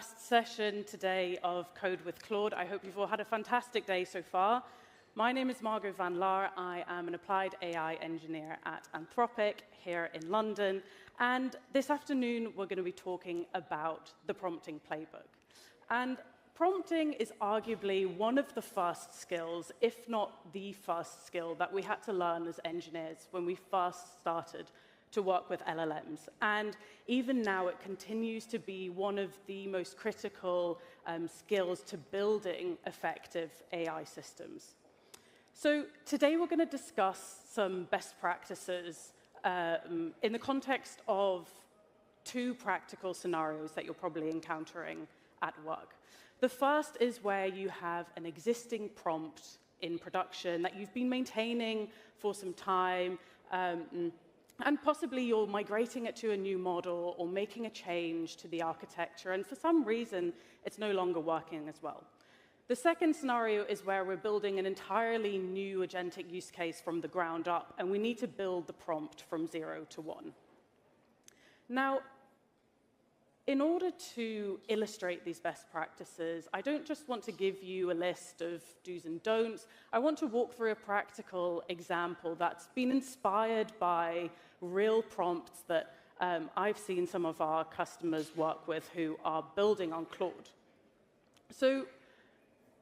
last session today of Code with Claude. I hope you've all had a fantastic day so far. My name is Margot van Laar. I am an applied AI engineer at Anthropic here in London. And this afternoon, we're going to be talking about the prompting playbook. And prompting is arguably one of the first skills, if not the first skill, that we had to learn as engineers when we first started to work with LLMs. And even now, it continues to be one of the most critical skills to building effective AI systems. So today, we're going to discuss some best practices in the context of two practical scenarios that you're probably encountering at work. The first is where you have an existing prompt in production that you've been maintaining for some time, and possibly you're migrating it to a new model or making a change to the architecture, and for some reason, it's no longer working as well. The second scenario is where we're building an entirely new agentic use case from the ground up, and we need to build the prompt from 0 to 1. Now, in order to illustrate these best practices, I don't just want to give you a list of do's and don'ts. I want to walk through a practical example that's been inspired by real prompts that I've seen some of our customers work with who are building on Claude. So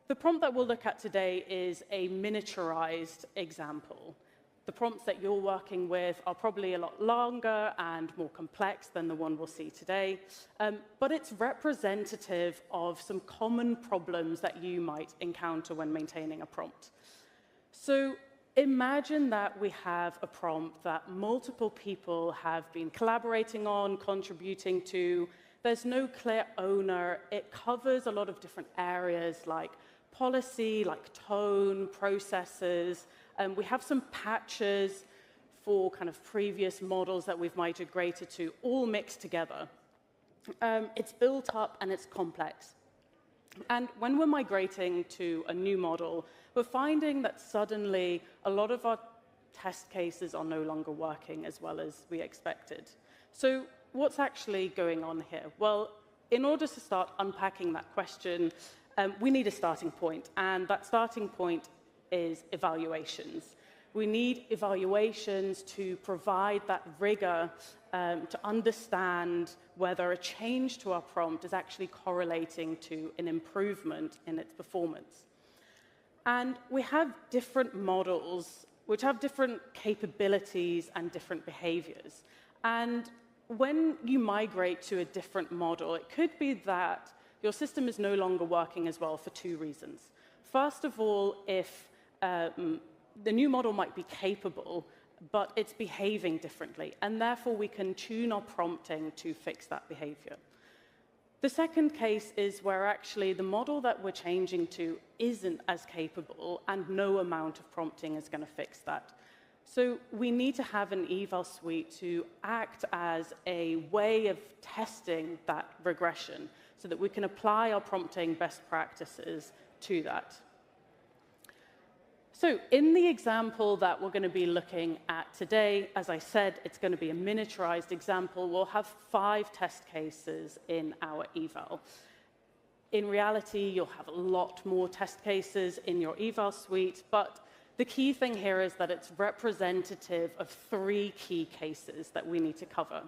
the prompt that we'll look at today is a miniaturized example. The prompts that you're working with are probably a lot longer and more complex than the one we'll see today, but it's representative of some common problems that you might encounter when maintaining a prompt. So imagine that we have a prompt that multiple people have been collaborating on, contributing to. There's no clear owner. It covers a lot of different areas like policy, like tone, processes. We have some patches for kind of previous models that we've migrated to, all mixed together. It's built up and it's complex. And when we're migrating to a new model, we're finding that suddenly a lot of our test cases are no longer working as well as we expected. So what's actually going on here? Well, in order to start unpacking that question, we need a starting point, and that starting point is evaluations. We need evaluations to provide that rigor to understand whether a change to our prompt is actually correlating to an improvement in its performance. And we have different models which have different capabilities and different behaviors. And when you migrate to a different model, it could be that your system is no longer working as well for two reasons. First of all, if the new model might be capable, but it's behaving differently, and therefore we can tune our prompting to fix that behavior. The second case is where actually the model that we're changing to isn't as capable, and no amount of prompting is going to fix that. So we need to have an eval suite to act as a way of testing that regression so that we can apply our prompting best practices to that. So in the example that we're going to be looking at today, as I said, it's going to be a miniaturized example. We'll have 5 test cases in our eval. In reality, you'll have a lot more test cases in your eval suite, but the key thing here is that it's representative of 3 key cases that we need to cover.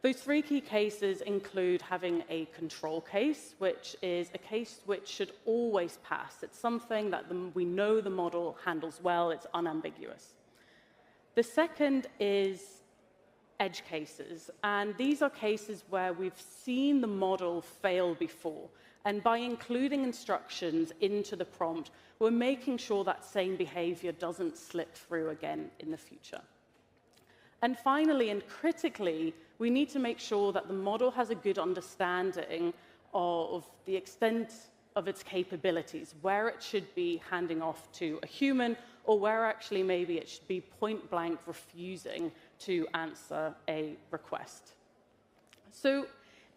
Those 3 key cases include having a control case, which is a case which should always pass. It's something that we know the model handles well. It's unambiguous. The second is edge cases. And these are cases where we've seen the model fail before. And by including instructions into the prompt, we're making sure that same behavior doesn't slip through again in the future. And finally, and critically, we need to make sure that the model has a good understanding of the extent of its capabilities, where it should be handing off to a human, or where actually maybe it should be point blank refusing to answer a request. So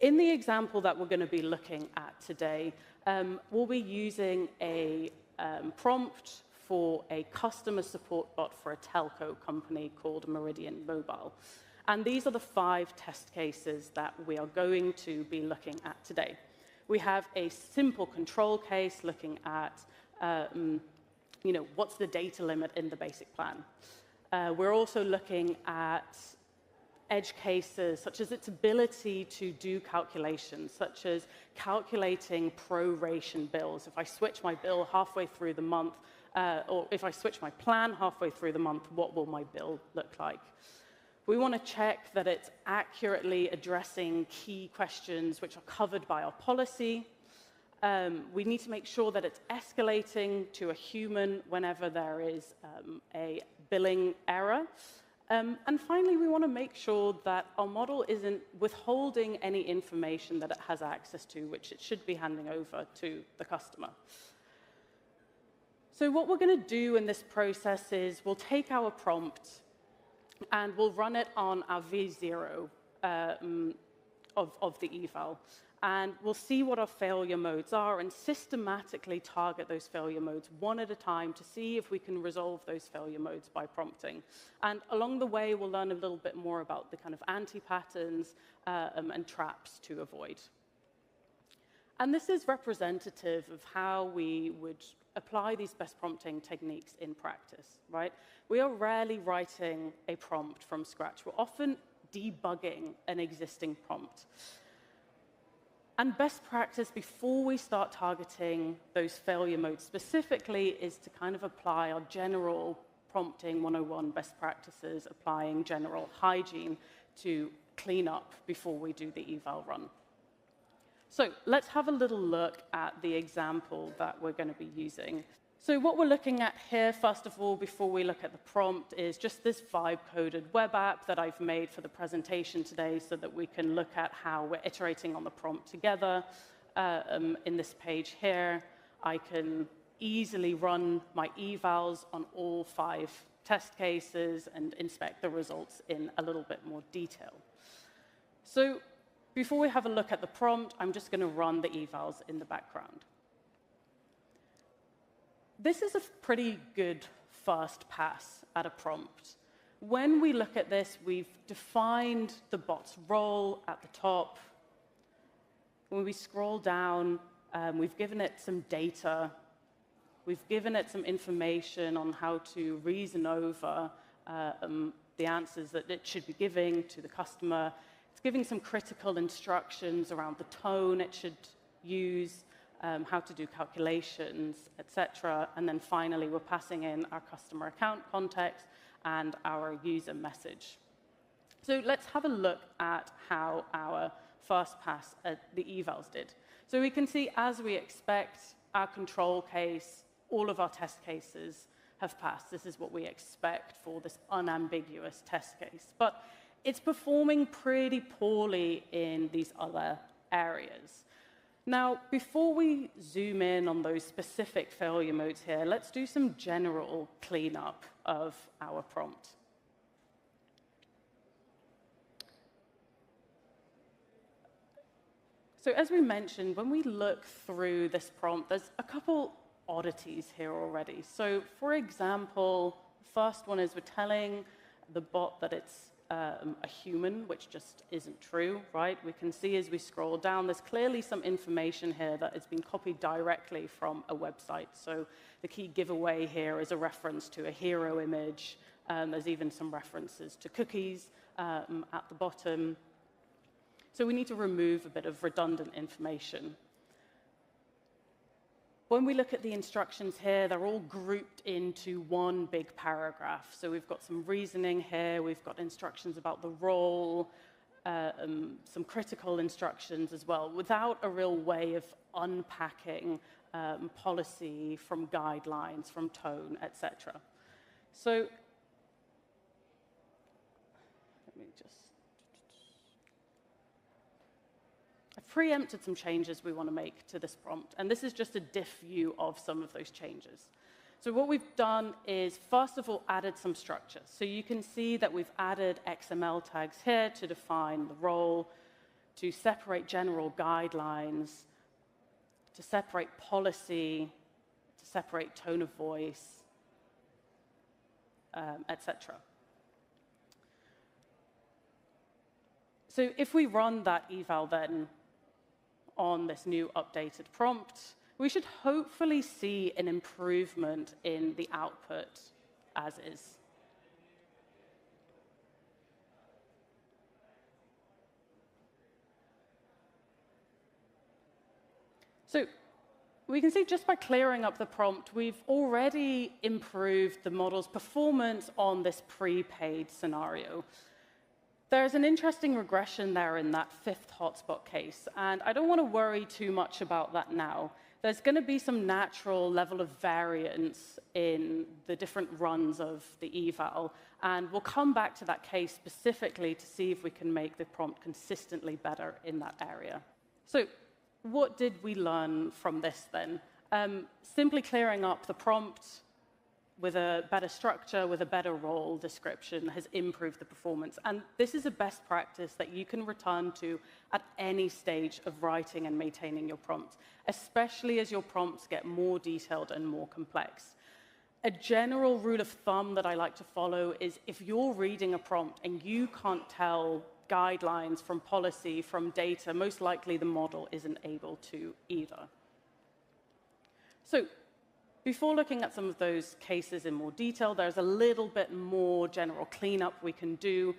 in the example that we're going to be looking at today, we'll be using a prompt for a customer support bot for a telco company called Meridian Mobile. And these are the 5 test cases that we are going to be looking at today. We have a simple control case looking at, what's the data limit in the basic plan. We're also looking at edge cases, such as its ability to do calculations, such as calculating proration bills. If I switch my bill halfway through the month, or if I switch my plan halfway through the month, what will my bill look like? We want to check that it's accurately addressing key questions which are covered by our policy. We need to make sure that it's escalating to a human whenever there is a billing error. And finally, we want to make sure that our model isn't withholding any information that it has access to, which it should be handing over to the customer. So what we're going to do in this process is we'll take our prompt and we'll run it on our V0 of the eval. And we'll see what our failure modes are and systematically target those failure modes one at a time to see if we can resolve those failure modes by prompting. And along the way, we'll learn a little bit more about the kind of anti-patterns and traps to avoid. And this is representative of how we would apply these best prompting techniques in practice, right? We are rarely writing a prompt from scratch. We're often debugging an existing prompt. And best practice before we start targeting those failure modes specifically is to kind of apply our general prompting 101 best practices, applying general hygiene to clean up before we do the eval run. So let's have a little look at the example that we're going to be using. So what we're looking at here, first of all, before we look at the prompt, is just this vibe-coded web app that I've made for the presentation today so that we can look at how we're iterating on the prompt together. In this page here, I can easily run my evals on all 5 test cases and inspect the results in a little bit more detail. So before we have a look at the prompt, I'm just going to run the evals in the background. This is a pretty good first pass at a prompt. When we look at this, we've defined the bot's role at the top. When we scroll down, we've given it some data. We've given it some information on how to reason over the answers that it should be giving to the customer. It's giving some critical instructions around the tone it should use, how to do calculations, etc. And then finally, we're passing in our customer account context and our user message. So let's have a look at how our first pass at the evals did. So we can see, as we expect, our control case, all of our test cases have passed. This is what we expect for this unambiguous test case. But it's performing pretty poorly in these other areas. Now, before we zoom in on those specific failure modes here, let's do some general cleanup of our prompt. So as we mentioned, when we look through this prompt, there's a couple oddities here already. So for example, the first one is we're telling the bot that it's a human, which just isn't true, right? We can see as we scroll down, there's clearly some information here that has been copied directly from a website. So the key giveaway here is a reference to a hero image. There's even some references to cookies at the bottom. So we need to remove a bit of redundant information. When we look at the instructions here, they're all grouped into one big paragraph. So we've got some reasoning here, we've got instructions about the role, some critical instructions as well, without a real way of unpacking policy from guidelines, from tone, etc. So let me just... I've preempted some changes we want to make to this prompt, and this is just a diff view of some of those changes. So what we've done is, first of all, added some structure. So you can see that we've added XML tags here to define the role, to separate general guidelines, to separate policy, to separate tone of voice, etc. So if we run that eval then on this new updated prompt, we should hopefully see an improvement in the output as is. So we can see just by clearing up the prompt, we've already improved the model's performance on this prepaid scenario. There's an interesting regression there in that fifth hotspot case, and I don't want to worry too much about that now. There's going to be some natural level of variance in the different runs of the eval, and we'll come back to that case specifically to see if we can make the prompt consistently better in that area. So what did we learn from this then? Simply clearing up the prompt with a better structure, with a better role description, has improved the performance. And this is a best practice that you can return to at any stage of writing and maintaining your prompts, especially as your prompts get more detailed and more complex. A general rule of thumb that I like to follow is if you're reading a prompt and you can't tell guidelines from policy, from data, most likely the model isn't able to either. So before looking at some of those cases in more detail, there's a little bit more general cleanup we can do,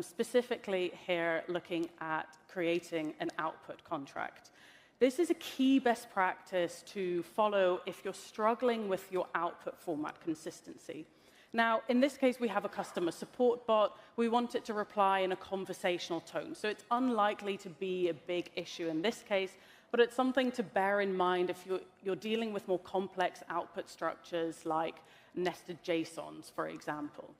specifically here looking at creating an output contract. This is a key best practice to follow if you're struggling with your output format consistency. Now, in this case, we have a customer support bot. We want it to reply in a conversational tone. So it's unlikely to be a big issue in this case, but it's something to bear in mind if you're dealing with more complex output structures like nested JSONs, for example.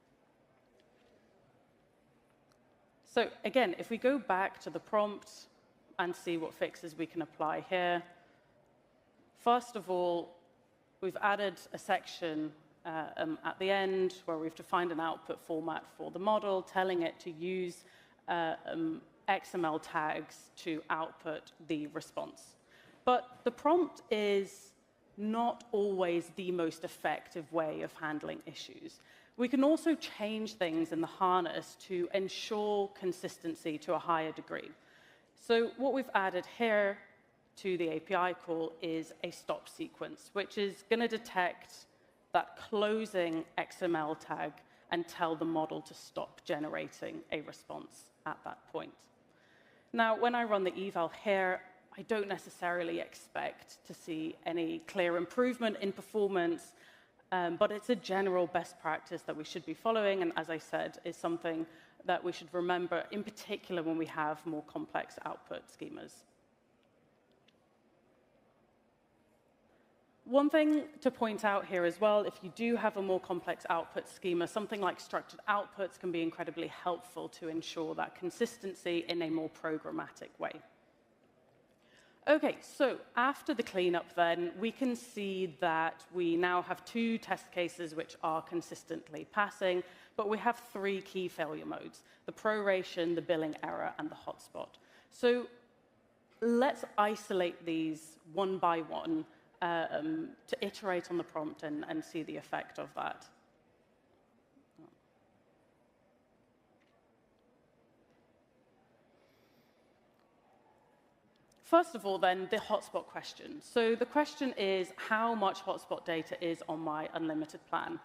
So again, if we go back to the prompt and see what fixes we can apply here, first of all, we've added a section at the end where we've defined an output format for the model, telling it to use XML tags to output the response. But the prompt is not always the most effective way of handling issues. We can also change things in the harness to ensure consistency to a higher degree. So what we've added here to the API call is a stop sequence, which is going to detect that closing XML tag and tell the model to stop generating a response at that point. Now, when I run the eval here, I don't necessarily expect to see any clear improvement in performance, but it's a general best practice that we should be following, and as I said, is something that we should remember, in particular when we have more complex output schemas. One thing to point out here as well, if you do have a more complex output schema, something like structured outputs can be incredibly helpful to ensure that consistency in a more programmatic way. Okay, so after the cleanup then, we can see that we now have 2 test cases which are consistently passing, but we have 3 key failure modes: the proration, the billing error, and the hotspot. So let's isolate these one by one to iterate on the prompt and see the effect of that. First of all, then, the hotspot question. So the question is, how much hotspot data is on my unlimited plan?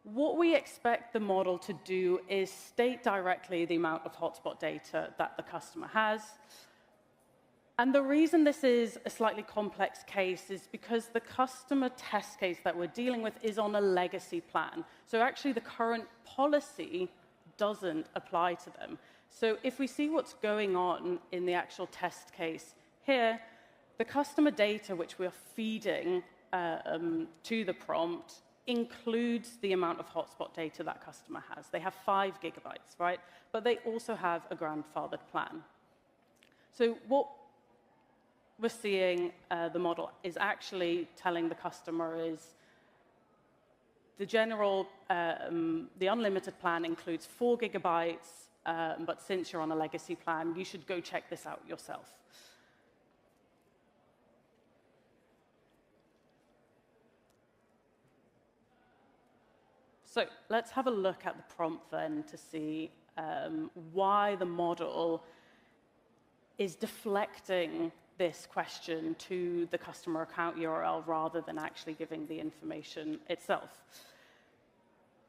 What we expect the model to do is state directly the amount of hotspot data that the customer has. And the reason this is a slightly complex case is because the customer test case that we're dealing with is on a legacy plan. So actually, the current policy doesn't apply to them. So if we see what's going on in the actual test case here, the customer data which we're feeding to the prompt includes the amount of hotspot data that customer has. They have 5 gigabytes, right? But they also have a grandfathered plan. So what we're seeing the model is actually telling the customer is the general, the unlimited plan includes 4 gigabytes, but since you're on a legacy plan, you should go check this out yourself. So let's have a look at the prompt then to see why the model is deflecting this question to the customer account URL rather than actually giving the information itself.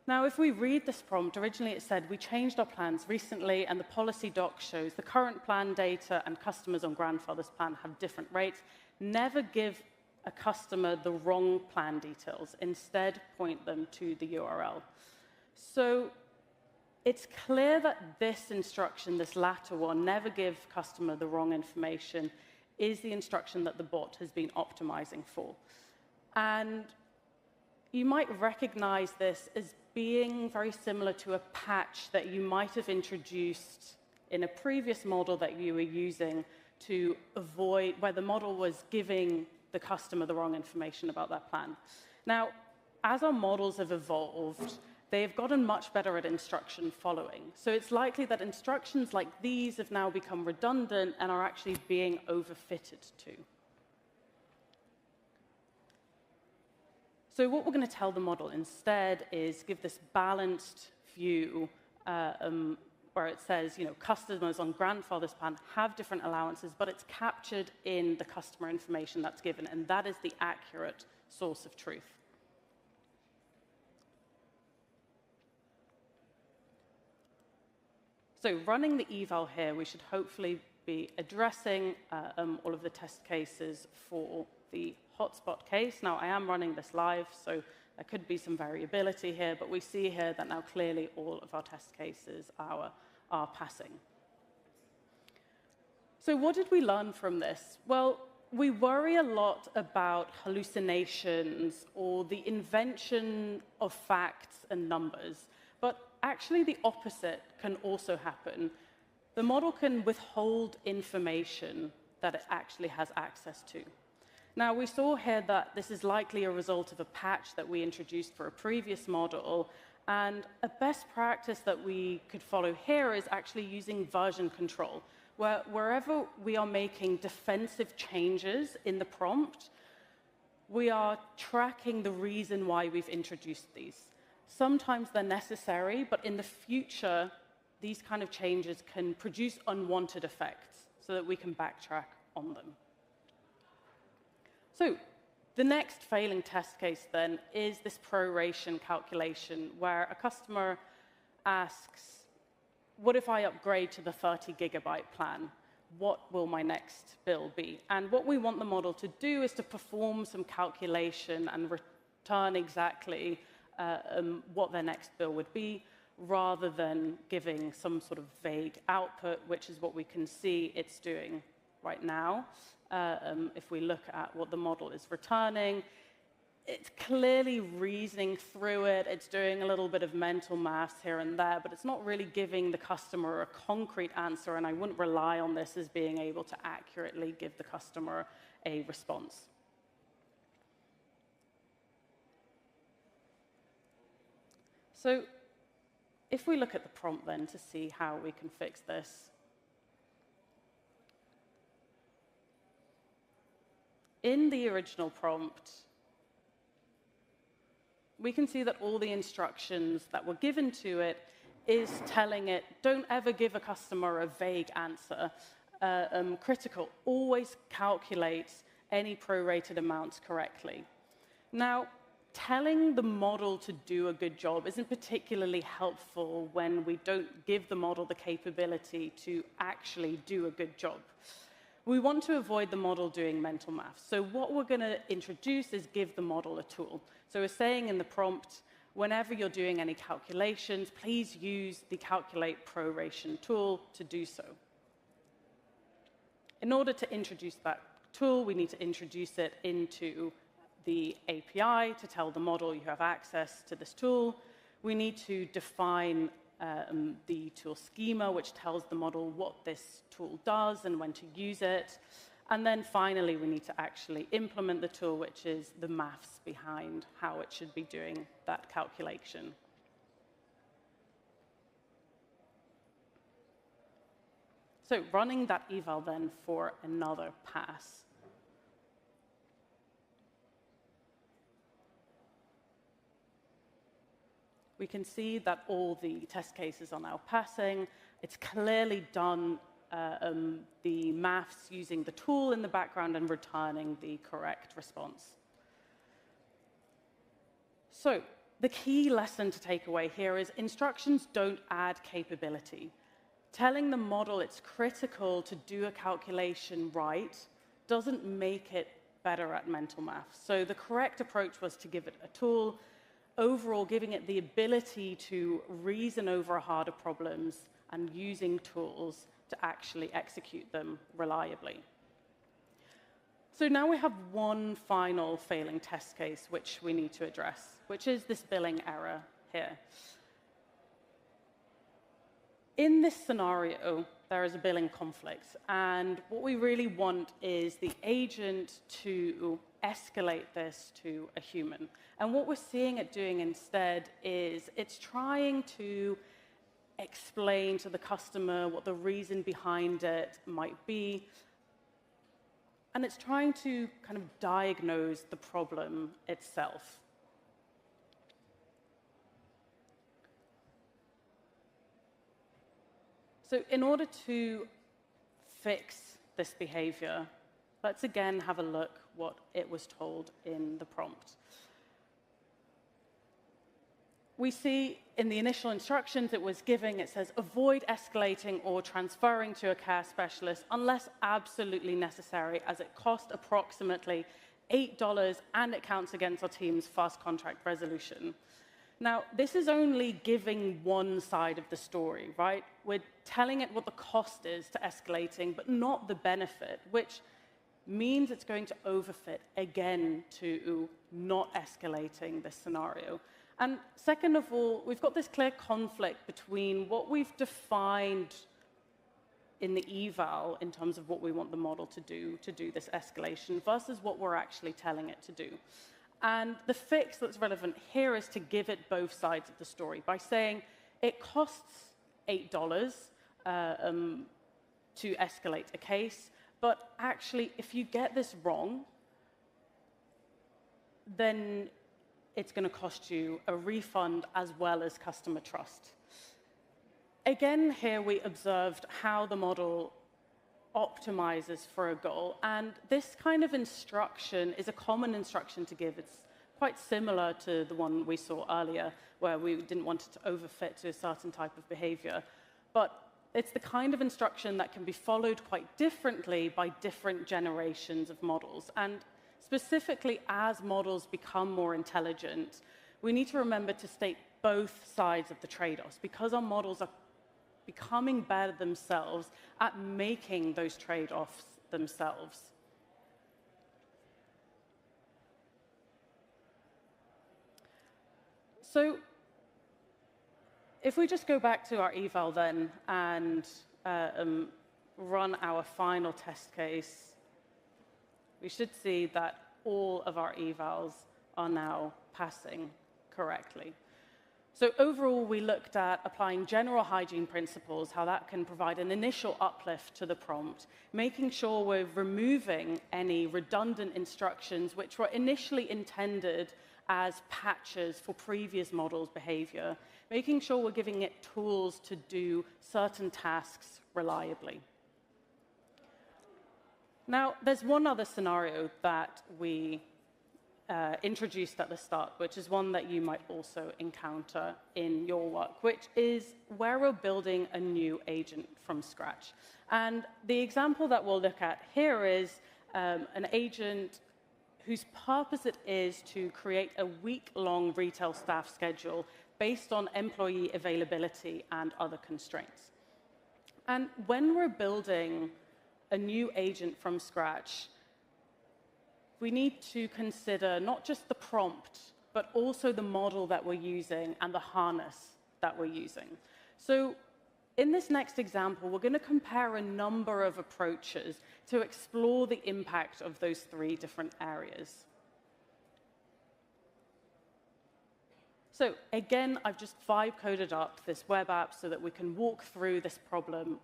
Now, if we read this prompt, originally it said, we changed our plans recently, and the policy doc shows the current plan data and customers on grandfather's plan have different rates. Never give a customer the wrong plan details. Instead, point them to the URL. So it's clear that this instruction, this latter one, never give customer the wrong information, is the instruction that the bot has been optimizing for. And you might recognize this as being very similar to a patch that you might have introduced in a previous model that you were using to avoid, where the model was giving the customer the wrong information about their plan. Now, as our models have evolved, they've gotten much better at instruction following. So it's likely that instructions like these have now become redundant and are actually being overfitted to. So what we're going to tell the model instead is give this balanced view where it says, customers on grandfather's plan have different allowances, but it's captured in the customer information that's given, and that is the accurate source of truth. So running the eval here, we should hopefully be addressing all of the test cases for the hotspot case. Now, I am running this live, so there could be some variability here, but we see here that now clearly all of our test cases are passing. So what did we learn from this? Well, we worry a lot about hallucinations or the invention of facts and numbers, but actually the opposite can also happen. The model can withhold information that it actually has access to. Now, we saw here that this is likely a result of a patch that we introduced for a previous model, and a best practice that we could follow here is actually using version control, where wherever we are making defensive changes in the prompt, we are tracking the reason why we've introduced these. Sometimes they're necessary, but in the future, these kind of changes can produce unwanted effects so that we can backtrack on them. So the next failing test case then is this proration calculation, where a customer asks, what if I upgrade to the 30 gigabyte plan? What will my next bill be? And what we want the model to do is to perform some calculation and return exactly what their next bill would be, rather than giving some sort of vague output, which is what we can see it's doing right now. If we look at what the model is returning, it's clearly reasoning through it. It's doing a little bit of mental math here and there, but it's not really giving the customer a concrete answer, and I wouldn't rely on this as being able to accurately give the customer a response. So if we look at the prompt then to see how we can fix this, in the original prompt, we can see that all the instructions that were given to it is telling it, don't ever give a customer a vague answer. Critical, always calculate any prorated amounts correctly. Now, telling the model to do a good job isn't particularly helpful when we don't give the model the capability to actually do a good job. We want to avoid the model doing mental math. So what we're going to introduce is give the model a tool. So we're saying in the prompt, whenever you're doing any calculations, please use the calculate proration tool to do so. In order to introduce that tool, we need to introduce it into the API to tell the model you have access to this tool. We need to define the tool schema, which tells the model what this tool does and when to use it. And then finally, we need to actually implement the tool, which is the maths behind how it should be doing that calculation. So running that eval then for another pass. We can see that all the test cases are now passing. It's clearly done the maths using the tool in the background and returning the correct response. So the key lesson to take away here is instructions don't add capability. Telling the model it's critical to do a calculation right doesn't make it better at mental math. So the correct approach was to give it a tool, overall giving it the ability to reason over harder problems and using tools to actually execute them reliably. So now we have one final failing test case which we need to address, which is this billing error here. In this scenario, there is a billing conflict, and what we really want is the agent to escalate this to a human. And what we're seeing it doing instead is it's trying to explain to the customer what the reason behind it might be, and it's trying to kind of diagnose the problem itself. So in order to fix this behavior, let's again have a look what it was told in the prompt. We see in the initial instructions it was giving, it says, avoid escalating or transferring to a care specialist unless absolutely necessary, as it costs approximately $8 and it counts against our team's fast contract resolution. Now, this is only giving one side of the story, right? We're telling it what the cost is to escalating, but not the benefit, which means it's going to overfit again to not escalating this scenario. And second of all, we've got this clear conflict between what we've defined in the eval in terms of what we want the model to do this escalation versus what we're actually telling it to do. And the fix that's relevant here is to give it both sides of the story by saying it costs $8 to escalate a case, but actually, if you get this wrong, then it's going to cost you a refund as well as customer trust. Again, here we observed how the model optimizes for a goal, and this kind of instruction is a common instruction to give. It's quite similar to the one we saw earlier, where we didn't want it to overfit to a certain type of behavior. But it's the kind of instruction that can be followed quite differently by different generations of models. And specifically, as models become more intelligent, we need to remember to state both sides of the trade-offs, because our models are becoming better themselves at making those trade-offs themselves. So if we just go back to our eval then and run our final test case, we should see that all of our evals are now passing correctly. So overall, we looked at applying general hygiene principles, how that can provide an initial uplift to the prompt, making sure we're removing any redundant instructions which were initially intended as patches for previous models' behavior, making sure we're giving it tools to do certain tasks reliably. Now, there's one other scenario that we introduced at the start, which is one that you might also encounter in your work, which is where we're building a new agent from scratch. And the example that we'll look at here is an agent whose purpose it is to create a week-long retail staff schedule based on employee availability and other constraints. And when we're building a new agent from scratch, we need to consider not just the prompt, but also the model that we're using and the harness that we're using. So in this next example, we're going to compare a number of approaches to explore the impact of those three different areas. So again, I've just vibe-coded up this web app so that we can walk through this problem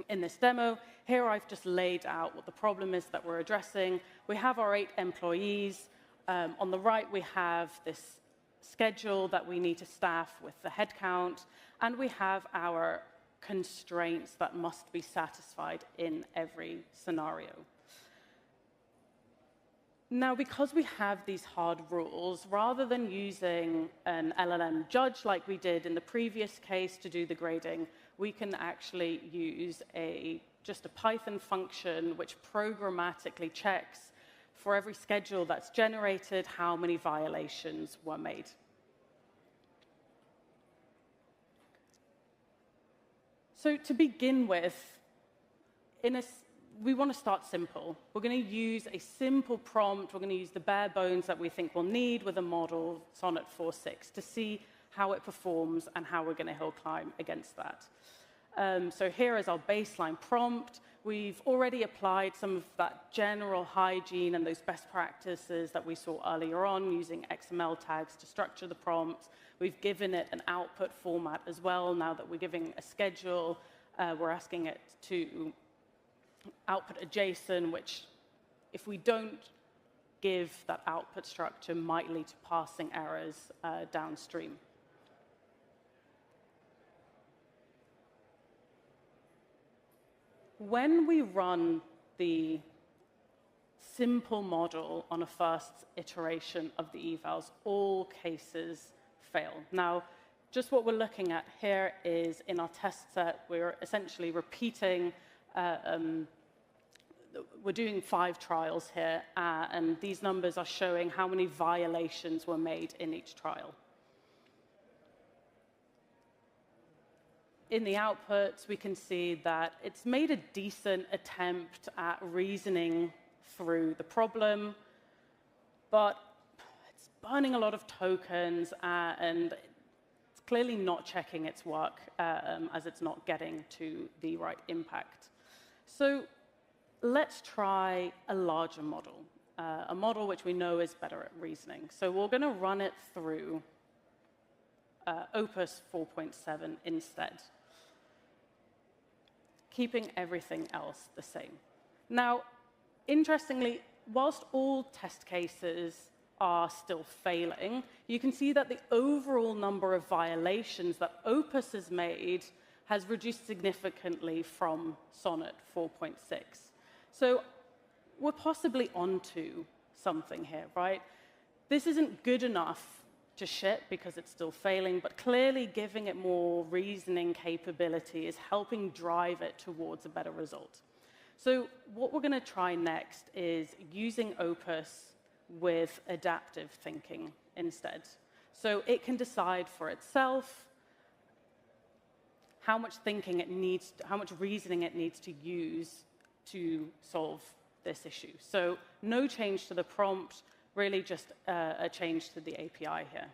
in this demo. Here I've just laid out what the problem is that we're addressing. We have our 8 employees. On the right, we have this schedule that we need to staff with the headcount, and we have our constraints that must be satisfied in every scenario. Now, because we have these hard rules, rather than using an LLM judge like we did in the previous case to do the grading, we can actually use just a Python function which programmatically checks for every schedule that's generated how many violations were made. So to begin with, we want to start simple. We're going to use a simple prompt. We're going to use the bare bones that we think we'll need with a model, Sonnet 4.6, to see how it performs and how we're going to hill climb against that. So here is our baseline prompt. We've already applied some of that general hygiene and those best practices that we saw earlier on, using XML tags to structure the prompt. We've given it an output format as well. Now that we're giving a schedule, we're asking it to output a JSON, which, if we don't give that output structure, might lead to parsing errors downstream. When we run the simple model on a first iteration of the evals, all cases fail. Now, just what we're looking at here is in our test set, we're essentially repeating, we're doing 5 trials here, and these numbers are showing how many violations were made in each trial. In the outputs, we can see that it's made a decent attempt at reasoning through the problem, but it's burning a lot of tokens, and it's clearly not checking its work as it's not getting to the right impact. So let's try a larger model, a model which we know is better at reasoning. So we're going to run it through Opus 4.7 instead, keeping everything else the same. Now, interestingly, whilst all test cases are still failing, you can see that the overall number of violations that Opus has made has reduced significantly from Sonnet 4.6. So we're possibly onto something here, right? This isn't good enough to ship because it's still failing, but clearly giving it more reasoning capability is helping drive it towards a better result. So what we're going to try next is using Opus with adaptive thinking instead. So it can decide for itself how much thinking it needs, how much reasoning it needs to use to solve this issue. So no change to the prompt, really just a change to the API here.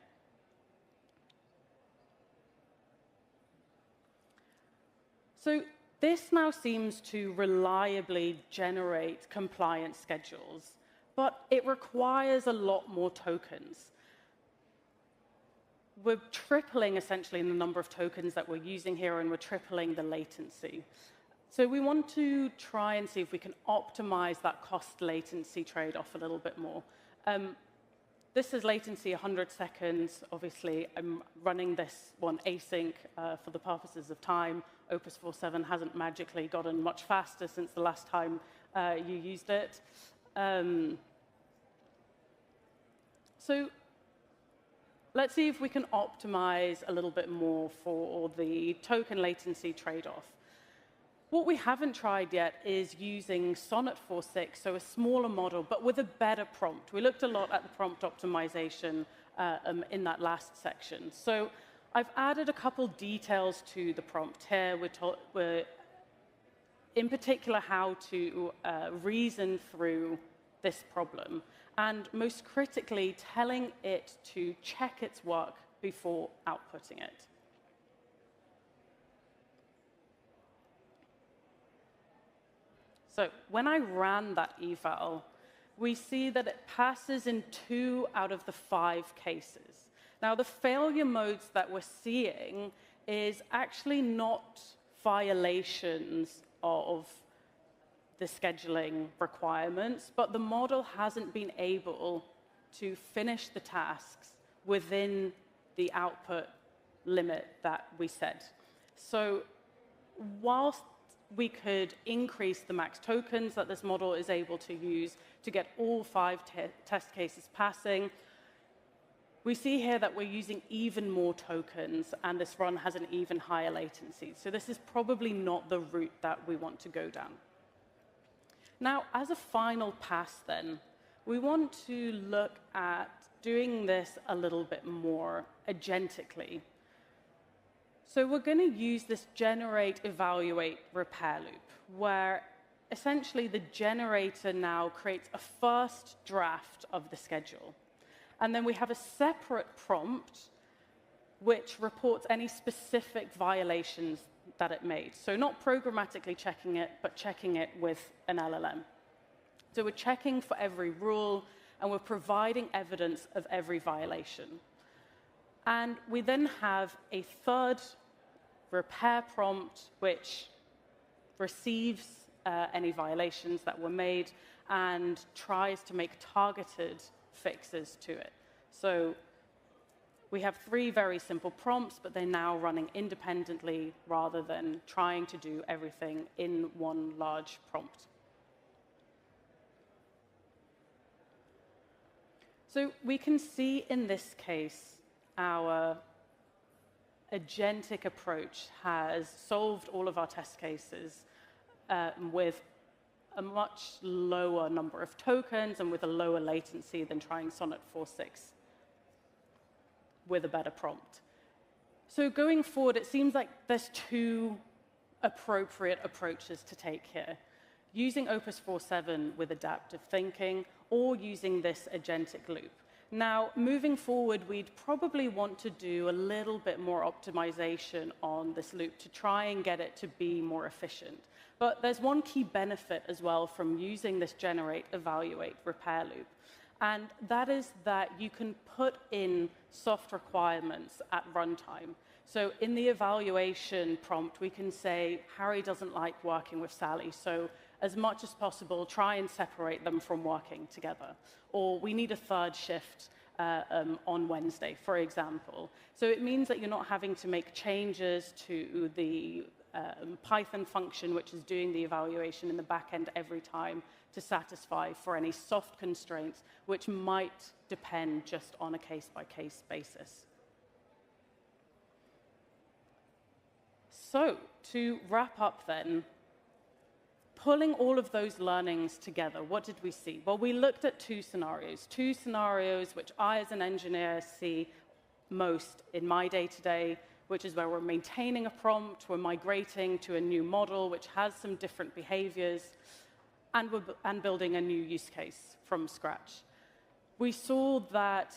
So this now seems to reliably generate compliance schedules, but it requires a lot more tokens. We're tripling, essentially, in the number of tokens that we're using here, and we're tripling the latency. So we want to try and see if we can optimize that cost-latency trade-off a little bit more. This is latency 100 seconds. Obviously, I'm running this one async for the purposes of time. Opus 4.7 hasn't magically gotten much faster since the last time you used it. So let's see if we can optimize a little bit more for the token latency trade-off. What we haven't tried yet is using Sonnet 4.6, so a smaller model, but with a better prompt. We looked a lot at the prompt optimization in that last section. So I've added a couple details to the prompt here. We're in particular how to reason through this problem, and most critically, telling it to check its work before outputting it. So when I ran that eval, we see that it passes in 2 out of the 5 cases. Now, the failure modes that we're seeing is actually not violations of the scheduling requirements, but the model hasn't been able to finish the tasks within the output limit that we set. So whilst we could increase the max tokens that this model is able to use to get all 5 test cases passing, we see here that we're using even more tokens, and this run has an even higher latency. So this is probably not the route that we want to go down. Now, as a final pass then, we want to look at doing this a little bit more agentically. So we're going to use this generate, evaluate, repair loop, where essentially the generator now creates a first draft of the schedule. And then we have a separate prompt which reports any specific violations that it made. So not programmatically checking it, but checking it with an LLM. So we're checking for every rule, and we're providing evidence of every violation. And we then have a third repair prompt, which receives any violations that were made and tries to make targeted fixes to it. So we have 3 very simple prompts, but they're now running independently rather than trying to do everything in one large prompt. So we can see in this case our agentic approach has solved all of our test cases with a much lower number of tokens and with a lower latency than trying Sonnet 4.6 with a better prompt. So going forward, it seems like there's 2 appropriate approaches to take here. Using Opus 4.7 with adaptive thinking, or using this agentic loop. Now, moving forward, we'd probably want to do a little bit more optimization on this loop to try and get it to be more efficient. But there's one key benefit as well from using this generate, evaluate, repair loop. And that is that you can put in soft requirements at runtime. So in the evaluation prompt, we can say, Harry doesn't like working with Sally, so as much as possible, try and separate them from working together. Or we need a third shift on Wednesday, for example. So it means that you're not having to make changes to the Python function, which is doing the evaluation in the back end every time to satisfy for any soft constraints, which might depend just on a case-by-case basis. So to wrap up then, pulling all of those learnings together, what did we see? Well, we looked at 2 scenarios which I as an engineer see most in my day-to-day, which is where we're maintaining a prompt, we're migrating to a new model which has some different behaviors, and building a new use case from scratch. We saw that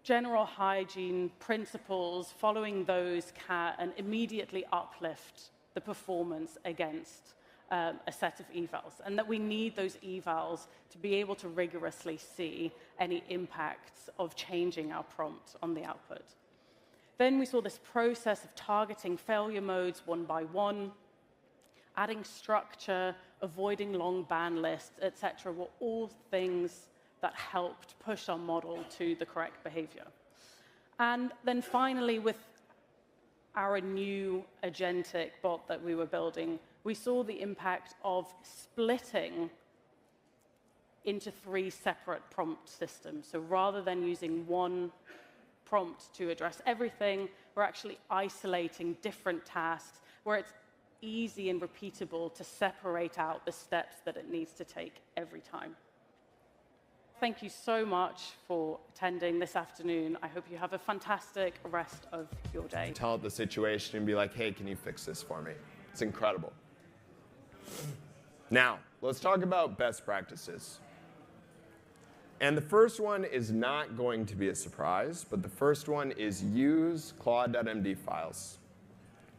general hygiene principles, following those can immediately uplift the performance against a set of evals, and that we need those evals to be able to rigorously see any impacts of changing our prompt on the output. Then we saw this process of targeting failure modes one by one, adding structure, avoiding long ban lists, etc., were all things that helped push our model to the correct behavior. And then finally, with our new agentic bot that we were building, we saw the impact of splitting into 3 separate prompt systems. So rather than using one prompt to address everything, we're actually isolating different tasks where it's easy and repeatable to separate out the steps that it needs to take every time. Thank you so much for attending this afternoon. I hope you have a fantastic rest of your day. Tell it the situation and be like, hey, can you fix this for me? It's incredible. Now, let's talk about best practices. And the first one is not going to be a surprise, but the first one is use Claude.md files.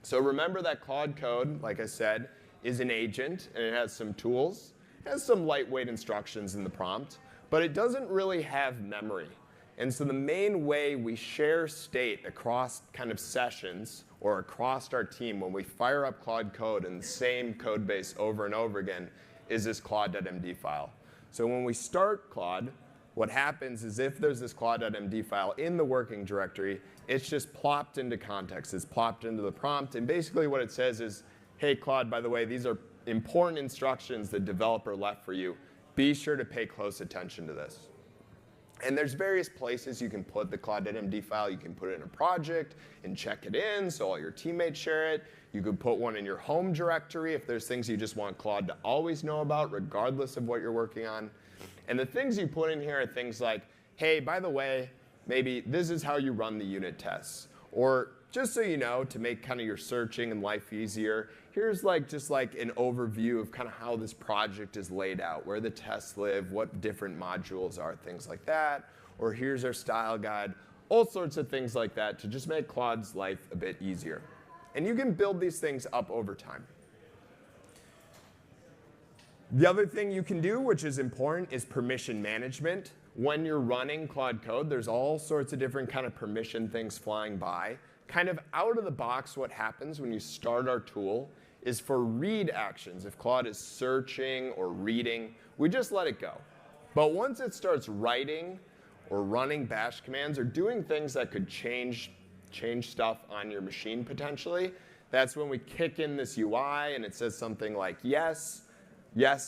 So remember that Claude Code, like I said, is an agent, and it has some tools. It has some lightweight instructions in the prompt, but it doesn't really have memory. And so the main way we share state across kind of sessions or across our team when we fire up Claude Code in the same code base over and over again is this Claude.md file. So when we start Claude, what happens is if there's this Claude.md file in the working directory, it's just plopped into context. It's plopped into the prompt. And basically what it says is, hey, Claude, by the way, these are important instructions the developer left for you. Be sure to pay close attention to this. And there's various places you can put the Claude.md file. You can put it in a project and check it in so all your teammates share it. You could put one in your home directory if there's things you just want Claude to always know about, regardless of what you're working on. And the things you put in here are things like, hey, by the way, maybe this is how you run the unit tests. Or just so you know, to make kind of your searching and life easier, here's just like an overview of kind of how this project is laid out, where the tests live, what different modules are, things like that. Or here's our style guide, all sorts of things like that to just make Claude's life a bit easier. And you can build these things up over time. The other thing you can do, which is important, is permission management. When you're running Claude Code, there's all sorts of different kind of permission things flying by. Kind of out of the box, what happens when you start our tool is for read actions. If Claude is searching or reading, we just let it go. But once it starts writing or running bash commands or doing things that could change stuff on your machine potentially, that's when we kick in this UI and it says something like, yes,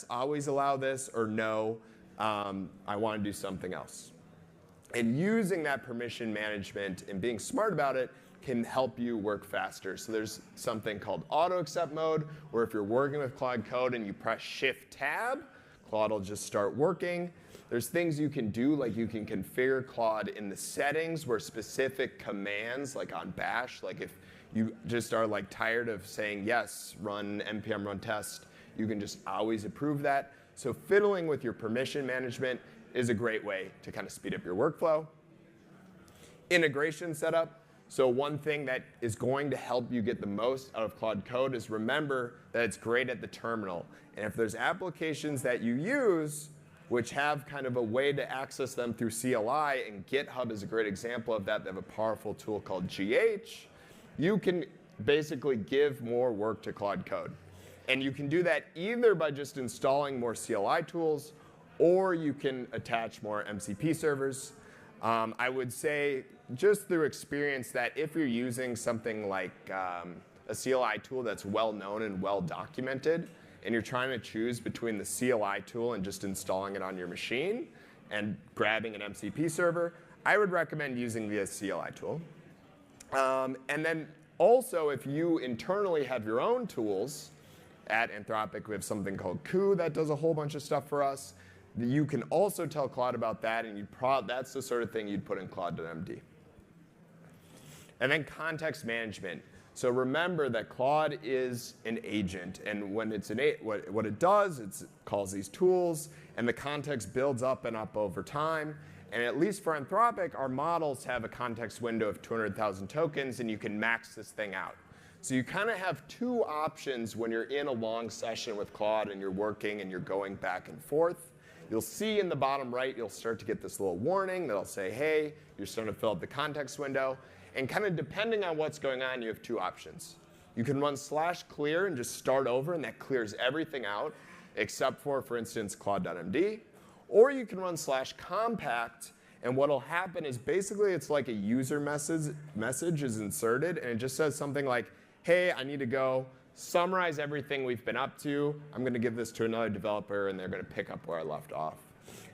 always allow this, or no, I want to do something else. And using that permission management and being smart about it can help you work faster. So there's something called auto accept mode, where if you're working with Claude Code and you press Shift Tab, Claude will just start working. There's things you can do, like you can configure Claude in the settings where specific commands, like on bash, like if you just are tired of saying yes, run npm run test, you can just always approve that. So fiddling with your permission management is a great way to kind of speed up your workflow. Integration setup. So one thing that is going to help you get the most out of Claude Code is remember that it's great at the terminal. And if there's applications that you use which have kind of a way to access them through CLI, and GitHub is a great example of that. They have a powerful tool called GH. You can basically give more work to Claude Code. And you can do that either by just installing more CLI tools, or you can attach more MCP servers. I would say, just through experience, that if you're using something like a CLI tool that's well known and well documented, and you're trying to choose between the CLI tool and just installing it on your machine and grabbing an MCP server, I would recommend using the CLI tool. And then also, if you internally have your own tools, at Anthropic, we have something called Coup that does a whole bunch of stuff for us. You can also tell Claude about that, and that's the sort of thing you'd put in Claude.md. And then context management. So remember that Claude is an agent, and when it's what it does, it calls these tools, and the context builds up and up over time. And at least for Anthropic, our models have a context window of 200,000 tokens, and you can max this thing out. So you kind of have two options when you're in a long session with Claude and you're working and you're going back and forth. You'll see in the bottom right, you'll start to get this little warning that'll say, hey, you're starting to fill up the context window. And kind of depending on what's going on, you have two options. You can run /clear and just start over, and that clears everything out, except for instance, Claude.md. Or you can run /compact, and what'll happen is basically it's like a user message is inserted, and it just says something like, hey, I need to go summarize everything we've been up to. I'm going to give this to another developer, and they're going to pick up where I left off.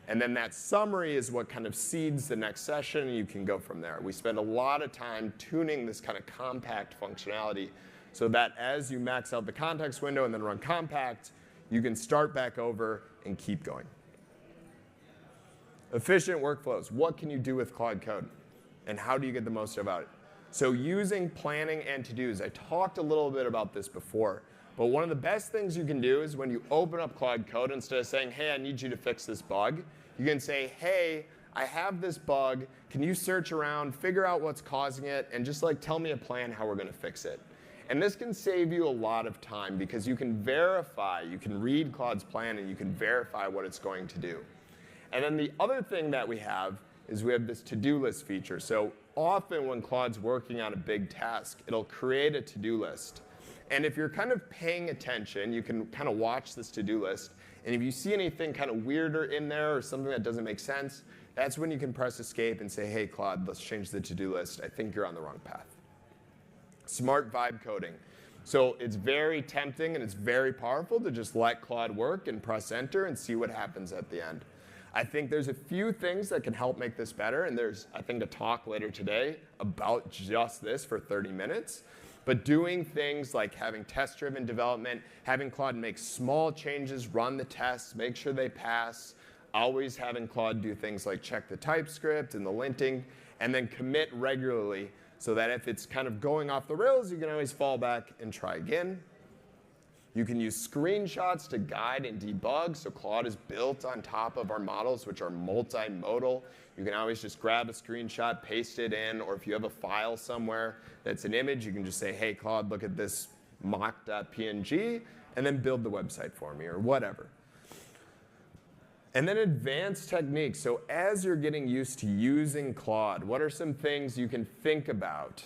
And then that summary is what kind of seeds the next session, and you can go from there. We spend a lot of time tuning this kind of compact functionality so that as you max out the context window and then run compact, you can start back over and keep going. Efficient workflows. What can you do with Claude Code? And how do you get the most about it? So using planning and to-dos. I talked a little bit about this before. But one of the best things you can do is when you open up Claude Code, instead of saying, hey, I need you to fix this bug, you can say, hey, I have this bug. Can you search around, figure out what's causing it, and just tell me a plan how we're going to fix it. And this can save you a lot of time because you can verify, you can read Claude's plan, and you can verify what it's going to do. And then the other thing that we have is we have this to-do list feature. So often when Claude's working on a big task, it'll create a to-do list. And if you're kind of paying attention, you can kind of watch this to-do list. And if you see anything kind of weirder in there or something that doesn't make sense, that's when you can press escape and say, hey, Claude, let's change the to-do list. I think you're on the wrong path. Smart vibe coding. So it's very tempting and it's very powerful to just let Claude work and press enter and see what happens at the end. I think there's a few things that can help make this better, and there's, I think, a talk later today about just this for 30 minutes. But doing things like having test-driven development, having Claude make small changes, run the tests, make sure they pass, always having Claude do things like check the TypeScript and the linting, and then commit regularly so that if it's kind of going off the rails, you can always fall back and try again. You can use screenshots to guide and debug. So Claude is built on top of our models, which are multimodal. You can always just grab a screenshot, paste it in, or if you have a file somewhere that's an image, you can just say, hey, Claude, look at this mock.png, and then build the website for me, or whatever. And then advanced techniques. So as you're getting used to using Claude, what are some things you can think about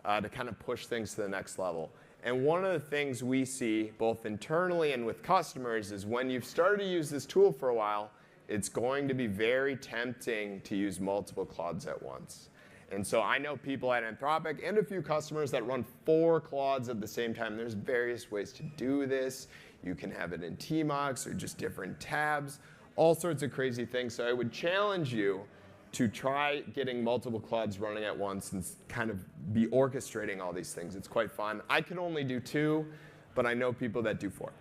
to kind of push things to the next level? And one of the things we see, both internally and with customers, is when you've started to use this tool for a while, it's going to be very tempting to use multiple Claudes at once. And so I know people at Anthropic and a few customers that run 4 Claudes at the same time. There's various ways to do this. You can have it in tmux or just different tabs, all sorts of crazy things. So I would challenge you to try getting multiple Claudes running at once and kind of be orchestrating all these things. It's quite fun. I can only do 2, but I know people that do 4.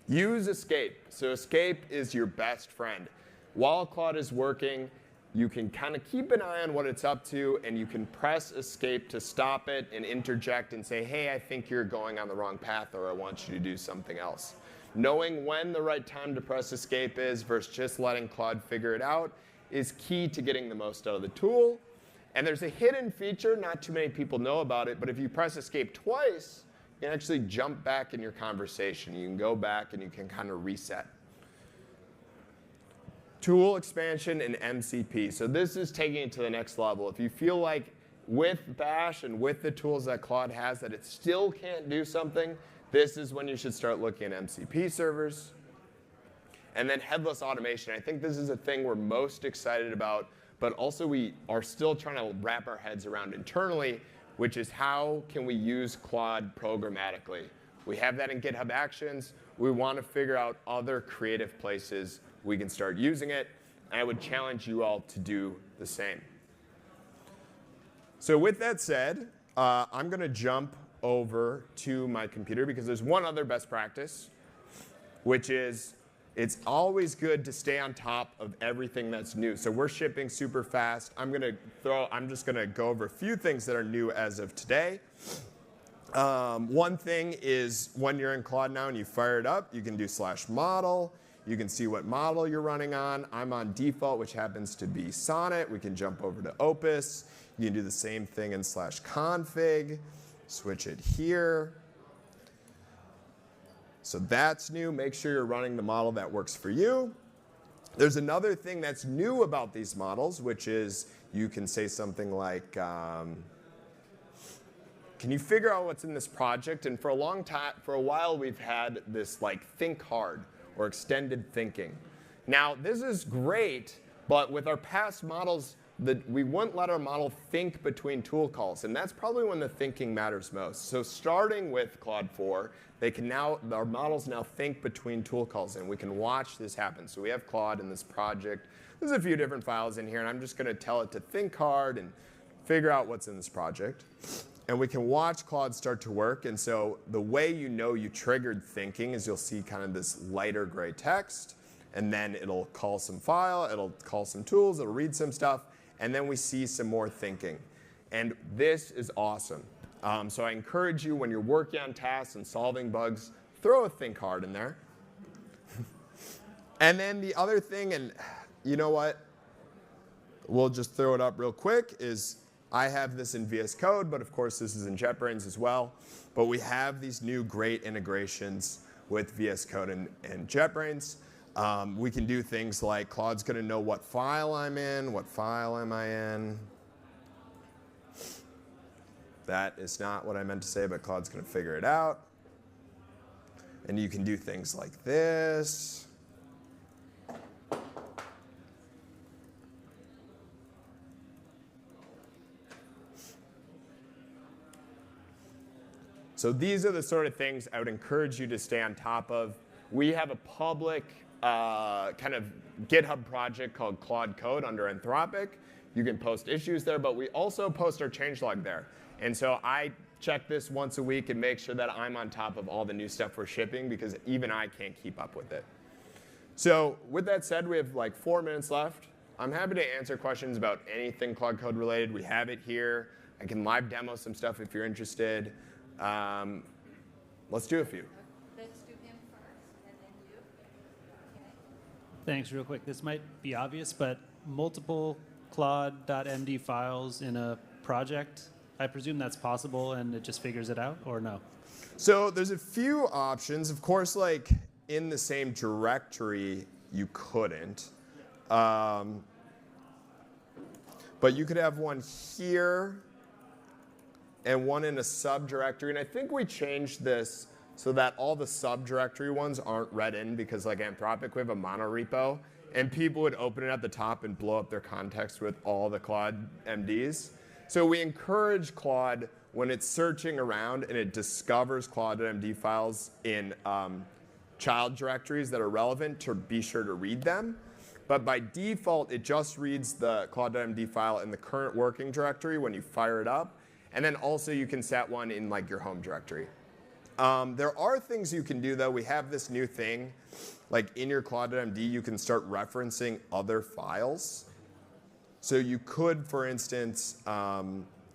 Use escape. So escape is your best friend. While Claude is working, you can kind of keep an eye on what it's up to, and you can press escape to stop it and interject and say, hey, I think you're going on the wrong path, or I want you to do something else. Knowing when the right time to press escape is versus just letting Claude figure it out is key to getting the most out of the tool. And there's a hidden feature, not too many people know about it, but if you press escape twice, you can actually jump back in your conversation. You can go back and you can kind of reset. Tool expansion and MCP. So this is taking it to the next level. If you feel like with Bash and with the tools that Claude has that it still can't do something, this is when you should start looking at MCP servers. And then headless automation. I think this is a thing we're most excited about, but also we are still trying to wrap our heads around internally, which is how can we use Claude programmatically. We have that in GitHub Actions. We want to figure out other creative places we can start using it. And I would challenge you all to do the same. So with that said, I'm going to jump over to my computer because there's one other best practice, which is it's always good to stay on top of everything that's new. So we're shipping super fast. I'm just going to go over a few things that are new as of today. One thing is when you're in Claude now and you fire it up, you can do /model. You can see what model you're running on. I'm on default, which happens to be Sonnet. We can jump over to Opus. You can do the same thing in /config. Switch it here. So that's new. Make sure you're running the model that works for you. There's another thing that's new about these models, which is you can say something like, can you figure out what's in this project? And for a long time, for a while, we've had this like think hard or extended thinking. Now, this is great, but with our past models, we wouldn't let our model think between tool calls, and that's probably when the thinking matters most. So starting with Claude 4, our models now think between tool calls, and we can watch this happen. So we have Claude in this project. There's a few different files in here, and I'm just going to tell it to think hard and figure out what's in this project. And we can watch Claude start to work. And so the way you know you triggered thinking is you'll see kind of this lighter gray text, and then it'll call some file, it'll call some tools, it'll read some stuff, and then we see some more thinking. And this is awesome. So I encourage you, when you're working on tasks and solving bugs, throw a think hard in there. And then the other thing, and you know what? We'll just throw it up real quick, is I have this in VS Code, but of course this is in JetBrains as well. But we have these new great integrations with VS Code and JetBrains. We can do things like Claude's going to know what file I'm in, what file am I in. That is not what I meant to say, but Claude's going to figure it out. And you can do things like this. So these are the sort of things I would encourage you to stay on top of. We have a public kind of GitHub project called Claude Code under Anthropic. You can post issues there, but we also post our changelog there. And so I check this once a week and make sure that I'm on top of all the new stuff we're shipping, because even I can't keep up with it. So with that said, we have like 4 minutes left. I'm happy to answer questions about anything Claude Code related. We have it here. I can live demo some stuff if you're interested. Let's do a few. Let's do him first, and then you. Okay. Thanks. Real quick, this might be obvious, but multiple Claude.md files in a project, I presume that's possible and it just figures it out, or no? So there's a few options. Of course, like in the same directory, you couldn't. But you could have one here and one in a subdirectory. And I think we changed this so that all the subdirectory ones aren't read in, because like Anthropic, we have a monorepo, and people would open it at the top and blow up their context with all the Claude MDs. So we encourage Claude, when it's searching around and it discovers Claude.md files in child directories that are relevant, to be sure to read them. But by default, it just reads the Claude.md file in the current working directory when you fire it up. And then also you can set one in like your home directory. There are things you can do though. We have this new thing, like in your Claude.md, you can start referencing other files. So you could, for instance,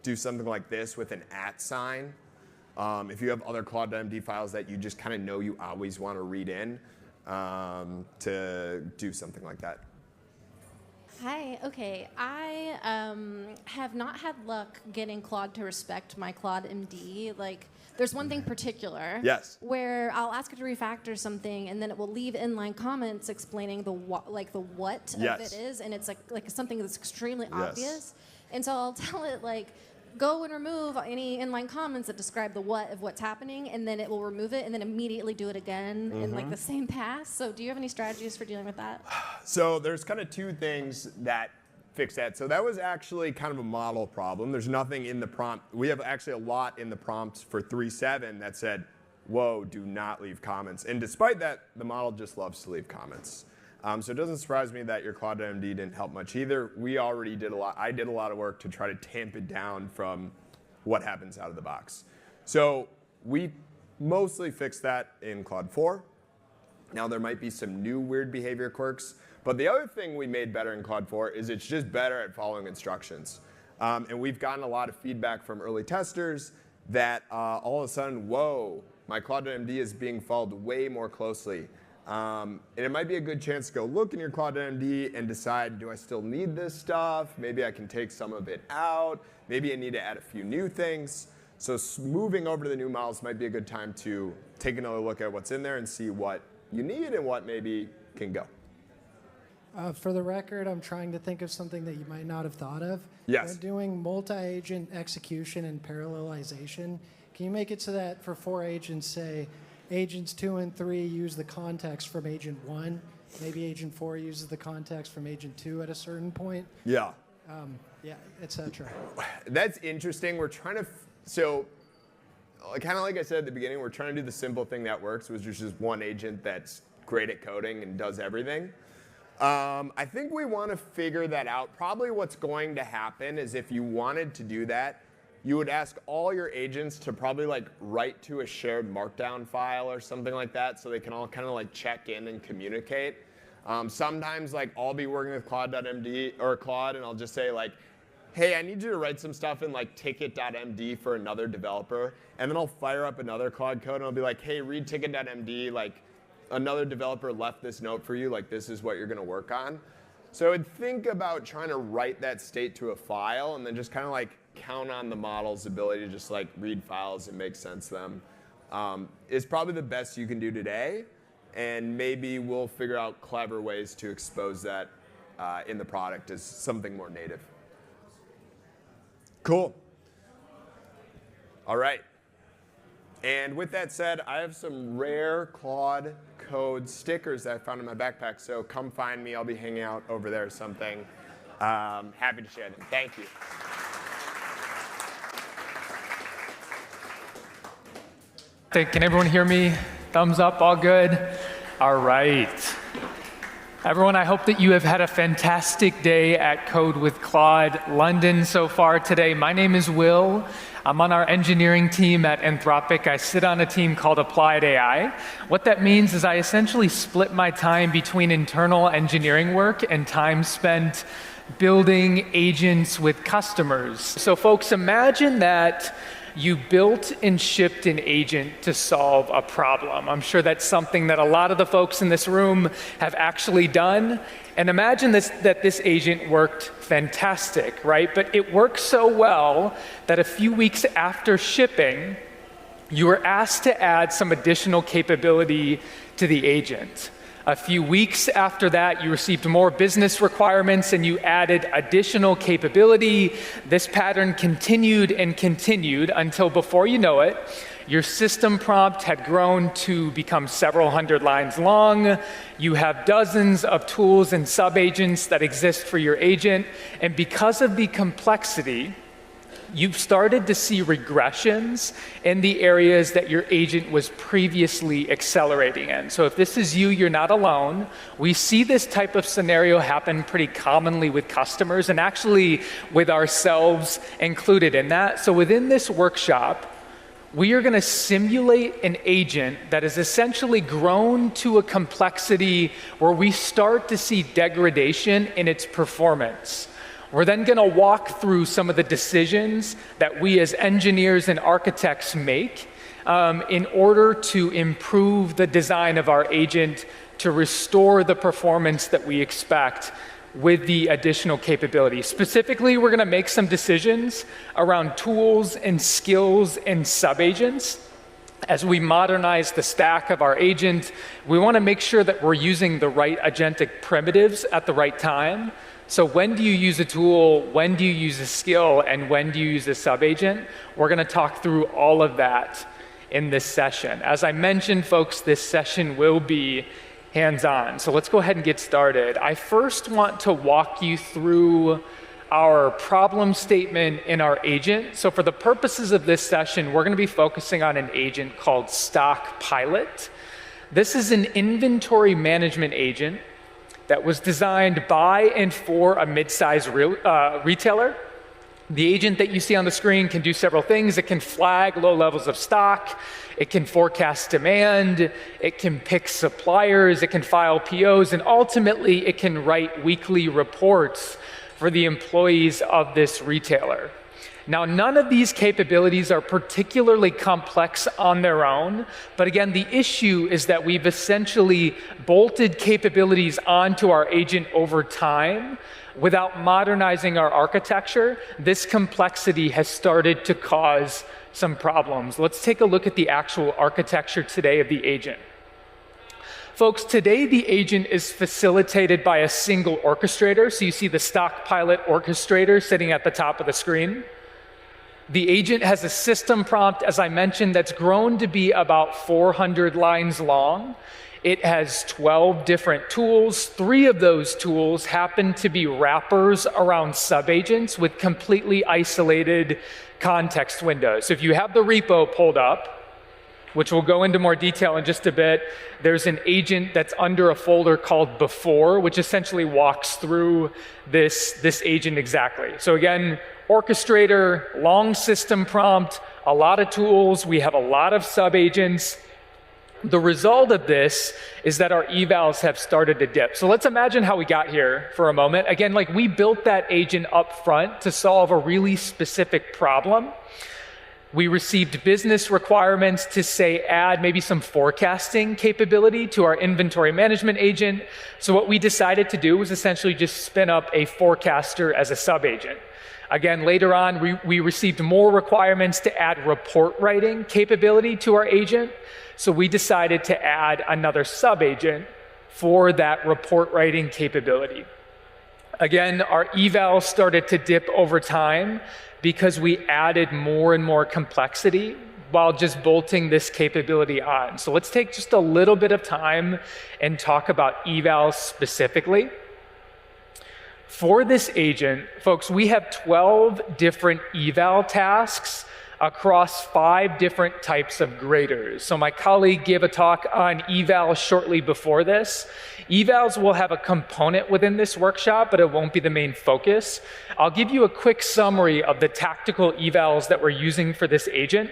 do something like this with an @ sign. If you have other Claude.md files that you just kind of know you always want to read in, to do something like that. Hi. Okay. I have not had luck getting Claude to respect my Claude MD. Like, there's one thing particular. Yes. Where I'll ask it to refactor something, and then it will leave inline comments explaining the what Yes. of it is, and it's like something that's extremely Yes. obvious. And so I'll tell it like, go and remove any inline comments that describe the what of what's happening, and then it will remove it, and then immediately do it again in like the same pass. So do you have any strategies for dealing with that? So there's kind of two things that fix that. So that was actually kind of a model problem. There's nothing in the prompt. We have actually a lot in the prompts for 3.7 that said, whoa, do not leave comments. And despite that, the model just loves to leave comments. So it doesn't surprise me that your Claude.md didn't help much either. We already did a lot. I did a lot of work to try to tamp it down from what happens out of the box. So we mostly fixed that in Claude 4. Now there might be some new weird behavior quirks, but the other thing we made better in Claude 4 is it's just better at following instructions. And we've gotten a lot of feedback from early testers that all of a sudden, whoa, my Claude.md is being followed way more closely. And it might be a good chance to go look in your Claude.md and decide, do I still need this stuff? Maybe I can take some of it out. Maybe I need to add a few new things. So moving over to the new models might be a good time to take another look at what's in there and see what you need and what maybe can go. For the record, I'm trying to think of something that you might not have thought of. Yes. When doing multi-agent execution and parallelization, can you make it so that for 4 agents, say, agents 2 and 3 use the context from agent 1, maybe agent 4 uses the context from agent 2 at a certain point? Yeah. Yeah, etc. That's interesting. We're trying to, so kind of like I said at the beginning, we're trying to do the simple thing that works, which is just one agent that's great at coding and does everything. I think we want to figure that out. Probably what's going to happen is if you wanted to do that, you would ask all your agents to probably like write to a shared markdown file or something like that, so they can all kind of like check in and communicate. Sometimes like I'll be working with Claude.md or Claude, and I'll just say like, hey, I need you to write some stuff in like ticket.md for another developer, and then I'll fire up another Claude code and I'll be like, hey, read ticket.md, like another developer left this note for you, like this is what you're going to work on. So I'd think about trying to write that state to a file and then just kind of like count on the model's ability to just like read files and make sense of them. It's probably the best you can do today, and maybe we'll figure out clever ways to expose that in the product as something more native. Cool. All right. And with that said, I have some rare Claude Code stickers that I found in my backpack, so come find me. I'll be hanging out over there or something. Happy to share them. Thank you. Can everyone hear me? Thumbs up, all good? All right. Everyone, I hope that you have had a fantastic day at Code with Claude London so far today. My name is Will. I'm on our engineering team at Anthropic. I sit on a team called Applied AI. What that means is I essentially split my time between internal engineering work and time spent building agents with customers. So folks, imagine that you built and shipped an agent to solve a problem. I'm sure that's something that a lot of the folks in this room have actually done. And imagine that this agent worked fantastic, right? But it worked so well that a few weeks after shipping, you were asked to add some additional capability to the agent. A few weeks after that, you received more business requirements and you added additional capability. This pattern continued and continued until, before you know it, your system prompt had grown to become several hundred lines long. You have dozens of tools and sub-agents that exist for your agent. And because of the complexity, you've started to see regressions in the areas that your agent was previously accelerating in. So if this is you, you're not alone. We see this type of scenario happen pretty commonly with customers and actually with ourselves included in that. So within this workshop, we are going to simulate an agent that has essentially grown to a complexity where we start to see degradation in its performance. We're then going to walk through some of the decisions that we as engineers and architects make in order to improve the design of our agent to restore the performance that we expect with the additional capability. Specifically, we're going to make some decisions around tools and skills and sub-agents. As we modernize the stack of our agent, we want to make sure that we're using the right agentic primitives at the right time. So when do you use a tool, when do you use a skill, and when do you use a sub-agent? We're going to talk through all of that in this session. As I mentioned, folks, this session will be hands-on. So let's go ahead and get started. I first want to walk you through our problem statement in our agent. So for the purposes of this session, we're going to be focusing on an agent called Stock Pilot. This is an inventory management agent that was designed by and for a mid-sized retailer. The agent that you see on the screen can do several things. It can flag low levels of stock. It can forecast demand. It can pick suppliers. It can file POs. And ultimately, it can write weekly reports for the employees of this retailer. Now, none of these capabilities are particularly complex on their own, but again, the issue is that we've essentially bolted capabilities onto our agent over time without modernizing our architecture. This complexity has started to cause some problems. Let's take a look at the actual architecture today of the agent. Folks, today the agent is facilitated by a single orchestrator. So you see the Stock Pilot orchestrator sitting at the top of the screen. The agent has a system prompt, as I mentioned, that's grown to be about 400 lines long. It has 12 different tools. 3 of those tools happen to be wrappers around sub-agents with completely isolated context windows. So if you have the repo pulled up, which we'll go into more detail in just a bit, there's an agent that's under a folder called Before, which essentially walks through this agent exactly. So again, orchestrator, long system prompt, a lot of tools. We have a lot of sub-agents. The result of this is that our evals have started to dip. So let's imagine how we got here for a moment. Again, like we built that agent up front to solve a really specific problem. We received business requirements to say add maybe some forecasting capability to our inventory management agent. So what we decided to do was essentially just spin up a forecaster as a sub-agent. Again, later on, we received more requirements to add report writing capability to our agent. So we decided to add another sub-agent for that report writing capability. Again, our eval started to dip over time because we added more and more complexity while just bolting this capability on. So let's take just a little bit of time and talk about evals specifically. For this agent, folks, we have 12 different eval tasks across 5 different types of graders. So my colleague gave a talk on evals shortly before this. Evals will have a component within this workshop, but it won't be the main focus. I'll give you a quick summary of the tactical evals that we're using for this agent.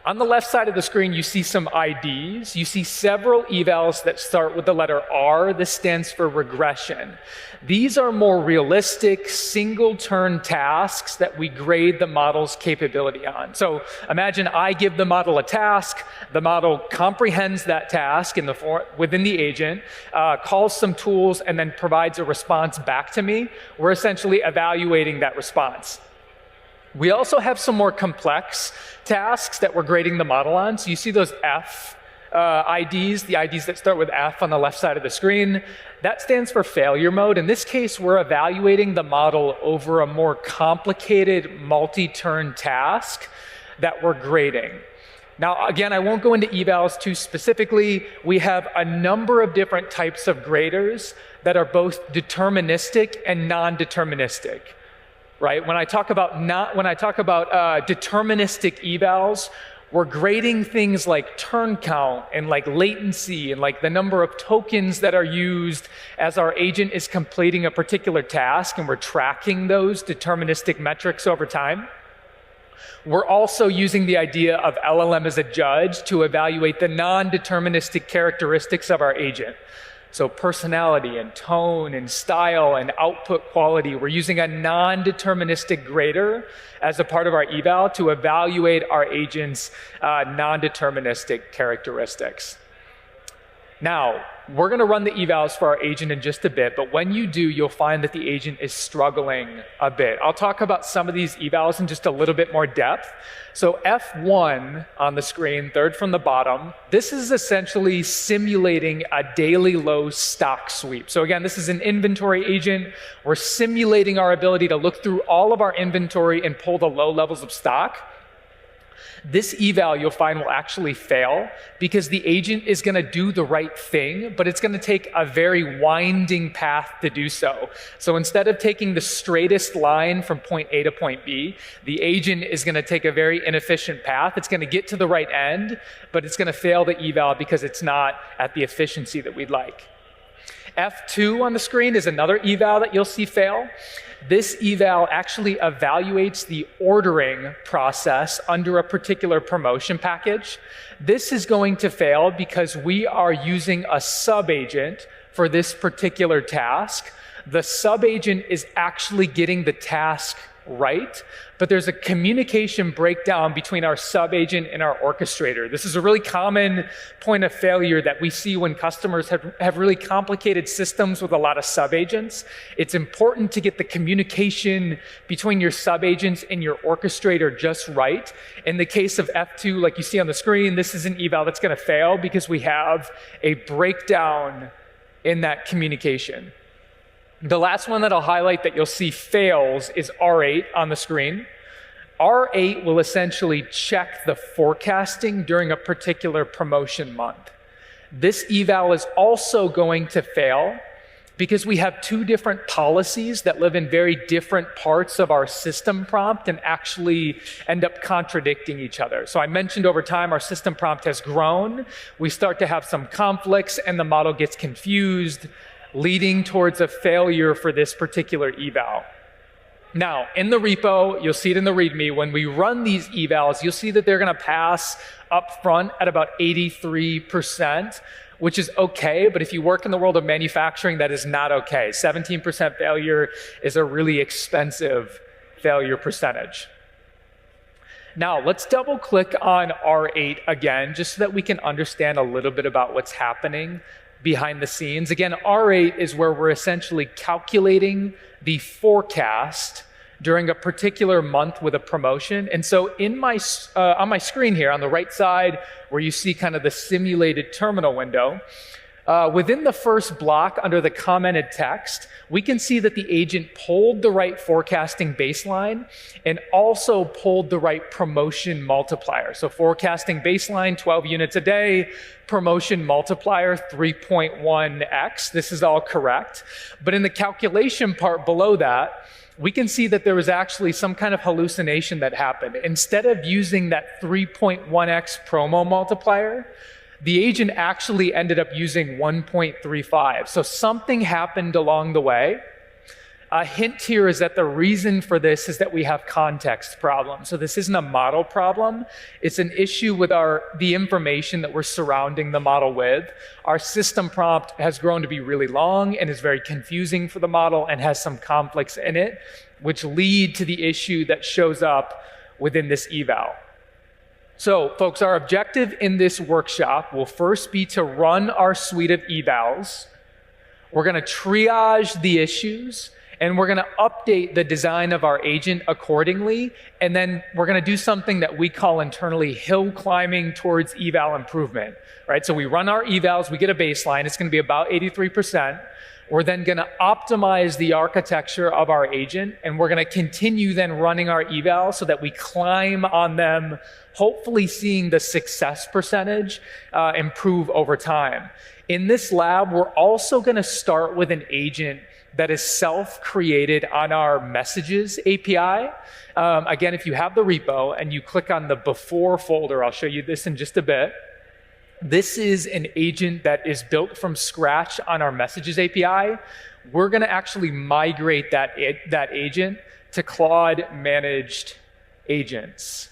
On the left side of the screen, you see some IDs. You see several evals that start with the letter R. This stands for regression. These are more realistic, single-turn tasks that we grade the model's capability on. So imagine I give the model a task. The model comprehends that task within the agent, calls some tools, and then provides a response back to me. We're essentially evaluating that response. We also have some more complex tasks that we're grading the model on. So you see those F IDs, the IDs that start with F on the left side of the screen. That stands for failure mode. In this case, we're evaluating the model over a more complicated multi-turn task that we're grading. Now, again, I won't go into evals too specifically. We have a number of different types of graders that are both deterministic and non-deterministic. Right? When I talk about deterministic evals, we're grading things like turn count and like latency and like the number of tokens that are used as our agent is completing a particular task, and we're tracking those deterministic metrics over time. We're also using the idea of LLM as a judge to evaluate the non-deterministic characteristics of our agent. So personality and tone and style and output quality. We're using a non-deterministic grader as a part of our eval to evaluate our agent's non-deterministic characteristics. Now, we're going to run the evals for our agent in just a bit, but when you do, you'll find that the agent is struggling a bit. I'll talk about some of these evals in just a little bit more depth. So F1 on the screen, third from the bottom, this is essentially simulating a daily low stock sweep. So again, this is an inventory agent. We're simulating our ability to look through all of our inventory and pull the low levels of stock. This eval, you'll find, will actually fail because the agent is going to do the right thing, but it's going to take a very winding path to do so. So instead of taking the straightest line from point A to point B, the agent is going to take a very inefficient path. It's going to get to the right end, but it's going to fail the eval because it's not at the efficiency that we'd like. F2 on the screen is another eval that you'll see fail. This eval actually evaluates the ordering process under a particular promotion package. This is going to fail because we are using a sub-agent for this particular task. The sub-agent is actually getting the task right, but there's a communication breakdown between our sub-agent and our orchestrator. This is a really common point of failure that we see when customers have really complicated systems with a lot of sub-agents. It's important to get the communication between your sub-agents and your orchestrator just right. In the case of F2, like you see on the screen, this is an eval that's going to fail because we have a breakdown in that communication. The last one that I'll highlight that you'll see fails is R8 on the screen. R8 will essentially check the forecasting during a particular promotion month. This eval is also going to fail because we have two different policies that live in very different parts of our system prompt and actually end up contradicting each other. So I mentioned over time our system prompt has grown. We start to have some conflicts and the model gets confused, leading towards a failure for this particular eval. Now, in the repo, you'll see it in the README, when we run these evals, you'll see that they're going to pass up front at about 83%, which is okay, but if you work in the world of manufacturing, that is not okay. 17% failure is a really expensive failure percentage. Now, let's double click on R8 again, just so that we can understand a little bit about what's happening behind the scenes. Again, R8 is where we're essentially calculating the forecast during a particular month with a promotion. And so in on my screen here on the right side, where you see kind of the simulated terminal window, within the first block under the commented text, we can see that the agent pulled the right forecasting baseline and also pulled the right promotion multiplier. So forecasting baseline, 12 units a day, promotion multiplier, 3.1x. This is all correct. But in the calculation part below that, we can see that there was actually some kind of hallucination that happened. Instead of using that 3.1x promo multiplier, the agent actually ended up using 1.35. So something happened along the way. A hint here is that the reason for this is that we have context problems. So this isn't a model problem. It's an issue with the information that we're surrounding the model with. Our system prompt has grown to be really long and is very confusing for the model and has some conflicts in it, which lead to the issue that shows up within this eval. So folks, our objective in this workshop will first be to run our suite of evals. We're going to triage the issues, and we're going to update the design of our agent accordingly. And then we're going to do something that we call internally hill climbing towards eval improvement, right? So we run our evals, we get a baseline. It's going to be about 83%. We're then going to optimize the architecture of our agent, and we're going to continue then running our evals so that we climb on them, hopefully seeing the success percentage improve over time. In this lab, we're also going to start with an agent that is self-created on our messages API. Again, if you have the repo and you click on the before folder, I'll show you this in just a bit. This is an agent that is built from scratch on our messages API. We're going to actually migrate that agent to Claude managed agents.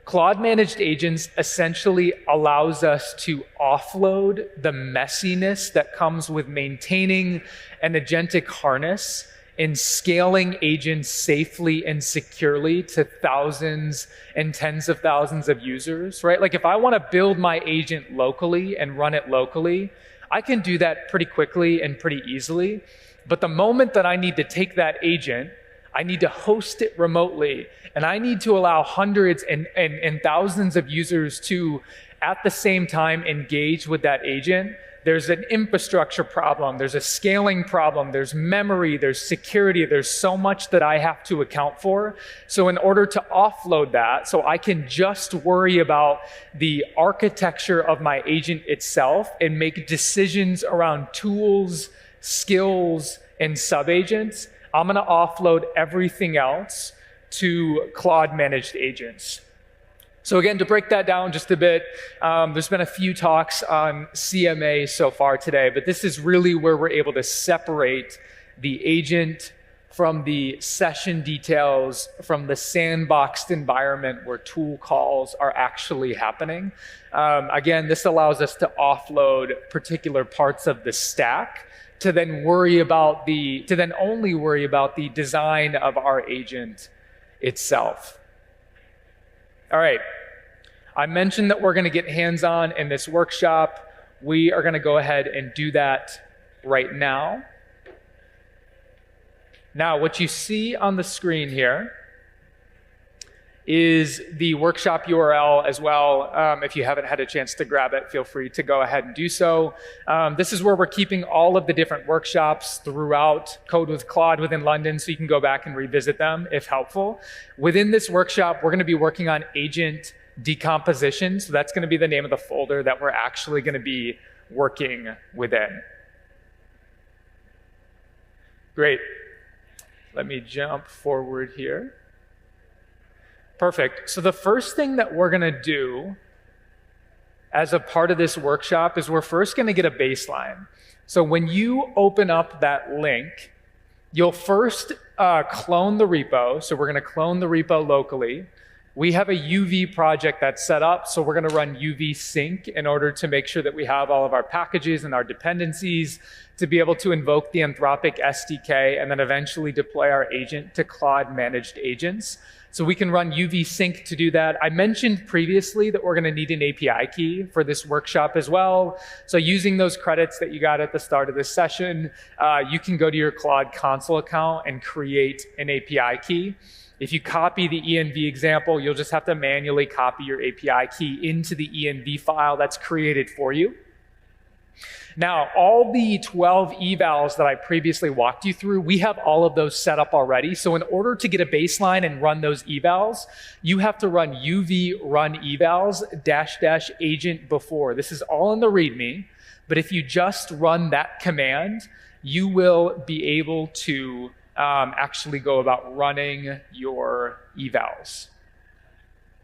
Claude managed agents essentially allows us to offload the messiness that comes with maintaining an agentic harness and scaling agents safely and securely to thousands and tens of thousands of users, right? Like if I want to build my agent locally and run it locally, I can do that pretty quickly and pretty easily. But the moment that I need to take that agent, I need to host it remotely, and I need to allow hundreds and thousands of users to, at the same time, engage with that agent. There's an infrastructure problem, there's a scaling problem, there's memory, there's security, there's so much that I have to account for. So in order to offload that, so I can just worry about the architecture of my agent itself and make decisions around tools, skills, and subagents, I'm going to offload everything else to Claude managed agents. So again, to break that down just a bit, there's been a few talks on CMA so far today, but this is really where we're able to separate the agent from the session details, from the sandboxed environment where tool calls are actually happening. Again, this allows us to offload particular parts of the stack to then only worry about the design of our agent itself. All right, I mentioned that we're going to get hands-on in this workshop. We are going to go ahead and do that right now. Now, what you see on the screen here is the workshop URL as well. If you haven't had a chance to grab it, feel free to go ahead and do so. This is where we're keeping all of the different workshops throughout Code with Claude within London, so you can go back and revisit them if helpful. Within this workshop, we're going to be working on agent decomposition. So that's going to be the name of the folder that we're actually going to be working within. Great. Let me jump forward here. Perfect. So the first thing that we're going to do as a part of this workshop is we're first going to get a baseline. So when you open up that link, you'll first clone the repo. So we're going to clone the repo locally. We have a UV project that's set up, so we're going to run UV sync in order to make sure that we have all of our packages and our dependencies to be able to invoke the Anthropic SDK and then eventually deploy our agent to Claude managed agents. So we can run UV sync to do that. I mentioned previously that we're going to need an API key for this workshop as well. So using those credits that you got at the start of this session, you can go to your Claude console account and create an API key. If you copy the env example, you'll just have to manually copy your API key into the env file that's created for you. Now, all the 12 evals that I previously walked you through, we have all of those set up already. So in order to get a baseline and run those evals, you have to run uv run evals -- agent before. This is all in the README, but if you just run that command, you will be able to actually go about running your evals.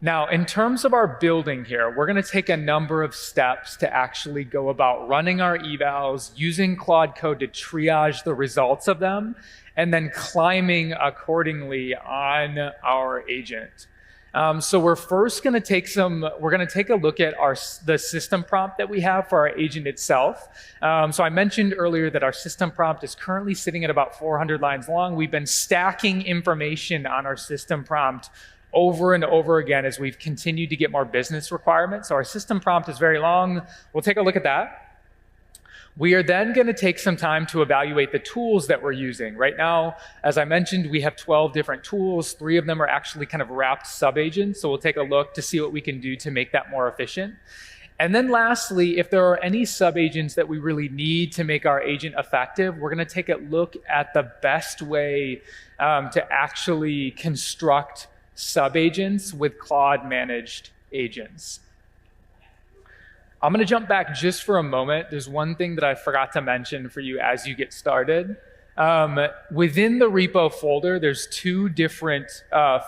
Now, in terms of our building here, we're going to take a number of steps to actually go about running our evals, using Claude Code to triage the results of them, and then climbing accordingly on our agent. So we're first going to take a look at the system prompt that we have for our agent itself. So I mentioned earlier that our system prompt is currently sitting at about 400 lines long. We've been stacking information on our system prompt over and over again as we've continued to get more business requirements. So our system prompt is very long. We'll take a look at that. We are then going to take some time to evaluate the tools that we're using. Right now, as I mentioned, we have 12 different tools. 3 of them are actually kind of wrapped sub-agents. So we'll take a look to see what we can do to make that more efficient. And then lastly, if there are any sub-agents that we really need to make our agent effective, we're going to take a look at the best way to actually construct sub-agents with Claude managed agents. I'm going to jump back just for a moment. There's one thing that I forgot to mention for you as you get started. Within the repo folder, there's 2 different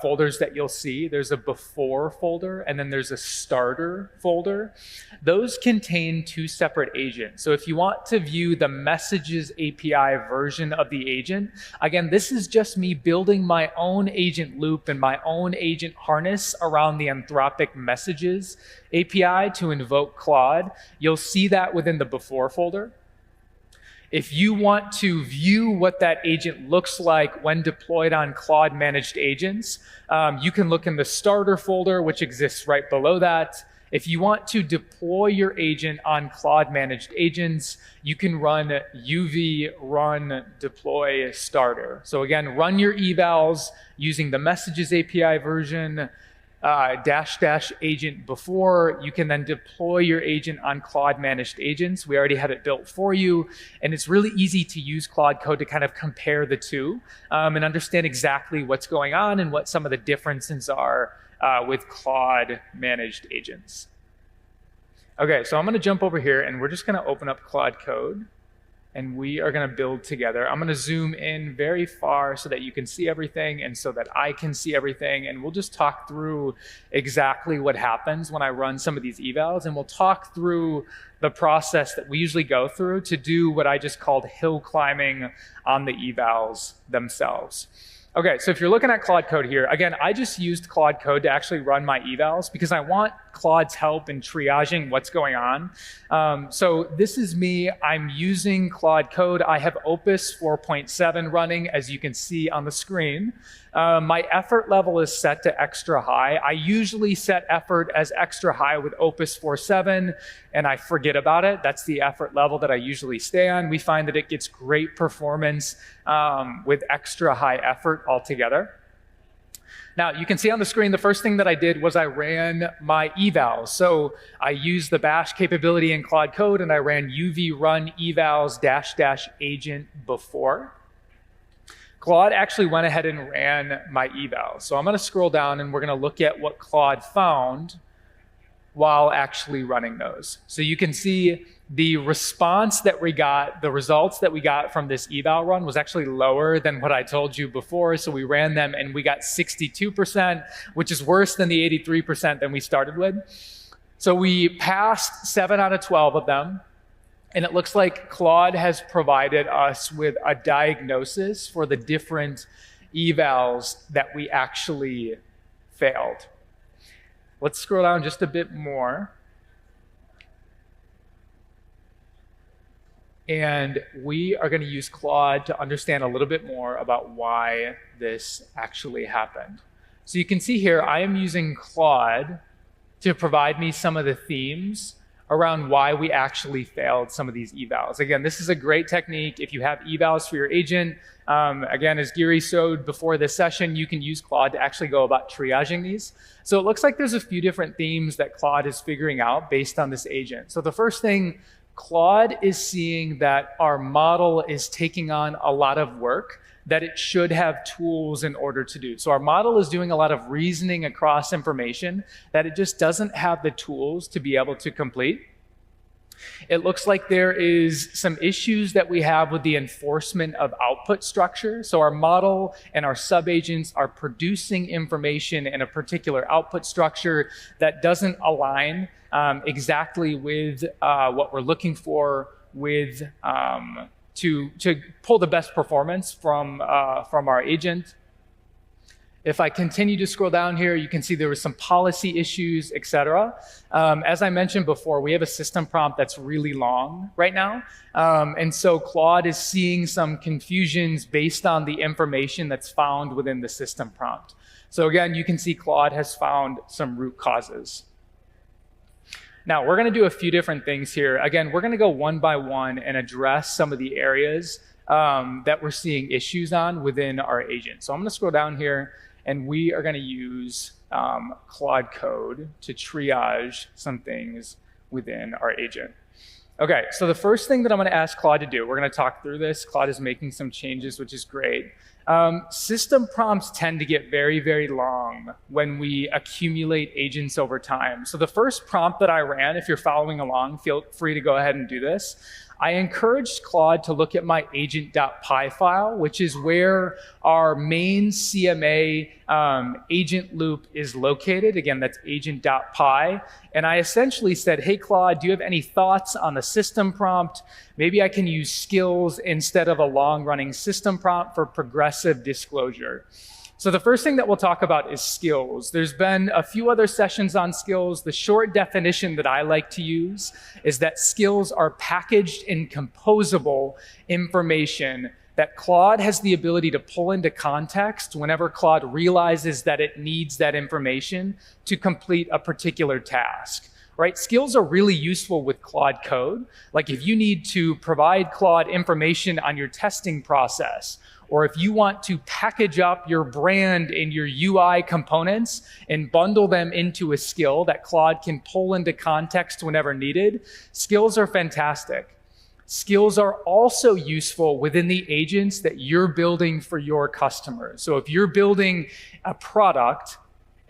folders that you'll see. There's a before folder, and then there's a starter folder. Those contain 2 separate agents. So if you want to view the messages API version of the agent, again, this is just me building my own agent loop and my own agent harness around the Anthropic messages API to invoke Claude. You'll see that within the before folder. If you want to view what that agent looks like when deployed on Claude managed agents, you can look in the starter folder, which exists right below that. If you want to deploy your agent on Claude managed agents, you can run uv run deploy starter. So again, run your evals using the messages API version, -- agent before. You can then deploy your agent on Claude managed agents. We already have it built for you. And it's really easy to use Claude Code to kind of compare the 2 and understand exactly what's going on and what some of the differences are with Claude managed agents. Okay, so I'm going to jump over here and we're just going to open up Claude Code. And we are going to build together. I'm going to zoom in very far so that you can see everything and so that I can see everything. And we'll just talk through exactly what happens when I run some of these evals. And we'll talk through the process that we usually go through to do what I just called hill climbing on the evals themselves. Okay, so if you're looking at Claude Code here, again, I just used Claude Code to actually run my evals because I want Claude's help in triaging what's going on. So this is me. I'm using Claude Code. I have Opus 4.7 running, as you can see on the screen. My effort level is set to extra high. I usually set effort as extra high with Opus 4.7, and I forget about it. That's the effort level that I usually stay on. We find that it gets great performance with extra high effort altogether. Now, you can see on the screen, the first thing that I did was I ran my evals. So I used the bash capability in Claude Code, and I ran uv run evals -- agent before. Claude actually went ahead and ran my evals. So I'm going to scroll down, and we're going to look at what Claude found while actually running those. So you can see the response that we got, the results that we got from this eval run was actually lower than what I told you before. So we ran them and we got 62%, which is worse than the 83% that we started with. So we passed 7 out of 12 of them. And it looks like Claude has provided us with a diagnosis for the different evals that we actually failed. Let's scroll down just a bit more. And we are going to use Claude to understand a little bit more about why this actually happened. So you can see here, I am using Claude to provide me some of the themes around why we actually failed some of these evals. Again, this is a great technique. If you have evals for your agent, again, as Giri showed before this session, you can use Claude to actually go about triaging these. So it looks like there's a few different themes that Claude is figuring out based on this agent. So the first thing, Claude is seeing that our model is taking on a lot of work that it should have tools in order to do. So our model is doing a lot of reasoning across information that it just doesn't have the tools to be able to complete. It looks like there is some issues that we have with the enforcement of output structure. So our model and our subagents are producing information in a particular output structure that doesn't align exactly with what we're looking for with to pull the best performance from our agent. If I continue to scroll down here, you can see there was some policy issues, et cetera. As I mentioned before, we have a system prompt that's really long right now. And so Claude is seeing some confusions based on the information that's found within the system prompt. So again, you can see Claude has found some root causes. Now, we're going to do a few different things here. Again, we're going to go one by one and address some of the areas that we're seeing issues on within our agent. So I'm going to scroll down here, and we are going to use Claude Code to triage some things within our agent. Okay, so the first thing that I'm going to ask Claude to do, we're going to talk through this. Claude is making some changes, which is great. System prompts tend to get very, very long when we accumulate agents over time. So the first prompt that I ran, if you're following along, feel free to go ahead and do this. I encouraged Claude to look at my agent.py file, which is where our main CMA agent loop is located. Again, that's agent.py. And I essentially said, hey, Claude, do you have any thoughts on the system prompt? Maybe I can use skills instead of a long-running system prompt for progressive disclosure. So the first thing that we'll talk about is skills. There's been a few other sessions on skills. The short definition that I like to use is that skills are packaged and composable information that Claude has the ability to pull into context whenever Claude realizes that it needs that information to complete a particular task. Right? Skills are really useful with Claude Code. Like if you need to provide Claude information on your testing process, or if you want to package up your brand and your UI components and bundle them into a skill that Claude can pull into context whenever needed, skills are fantastic. Skills are also useful within the agents that you're building for your customers. So if you're building a product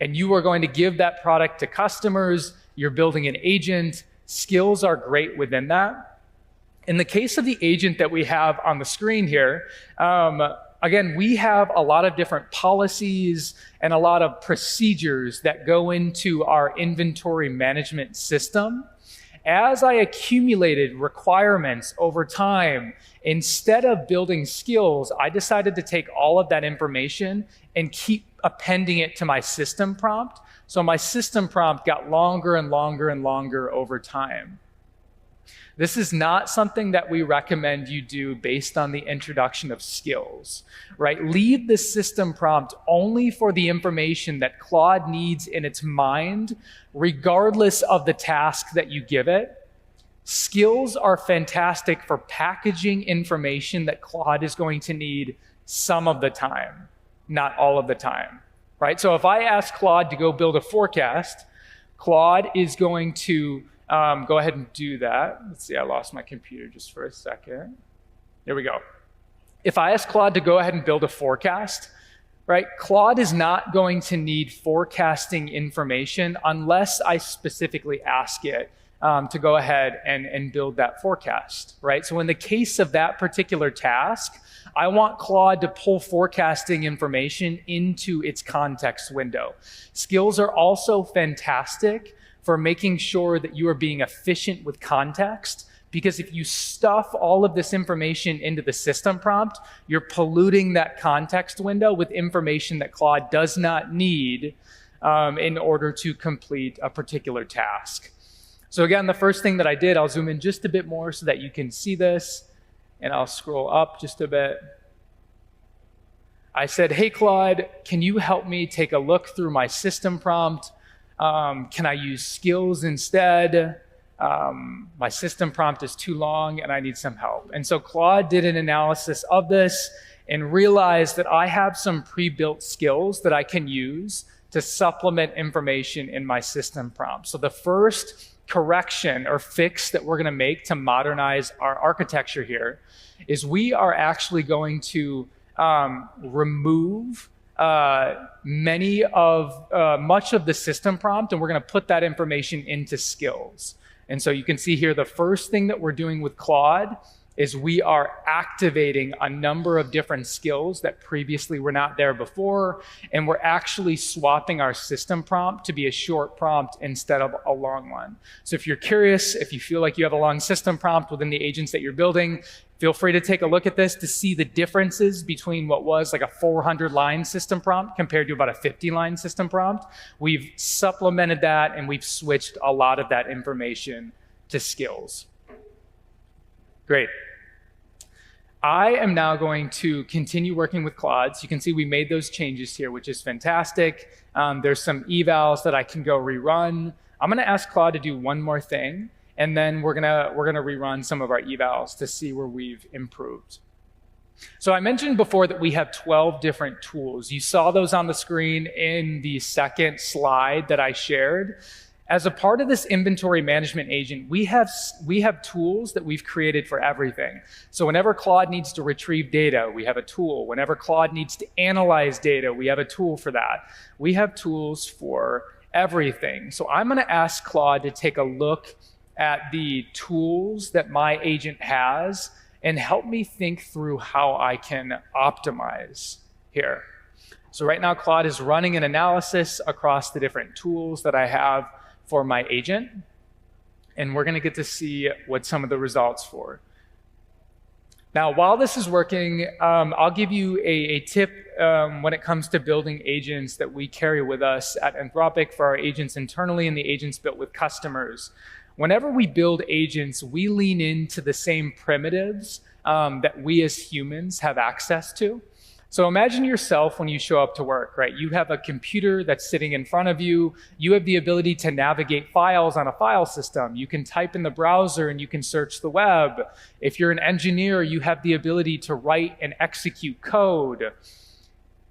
and you are going to give that product to customers, you're building an agent, skills are great within that. In the case of the agent that we have on the screen here, again, we have a lot of different policies and a lot of procedures that go into our inventory management system. As I accumulated requirements over time, instead of building skills, I decided to take all of that information and keep appending it to my system prompt. So my system prompt got longer and longer and longer over time. This is not something that we recommend you do based on the introduction of skills, right? Leave the system prompt only for the information that Claude needs in its mind, regardless of the task that you give it. Skills are fantastic for packaging information that Claude is going to need some of the time, not all of the time, right? So if I ask Claude to go build a forecast, Claude is going to go ahead and do that. Let's see, I lost my computer just for a second. There we go. If I ask Claude to go ahead and build a forecast, right, Claude is not going to need forecasting information unless I specifically ask it to go ahead and build that forecast, right? So in the case of that particular task, I want Claude to pull forecasting information into its context window. Skills are also fantastic for making sure that you are being efficient with context, because if you stuff all of this information into the system prompt, you're polluting that context window with information that Claude does not need in order to complete a particular task. So again, the first thing that I did, I'll zoom in just a bit more so that you can see this, and I'll scroll up just a bit. I said, hey, Claude, can you help me take a look through my system prompt? Can I use skills instead? My system prompt is too long and I need some help. And so Claude did an analysis of this and realized that I have some pre-built skills that I can use to supplement information in my system prompt. So the first correction or fix that we're going to make to modernize our architecture here is we are actually going to remove much of the system prompt, and we're going to put that information into skills. And so you can see here the first thing that we're doing with Claude is we are activating a number of different skills that previously were not there before, and we're actually swapping our system prompt to be a short prompt instead of a long one. So if you're curious, if you feel like you have a long system prompt within the agents that you're building, feel free to take a look at this to see the differences between what was like a 400-line system prompt compared to about a 50-line system prompt. We've supplemented that, and we've switched a lot of that information to skills. Great. I am now going to continue working with Claude. So you can see we made those changes here, which is fantastic. There's some evals that I can go rerun. I'm going to ask Claude to do one more thing, and then we're gonna rerun some of our evals to see where we've improved. So I mentioned before that we have 12 different tools. You saw those on the screen in the second slide that I shared. As a part of this inventory management agent, we have tools that we've created for everything. So whenever Claude needs to retrieve data, we have a tool. Whenever Claude needs to analyze data, we have a tool for that. We have tools for everything. So I'm going to ask Claude to take a look at the tools that my agent has and help me think through how I can optimize here. So right now, Claude is running an analysis across the different tools that I have for my agent, and we're going to get to see what some of the results for. Now, while this is working, I'll give you a tip when it comes to building agents that we carry with us at Anthropic for our agents internally and the agents built with customers. Whenever we build agents, we lean into the same primitives that we as humans have access to. So imagine yourself when you show up to work, right? You have a computer that's sitting in front of you. You have the ability to navigate files on a file system. You can type in the browser and you can search the web. If you're an engineer, you have the ability to write and execute code.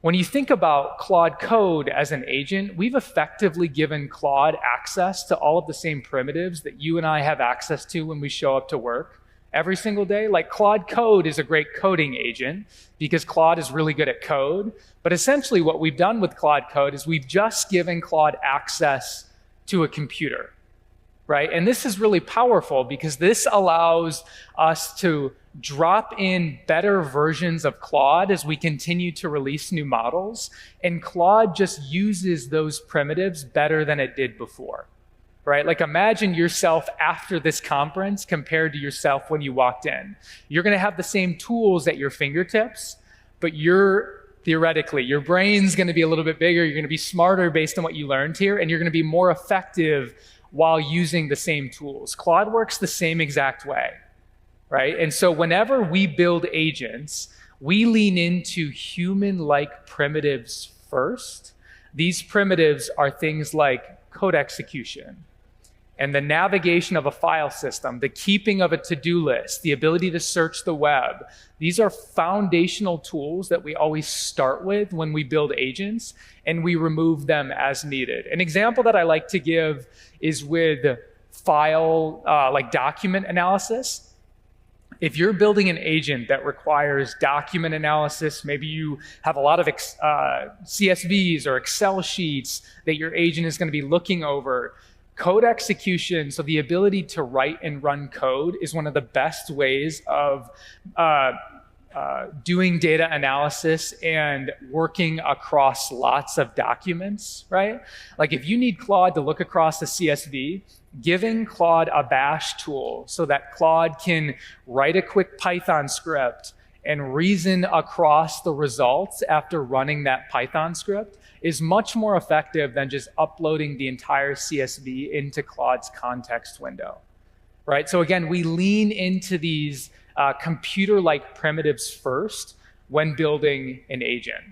When you think about Claude Code as an agent, we've effectively given Claude access to all of the same primitives that you and I have access to when we show up to work every single day. Like Claude Code is a great coding agent because Claude is really good at code. But essentially what we've done with Claude Code is we've just given Claude access to a computer, right? And this is really powerful because this allows us to drop in better versions of Claude as we continue to release new models. And Claude just uses those primitives better than it did before. Right? Like imagine yourself after this conference compared to yourself when you walked in. You're going to have the same tools at your fingertips, but theoretically, your brain's going to be a little bit bigger. You're going to be smarter based on what you learned here, and you're going to be more effective while using the same tools. Claude works the same exact way, right? And so whenever we build agents, we lean into human-like primitives first. These primitives are things like code execution, and the navigation of a file system, the keeping of a to-do list, the ability to search the web. These are foundational tools that we always start with when we build agents, and we remove them as needed. An example that I like to give is with file, like document analysis. If you're building an agent that requires document analysis, maybe you have a lot of CSVs or Excel sheets that your agent is going to be looking over. Code execution, so the ability to write and run code, is one of the best ways of doing data analysis and working across lots of documents, right? Like if you need Claude to look across the CSV, giving Claude a bash tool so that Claude can write a quick Python script and reason across the results after running that Python script is much more effective than just uploading the entire CSV into Claude's context window, right? So again, we lean into these computer-like primitives first when building an agent.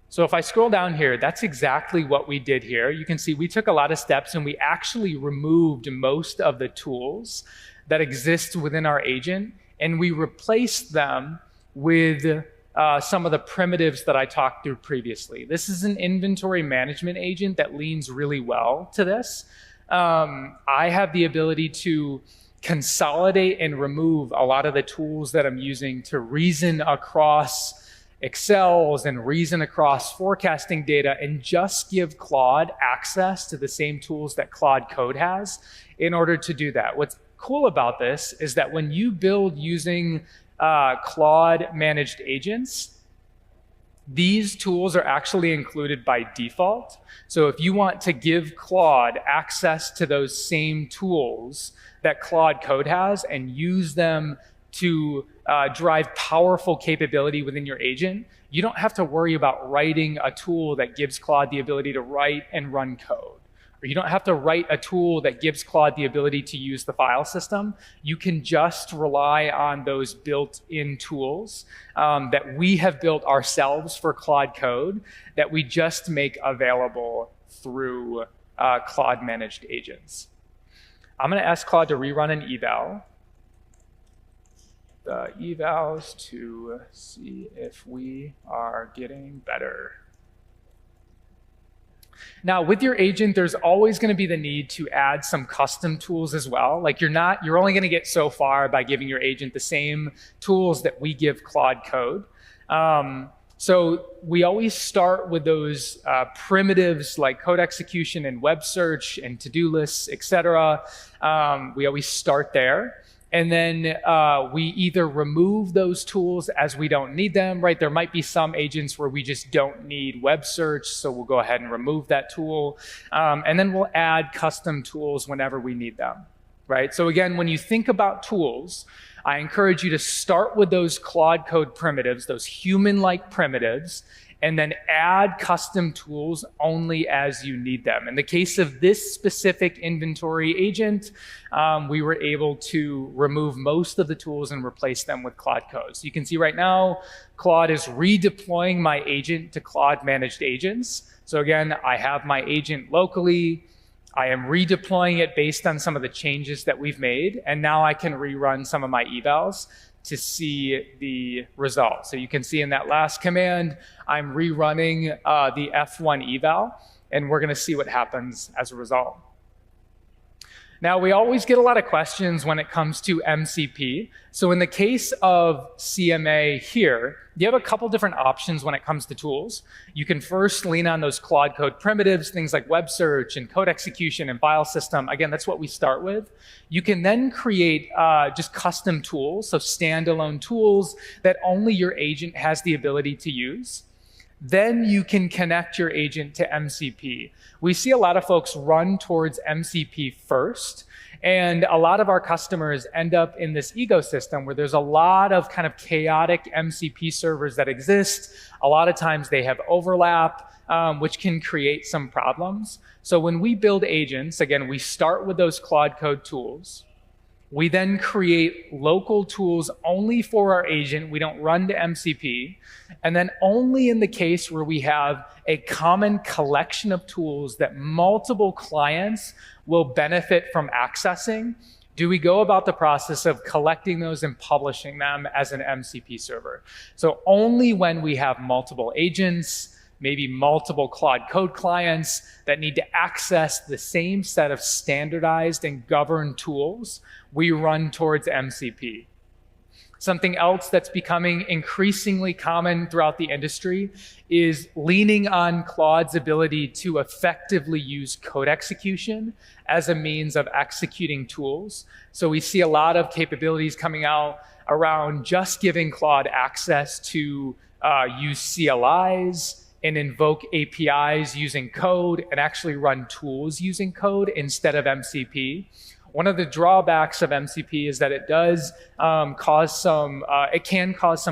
So if I scroll down here, that's exactly what we did here. You can see we took a lot of steps and we actually removed most of the tools that exist within our agent, and we replaced them with some of the primitives that I talked through previously. This is an inventory management agent that leans really well to this. I have the ability to consolidate and remove a lot of the tools that I'm using to reason across excels and reason across forecasting data and just give Claude access to the same tools that Claude Code has in order to do that. What's cool about this is that when you build using Claude managed agents, these tools are actually included by default. So if you want to give Claude access to those same tools that Claude Code has and use them to drive powerful capability within your agent, you don't have to worry about writing a tool that gives Claude the ability to write and run code. Or you don't have to write a tool that gives Claude the ability to use the file system. You can just rely on those built-in tools that we have built ourselves for Claude Code that we just make available through Claude managed agents. I'm going to ask Claude to rerun an eval. The evals to see if we are getting better. Now, with your agent, there's always going to be the need to add some custom tools as well. Like you're only going to get so far by giving your agent the same tools that we give Claude Code. So we always start with those primitives like code execution and web search and to-do lists, etc. We always start there. And then we either remove those tools as we don't need them, right? There might be some agents where we just don't need web search, so we'll go ahead and remove that tool. And then we'll add custom tools whenever we need them, right? So again, when you think about tools, I encourage you to start with those Claude Code primitives, those human-like primitives, and then add custom tools only as you need them. In the case of this specific inventory agent, we were able to remove most of the tools and replace them with Claude Code. So you can see right now, Claude is redeploying my agent to Claude managed agents. So again, I have my agent locally. I am redeploying it based on some of the changes that we've made. And now I can rerun some of my evals to see the results. So you can see in that last command, I'm rerunning the F1 eval, and we're gonna see what happens as a result. Now, we always get a lot of questions when it comes to MCP. So in the case of CMA here, you have a couple different options when it comes to tools. You can first lean on those Claude Code primitives, things like web search and code execution and file system. Again, that's what we start with. You can then create just custom tools, so standalone tools that only your agent has the ability to use. Then you can connect your agent to MCP. We see a lot of folks run towards MCP first, and a lot of our customers end up in this ecosystem where there's a lot of kind of chaotic MCP servers that exist. A lot of times they have overlap, which can create some problems. So when we build agents, again, we start with those Claude Code tools. We then create local tools only for our agent. We don't run to MCP. And then only in the case where we have a common collection of tools that multiple clients will benefit from accessing, do we go about the process of collecting those and publishing them as an MCP server. So only when we have multiple agents, maybe multiple Claude Code clients that need to access the same set of standardized and governed tools, we run towards MCP. Something else that's becoming increasingly common throughout the industry is leaning on Claude's ability to effectively use code execution as a means of executing tools. So we see a lot of capabilities coming out around just giving Claude access to use CLIs and invoke APIs using code and actually run tools using code instead of MCP. One of the drawbacks of MCP is that it does cause some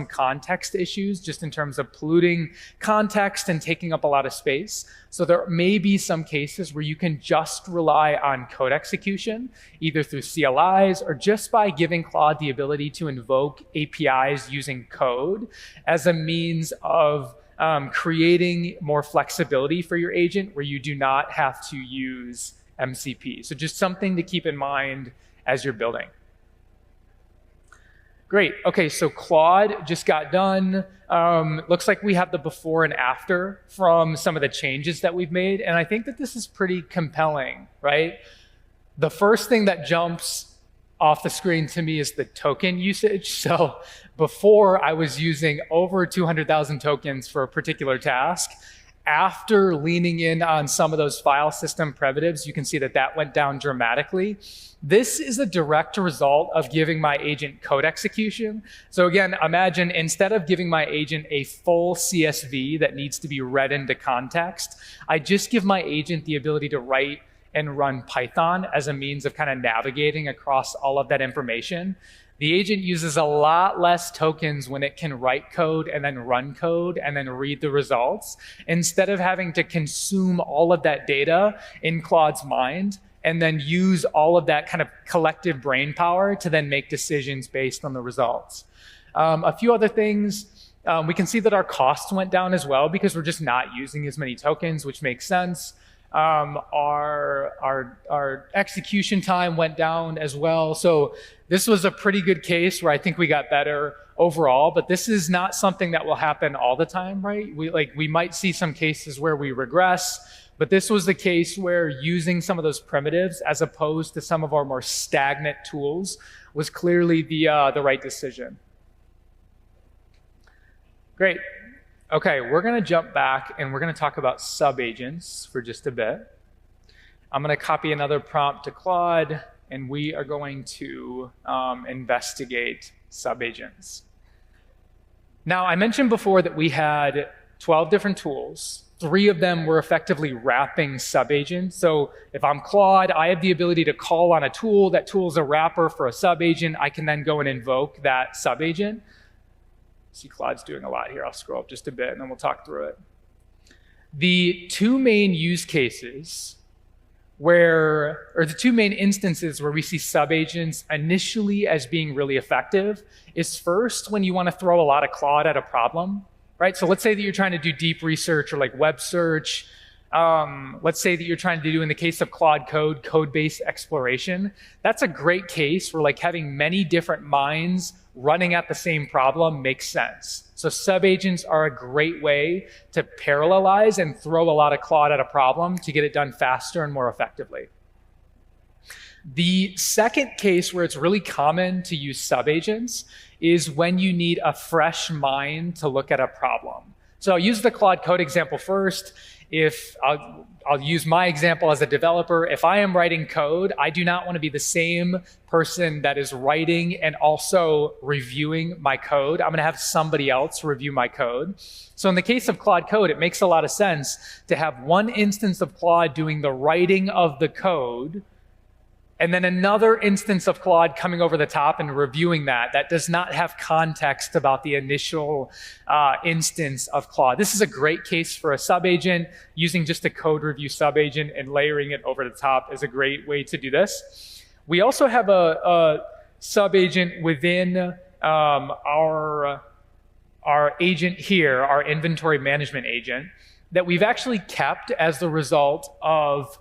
context issues just in terms of polluting context and taking up a lot of space. So there may be some cases where you can just rely on code execution, either through CLIs or just by giving Claude the ability to invoke APIs using code as a means of creating more flexibility for your agent where you do not have to use MCP. So just something to keep in mind as you're building. Great. Okay, so Claude just got done. Looks like we have the before and after from some of the changes that we've made. And I think that this is pretty compelling, right? The first thing that jumps off the screen to me is the token usage. So before I was using over 200,000 tokens for a particular task. After leaning in on some of those file system primitives, you can see that that went down dramatically. This is a direct result of giving my agent code execution. So again, imagine instead of giving my agent a full CSV that needs to be read into context, I just give my agent the ability to write and run Python as a means of kind of navigating across all of that information. The agent uses a lot less tokens when it can write code and then run code and then read the results, instead of having to consume all of that data in Claude's mind and then use all of that kind of collective brain power to then make decisions based on the results. A few other things. We can see that our costs went down as well because we're just not using as many tokens, which makes sense. Our execution time went down as well. So this was a pretty good case where I think we got better overall, but this is not something that will happen all the time, right? We might see some cases where we regress, but this was the case where using some of those primitives as opposed to some of our more stagnant tools was clearly the right decision. Great. Okay, we're going to jump back and we're going to talk about sub-agents for just a bit. I'm going to copy another prompt to Claude, and we are going to investigate sub-agents. Now, I mentioned before that we had 12 different tools. 3 of them were effectively wrapping sub-agents. So if I'm Claude, I have the ability to call on a tool. That tool is a wrapper for a sub-agent. I can then go and invoke that sub-agent. See, Claude's doing a lot here. I'll scroll up just a bit, and then we'll talk through it. The 2 main use cases or the 2 main instances where we see sub-agents initially as being really effective is first when you want to throw a lot of Claude at a problem, right? So let's say that you're trying to do deep research or like web search. Let's say that you're trying to do, in the case of Claude Code, code-based exploration. That's a great case where like having many different minds running at the same problem makes sense. So sub-agents are a great way to parallelize and throw a lot of Claude at a problem to get it done faster and more effectively. The second case where it's really common to use sub-agents is when you need a fresh mind to look at a problem. So I'll use the Claude Code example first. I'll use my example as a developer. If I am writing code, I do not want to be the same person that is writing and also reviewing my code. I'm going to have somebody else review my code. So in the case of Claude Code, it makes a lot of sense to have one instance of Claude doing the writing of the code, and then another instance of Claude coming over the top and reviewing that does not have context about the initial instance of Claude. This is a great case for a sub-agent. Using just a code review sub-agent and layering it over the top is a great way to do this. We also have a sub-agent within our agent here, our inventory management agent, that we've actually kept as the result of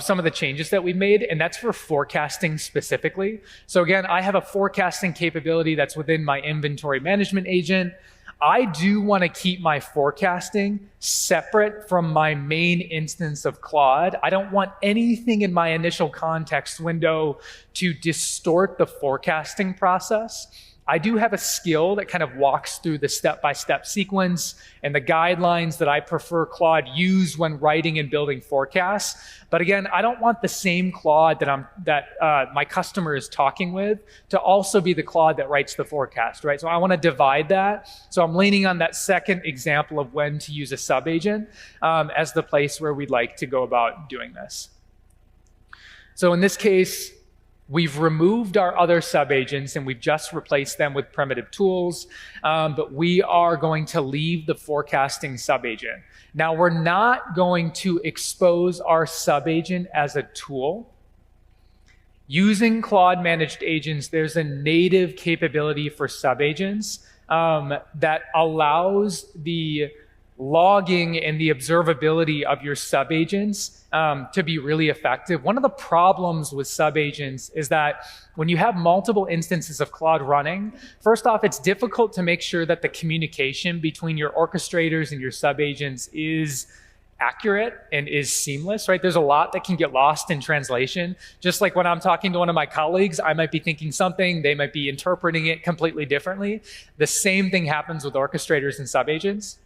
some of the changes that we made, and that's for forecasting specifically. So again, I have a forecasting capability that's within my inventory management agent. I do want to keep my forecasting separate from my main instance of Claude. I don't want anything in my initial context window to distort the forecasting process. I do have a skill that kind of walks through the step-by-step sequence and the guidelines that I prefer Claude use when writing and building forecasts. But again, I don't want the same Claude that my customer is talking with to also be the Claude that writes the forecast, right? So I want to divide that. So I'm leaning on that second example of when to use a sub-agent as the place where we'd like to go about doing this. So in this case, we've removed our other sub-agents and we've just replaced them with primitive tools, but we are going to leave the forecasting sub-agent. Now, we're not going to expose our sub-agent as a tool. Using Claude managed agents, there's a native capability for sub-agents that allows the logging and the observability of your sub-agents to be really effective. One of the problems with sub-agents is that when you have multiple instances of Claude running, first off, it's difficult to make sure that the communication between your orchestrators and your sub-agents is accurate and is seamless, right? There's a lot that can get lost in translation. Just like when I'm talking to one of my colleagues, I might be thinking something, they might be interpreting it completely differently. The same thing happens with orchestrators and subagents.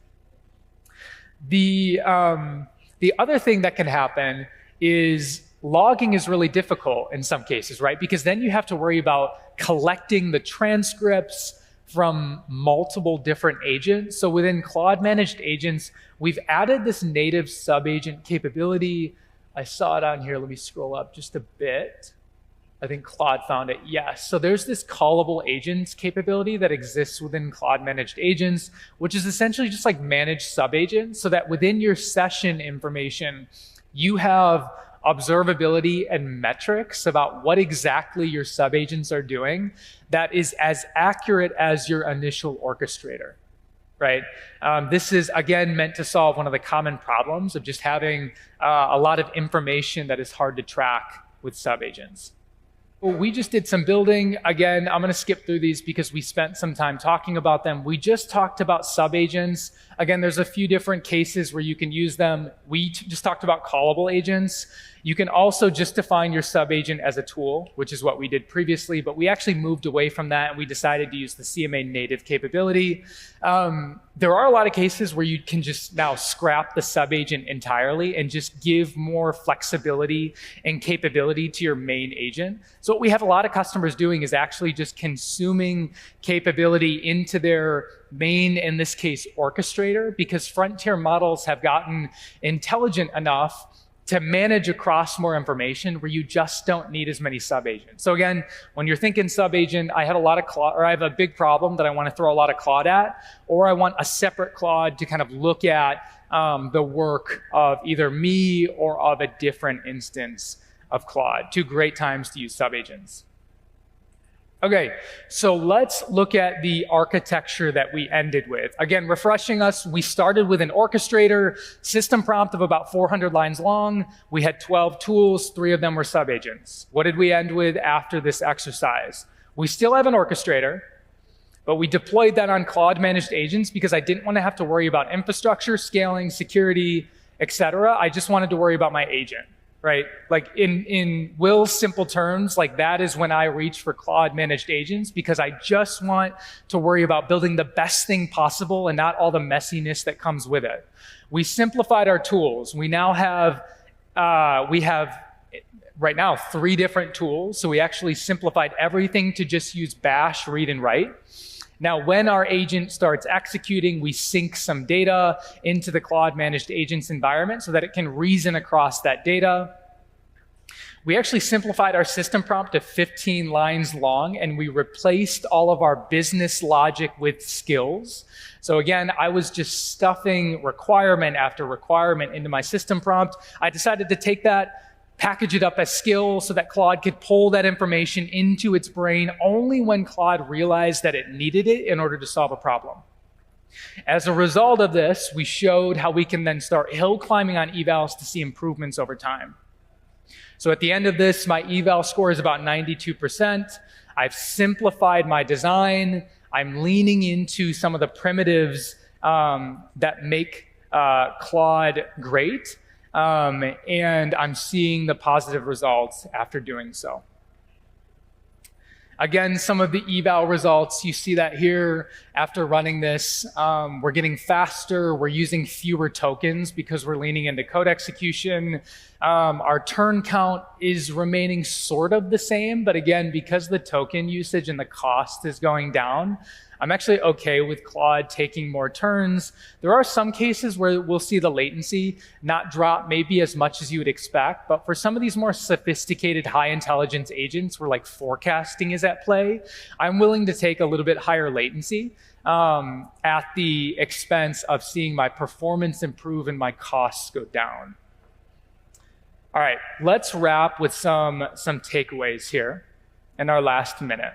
The other thing that can happen is logging is really difficult in some cases, right? Because then you have to worry about collecting the transcripts from multiple different agents. So within Claude Managed Agents, we've added this native subagent capability. I saw it on here. Let me scroll up just a bit. I think Claude found it. Yes. So there's this callable agents capability that exists within Claude Managed Agents, which is essentially just like managed subagents, so that within your session information, you have observability and metrics about what exactly your subagents are doing that is as accurate as your initial orchestrator, right? This is, again, meant to solve one of the common problems of just having a lot of information that is hard to track with subagents. Well, we just did some building. Again, I'm going to skip through these because we spent some time talking about them. We just talked about subagents. Again, there's a few different cases where you can use them. We just talked about callable agents. You can also just define your subagent as a tool, which is what we did previously, but we actually moved away from that and we decided to use the CMA native capability. There are a lot of cases where you can just now scrap the subagent entirely and just give more flexibility and capability to your main agent. So what we have a lot of customers doing is actually just consuming capability into their main, in this case, orchestrator, because frontier models have gotten intelligent enough to manage across more information where you just don't need as many subagents. So again, when you're thinking subagent, I have a big problem that I want to throw a lot of Claude at, or I want a separate Claude to kind of look at the work of either me or of a different instance of Claude. Two great times to use subagents. Okay, so let's look at the architecture that we ended with. Again, refreshing us, we started with an orchestrator, system prompt of about 400 lines long. We had 12 tools, 3 of them were subagents. What did we end with after this exercise? We still have an orchestrator, but we deployed that on Claude Managed Agents because I didn't want to have to worry about infrastructure, scaling, security, etc. I just wanted to worry about my agent. Right? Like in Will's simple terms, like that is when I reach for Claude Managed Agents because I just want to worry about building the best thing possible and not all the messiness that comes with it. We simplified our tools. We now have, right now 3 different tools. So we actually simplified everything to just use bash, read, and write. Now, when our agent starts executing, we sync some data into the Claude Managed Agents environment so that it can reason across that data. We actually simplified our system prompt to 15 lines long, and we replaced all of our business logic with skills. So again, I was just stuffing requirement after requirement into my system prompt. I decided to take that, package it up as skills so that Claude could pull that information into its brain only when Claude realized that it needed it in order to solve a problem. As a result of this, we showed how we can then start hill climbing on evals to see improvements over time. So at the end of this, my eval score is about 92%. I've simplified my design. I'm leaning into some of the primitives that make Claude great. And I'm seeing the positive results after doing so. Again, some of the eval results, you see that here after running this. We're getting faster. We're using fewer tokens because we're leaning into code execution. Our turn count is remaining sort of the same, but again, because the token usage and the cost is going down, I'm actually okay with Claude taking more turns. There are some cases where we'll see the latency not drop maybe as much as you would expect, but for some of these more sophisticated high intelligence agents where like forecasting is at play, I'm willing to take a little bit higher latency at the expense of seeing my performance improve and my costs go down. All right, let's wrap with some takeaways here in our last minute.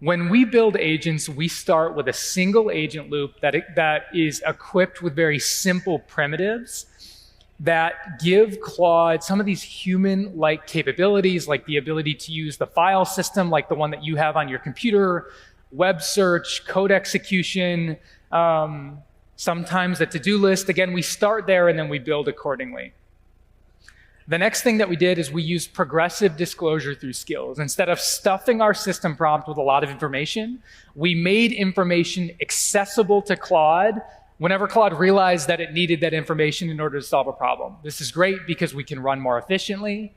When we build agents, we start with a single agent loop that is equipped with very simple primitives that give Claude some of these human-like capabilities, like the ability to use the file system, like the one that you have on your computer, web search, code execution, Sometimes a to-do list, again, we start there and then we build accordingly. The next thing that we did is we used progressive disclosure through skills. Instead of stuffing our system prompt with a lot of information, we made information accessible to Claude whenever Claude realized that it needed that information in order to solve a problem. This is great because we can run more efficiently,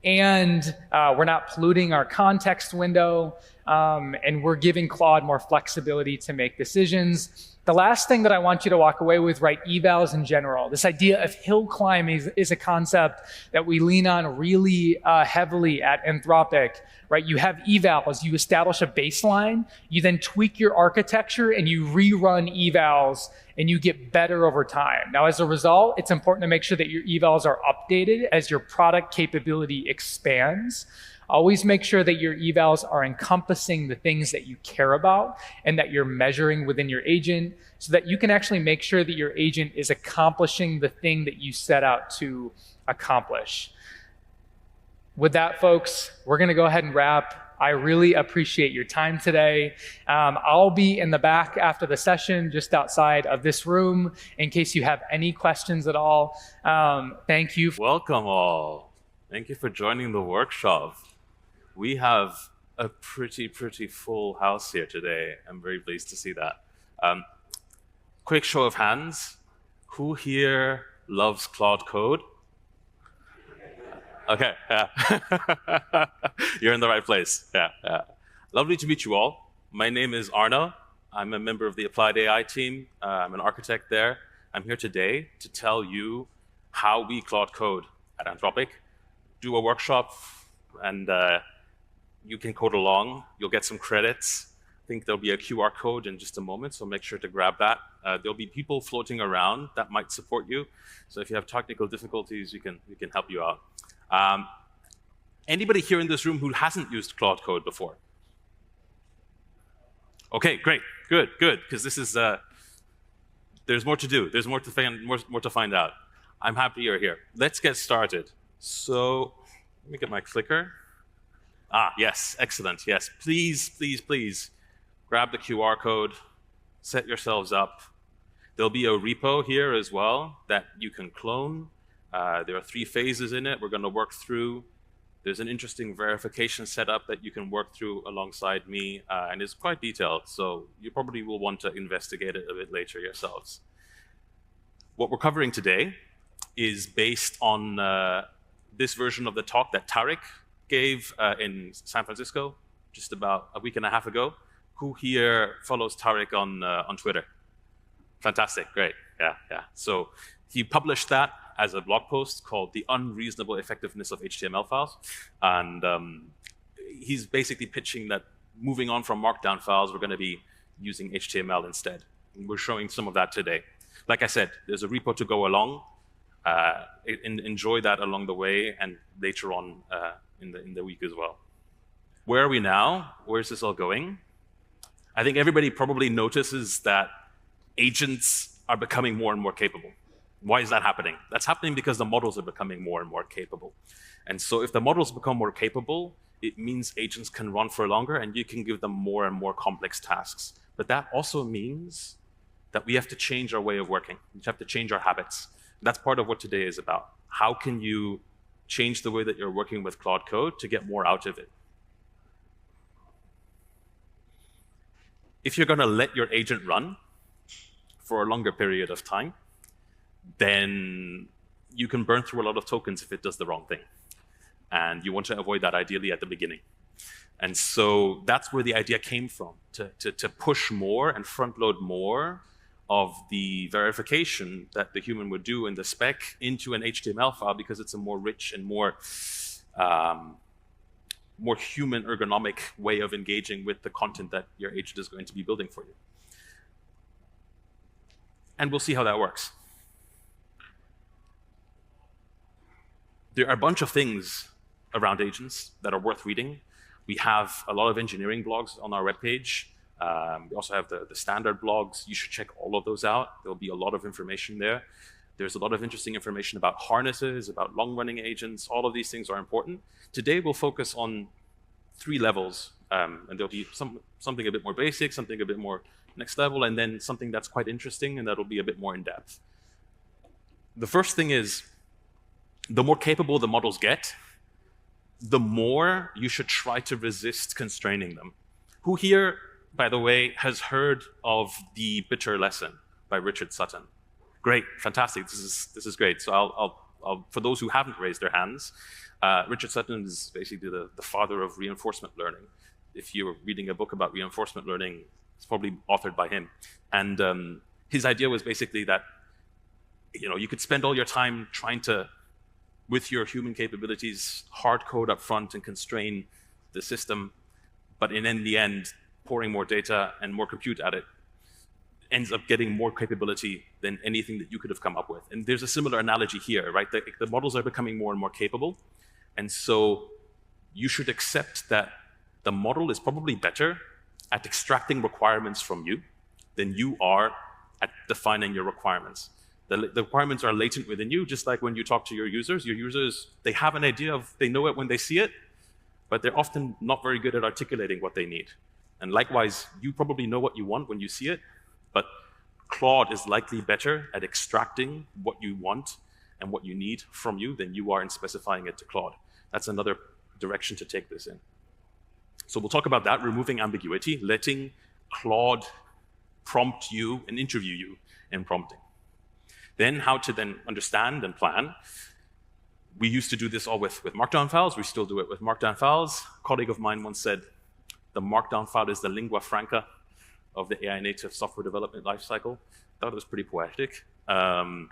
and we're not polluting our context window, and we're giving Claude more flexibility to make decisions. The last thing that I want you to walk away with, right, evals in general. This idea of hill climbing is a concept that we lean on really heavily at Anthropic, right? You have evals, you establish a baseline, you then tweak your architecture and you rerun evals and you get better over time. Now, as a result, it's important to make sure that your evals are updated as your product capability expands. Always make sure that your evals are encompassing the things that you care about and that you're measuring within your agent so that you can actually make sure that your agent is accomplishing the thing that you set out to accomplish. With that, folks, we're going to go ahead and wrap. I really appreciate your time today. I'll be in the back after the session, just outside of this room, in case you have any questions at all. Thank you. Welcome all. Thank you for joining the workshop. We have a pretty full house here today. I'm very pleased to see that. Quick show of hands. Who here loves Claude Code? Okay, yeah. You're in the right place. Yeah. Lovely to meet you all. My name is Arno. I'm a member of the Applied AI team. I'm an architect there. I'm here today to tell you how we Claude Code at Anthropic. Do a workshop, and you can code along. You'll get some credits. I think there'll be a QR code in just a moment, so make sure to grab that. There'll be people floating around that might support you. So if you have technical difficulties, we can help you out. Anybody here in this room who hasn't used Claude Code before? Okay, great, good, because this is, there's more to do. There's more to find out. I'm happy you're here. Let's get started. So let me get my clicker. Yes, excellent, yes. Please grab the QR code, set yourselves up. There'll be a repo here as well that you can clone. There are 3 phases in it we're going to work through. There's an interesting verification setup that you can work through alongside me, and it's quite detailed, so you probably will want to investigate it a bit later yourselves. What we're covering today is based on this version of the talk that Tarek gave in San Francisco just about a week and a half ago. Who here follows Tarek on Twitter? Fantastic, great, yeah. So he published that as a blog post called The Unreasonable Effectiveness of HTML Files. And he's basically pitching that moving on from Markdown files, we're going to be using HTML instead. And we're showing some of that today. Like I said, there's a repo to go along. Enjoy that along the way and later on in the week as well. Where are we now? Where's this all going? I think everybody probably notices that agents are becoming more and more capable. Why is that happening? That's happening because the models are becoming more and more capable. And so if the models become more capable, it means agents can run for longer and you can give them more and more complex tasks. But that also means that we have to change our way of working. We have to change our habits. That's part of what today is about. How can you change the way that you're working with Claude Code to get more out of it? If you're going to let your agent run for a longer period of time, then you can burn through a lot of tokens if it does the wrong thing. And you want to avoid that ideally at the beginning. And so that's where the idea came from, to push more and front load more of the verification that the human would do in the spec into an HTML file because it's a more rich and more human ergonomic way of engaging with the content that your agent is going to be building for you. And we'll see how that works. There are a bunch of things around agents that are worth reading. We have a lot of engineering blogs on our webpage. We also have the standard blogs. You should check all of those out. There'll be a lot of information there. There's a lot of interesting information about harnesses, about long-running agents. All of these things are important. Today, we'll focus on 3 levels And there'll be something a bit more basic, something a bit more next level, and then something that's quite interesting, and that'll be a bit more in depth. The first thing is, the more capable the models get, the more you should try to resist constraining them. Who here, by the way, has heard of The Bitter Lesson by Richard Sutton? Great, fantastic, this is great. So I'll for those who haven't raised their hands, Richard Sutton is basically the father of reinforcement learning. If you're reading a book about reinforcement learning, it's probably authored by him. And his idea was basically that you could spend all your time trying to, with your human capabilities, hard code up front and constrain the system, but in the end, pouring more data and more compute at it ends up getting more capability than anything that you could have come up with. And there's a similar analogy here, right? The models are becoming more and more capable, and so you should accept that the model is probably better at extracting requirements from you than you are at defining your requirements. The requirements are latent within you, just like when you talk to your users. Your users, they have an idea they know it when they see it, but they're often not very good at articulating what they need. And likewise, you probably know what you want when you see it, but Claude is likely better at extracting what you want and what you need from you than you are in specifying it to Claude. That's another direction to take this in. So we'll talk about that, removing ambiguity, letting Claude prompt you and interview you in prompting. Then how to then understand and plan. We used to do this all with Markdown files. We still do it with Markdown files. A colleague of mine once said, the Markdown file is the lingua franca of the AI native software development lifecycle. I thought it was pretty poetic. But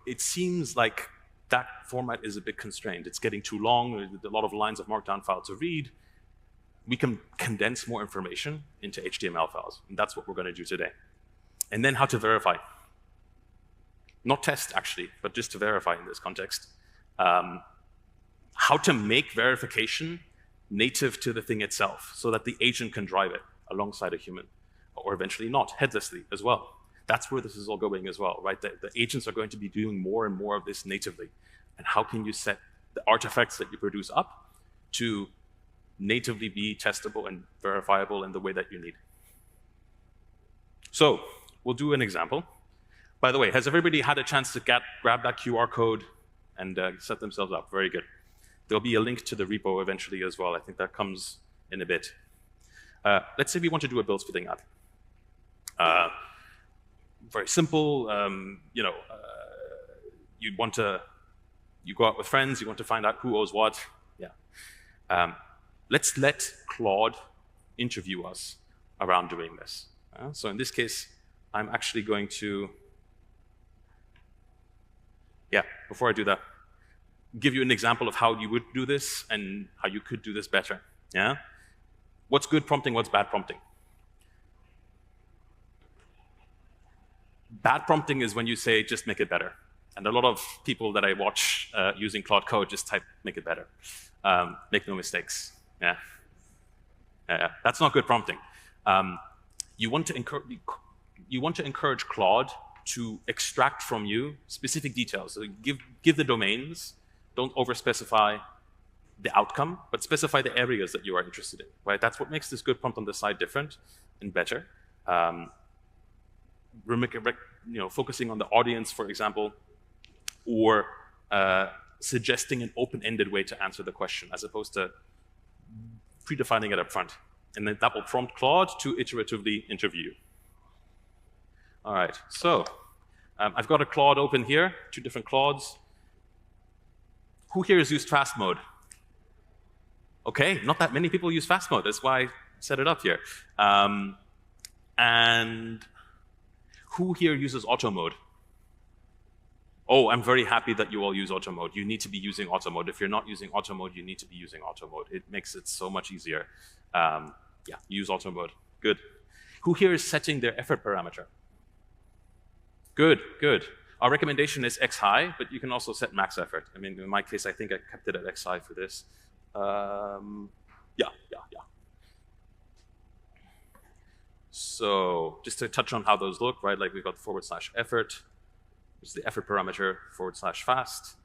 it seems like that format is a bit constrained. It's getting too long. There's a lot of lines of Markdown file to read. We can condense more information into HTML files, and that's what we're going to do today. And then how to verify. Not test, actually, but just to verify in this context. How to make verification native to the thing itself so that the agent can drive it alongside a human, or eventually not, headlessly as well. That's where this is all going as well, right? The agents are going to be doing more and more of this natively. And how can you set the artifacts that you produce up to natively be testable and verifiable in the way that you need? So we'll do an example. By the way, has everybody had a chance to grab that QR code and set themselves up? Very good. There'll be a link to the repo eventually as well. I think that comes in a bit. Let's say we want to do a build splitting app. Very simple. You go out with friends. You want to find out who owes what. Yeah. Let's let Claude interview us around doing this. So in this case, I'm actually going to. Yeah, before I do that, give you an example of how you would do this and how you could do this better. Yeah? What's good prompting, what's bad prompting? Bad prompting is when you say, just make it better. And a lot of people that I watch using Claude Code just type, make it better. Make no mistakes. Yeah. That's not good prompting. You want to encourage Claude to extract from you specific details. So give the domains, don't over-specify the outcome, but specify the areas that you are interested in, right? That's what makes this good prompt on the side different and better. Focusing on the audience, for example, or suggesting an open-ended way to answer the question, as opposed to predefining it up front. And then that will prompt Claude to iteratively interview you. All right, so I've got a Claude open here, 2 different Claudes. Who here has used fast mode? Okay, not that many people use fast mode. That's why I set it up here. And who here uses auto mode? Oh, I'm very happy that you all use auto mode. You need to be using auto mode. If you're not using auto mode, you need to be using auto mode. It makes it so much easier. Yeah, use auto mode. Good. Who here is setting their effort parameter? Good, good. Our recommendation is X high, but you can also set max effort. I mean, in my case, I think I kept it at X high for this. Yeah. So just to touch on how those look, right? Like we've got /effort, which is the effort parameter, /fast,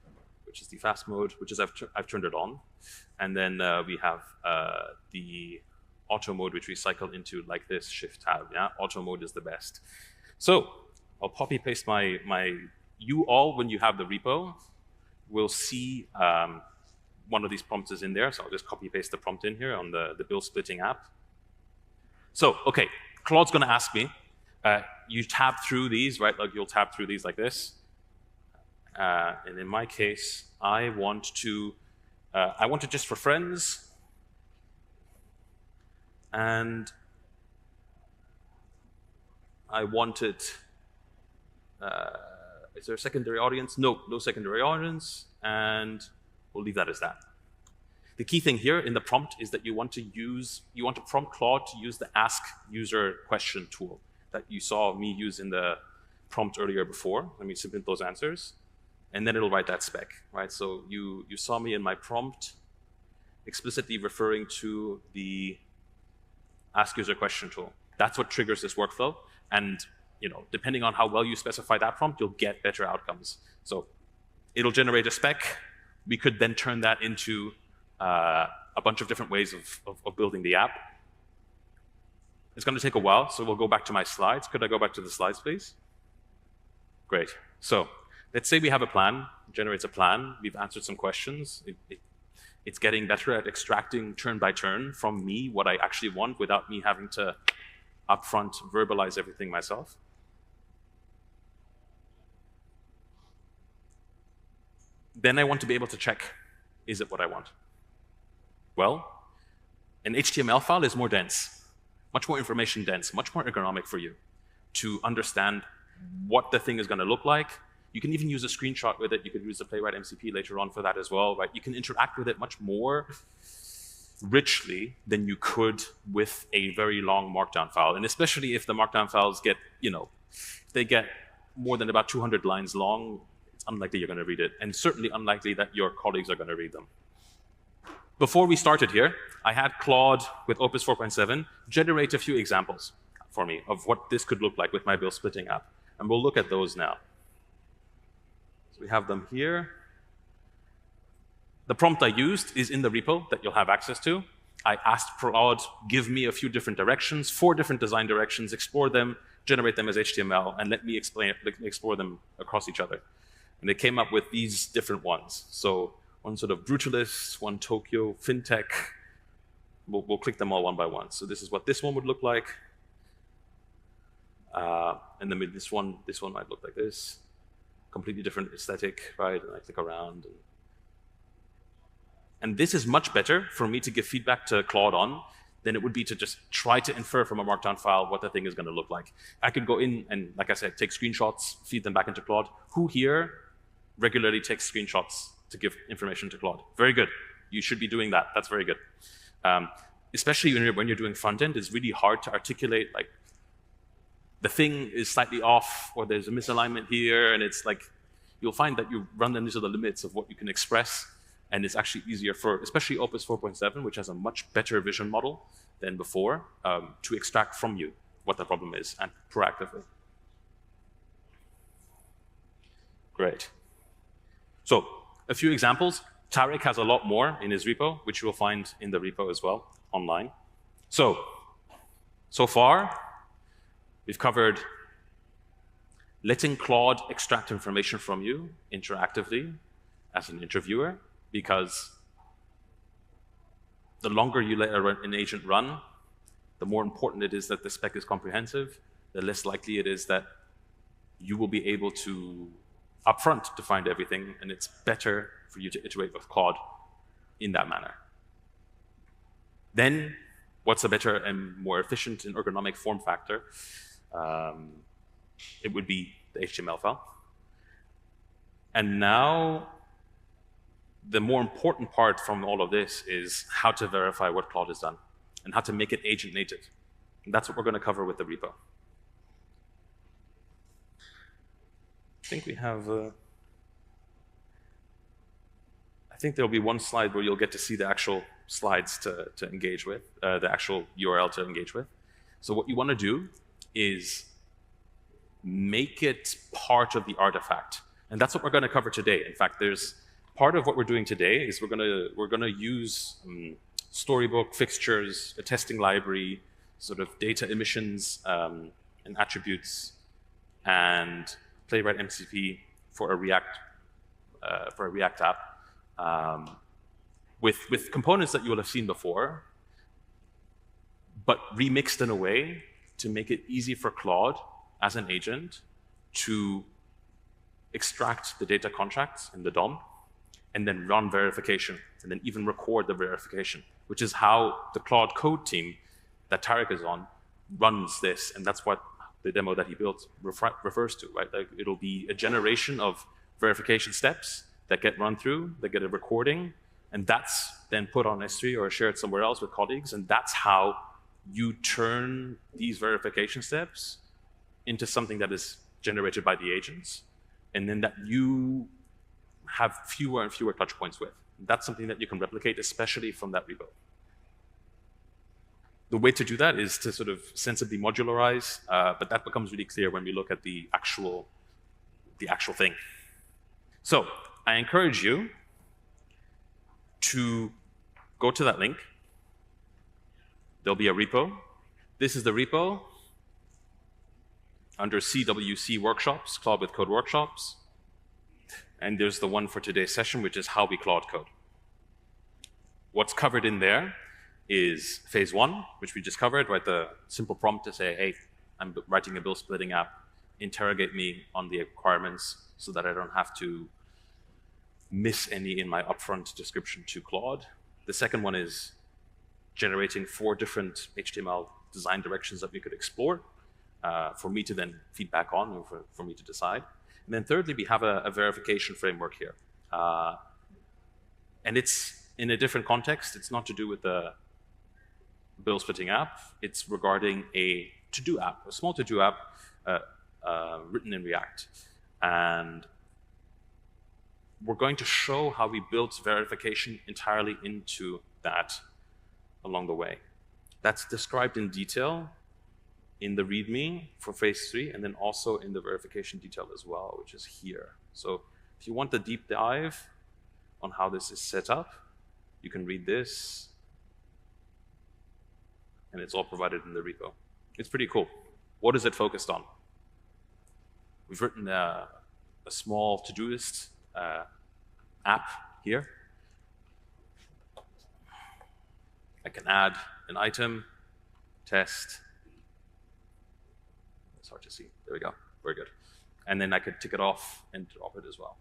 which is the fast mode, which is I've turned it on. And then we have the auto mode, which we cycle into like this, shift tab. Yeah, auto mode is the best. So I'll copy paste you all, when you have the repo, will see one of these prompts is in there. So I'll just copy paste the prompt in here on the bill splitting app. So, okay, Claude's going to ask me, you tab through these, right? Like you'll tab through these like this. And in my case, I want to just for friends. And I want it, is there a secondary audience? No, no secondary audience. And we'll leave that as that. The key thing here in the prompt is that you want to prompt Claude to use the ask user question tool that you saw me use in the prompt earlier before. Let me submit those answers. And then it'll write that spec, right? So you saw me in my prompt explicitly referring to the ask user question tool. That's what triggers this workflow. And depending on how well you specify that prompt, you'll get better outcomes. So it'll generate a spec. We could then turn that into a bunch of different ways of building the app. It's going to take a while, so we'll go back to my slides. Could I go back to the slides, please? Great. So let's say we have a plan, generates a plan. We've answered some questions. It's getting better at extracting turn by turn from me what I actually want without me having to upfront verbalize everything myself. Then I want to be able to check, is it what I want? Well, an HTML file is more dense, much more information dense, much more ergonomic for you to understand what the thing is going to look like. You can even use a screenshot with it. You could use the Playwright MCP later on for that as well, right? You can interact with it much more richly than you could with a very long Markdown file. And especially if the Markdown files get, if they get more than about 200 lines long, it's unlikely you're going to read it, and certainly unlikely that your colleagues are going to read them. Before we started here, I had Claude with Opus 4.7 generate a few examples for me of what this could look like with my bill splitting app. And we'll look at those now. So we have them here. The prompt I used is in the repo that you'll have access to. I asked Claude, give me a few different directions, 4 different design directions, explore them, generate them as HTML, and let me explore them across each other. And they came up with these different ones. So one sort of brutalist, one Tokyo, fintech. We'll click them all one by one. So this is what this one would look like. And then this one might look like this. Completely different aesthetic, right? And I click around. And this is much better for me to give feedback to Claude on than it would be to just try to infer from a Markdown file what the thing is going to look like. I could go in and, like I said, take screenshots, feed them back into Claude. Who here regularly takes screenshots to give information to Claude? Very good. You should be doing that. That's very good. Especially when you're doing front end, it's really hard to articulate, like, the thing is slightly off, or there's a misalignment here, and it's like, you'll find that you run into the limits of what you can express, and it's actually easier for, especially Opus 4.7, which has a much better vision model than before, to extract from you what the problem is, and proactively. Great. So, a few examples. Tarek has a lot more in his repo, which you will find in the repo as well, online. So far, we've covered letting Claude extract information from you interactively as an interviewer, because the longer you let an agent run, the more important it is that the spec is comprehensive, the less likely it is that you will be able to upfront define everything, and it's better for you to iterate with Claude in that manner. Then, what's a better and more efficient and ergonomic form factor? It would be the HTML file. And now, the more important part from all of this is how to verify what Claude has done and how to make it agent native. And that's what we're going to cover with the repo. I think we have, I think there'll be one slide where you'll get to see the actual slides to engage with, the actual URL to engage with. So what you want to do is make it part of the artifact. And that's what we're going to cover today. In fact, there's part of what we're doing today is we're gonna use Storybook, fixtures, a testing library, sort of data emissions and attributes, and Playwright MCP for a React app, with components that you will have seen before, but remixed in a way to make it easy for Claude as an agent to extract the data contracts in the DOM and then run verification and then even record the verification, which is how the Claude code team that Tarek is on runs this, and that's what the demo that he built refers to, right? Like, it'll be a generation of verification steps that get run through, that get a recording, and that's then put on S3 or shared somewhere else with colleagues, and that's how you turn these verification steps into something that is generated by the agents, and then that you have fewer and fewer touch points with. That's something that you can replicate, especially from that repo. The way to do that is to sort of sensibly modularize, but that becomes really clear when we look at the actual thing. So I encourage you to go to that link. There'll be a repo. This is the repo under CWC workshops, Claude with Code workshops. And there's the one for today's session, which is how we Claude code. What's covered in there is phase 1, which we just covered, right? The simple prompt to say, hey, I'm writing a bill splitting app, interrogate me on the requirements so that I don't have to miss any in my upfront description to Claude. The second one is generating 4 different HTML design directions that we could explore for me to then feedback on and for me to decide. And then thirdly, we have a verification framework here. And it's in a different context. It's not to do with the bill splitting app. It's regarding a to-do app, a small to-do app written in React. And we're going to show how we built verification entirely into that along the way. That's described in detail in the README for phase 3, and then also in the verification detail as well, which is here. So if you want the deep dive on how this is set up, you can read this, and it's all provided in the repo. It's pretty cool. What is it focused on? We've written a small Todoist app here. I can add an item, test. It's hard to see. There we go. Very good. And then I could tick it off and drop it as well.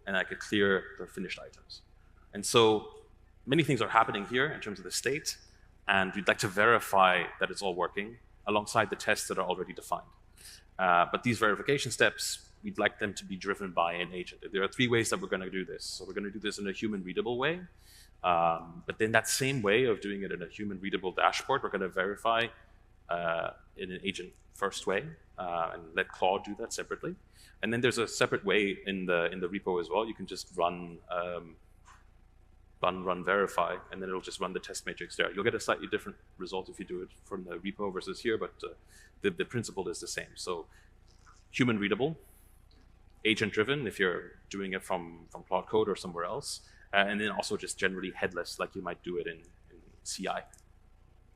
And I could clear the finished items. And so many things are happening here in terms of the state, and we'd like to verify that it's all working alongside the tests that are already defined. But these verification steps, we'd like them to be driven by an agent. There are 3 ways that we're going to do this. So we're going to do this in a human-readable way. But then that same way of doing it in a human-readable dashboard, we're going to verify in an agent-first way and let Claude do that separately. And then there's a separate way in the repo as well. You can just run verify, and then it'll just run the test matrix there. You'll get a slightly different result if you do it from the repo versus here, but the principle is the same. So human-readable, agent-driven if you're doing it from Claude Code or somewhere else, and then also just generally headless like you might do it in CI.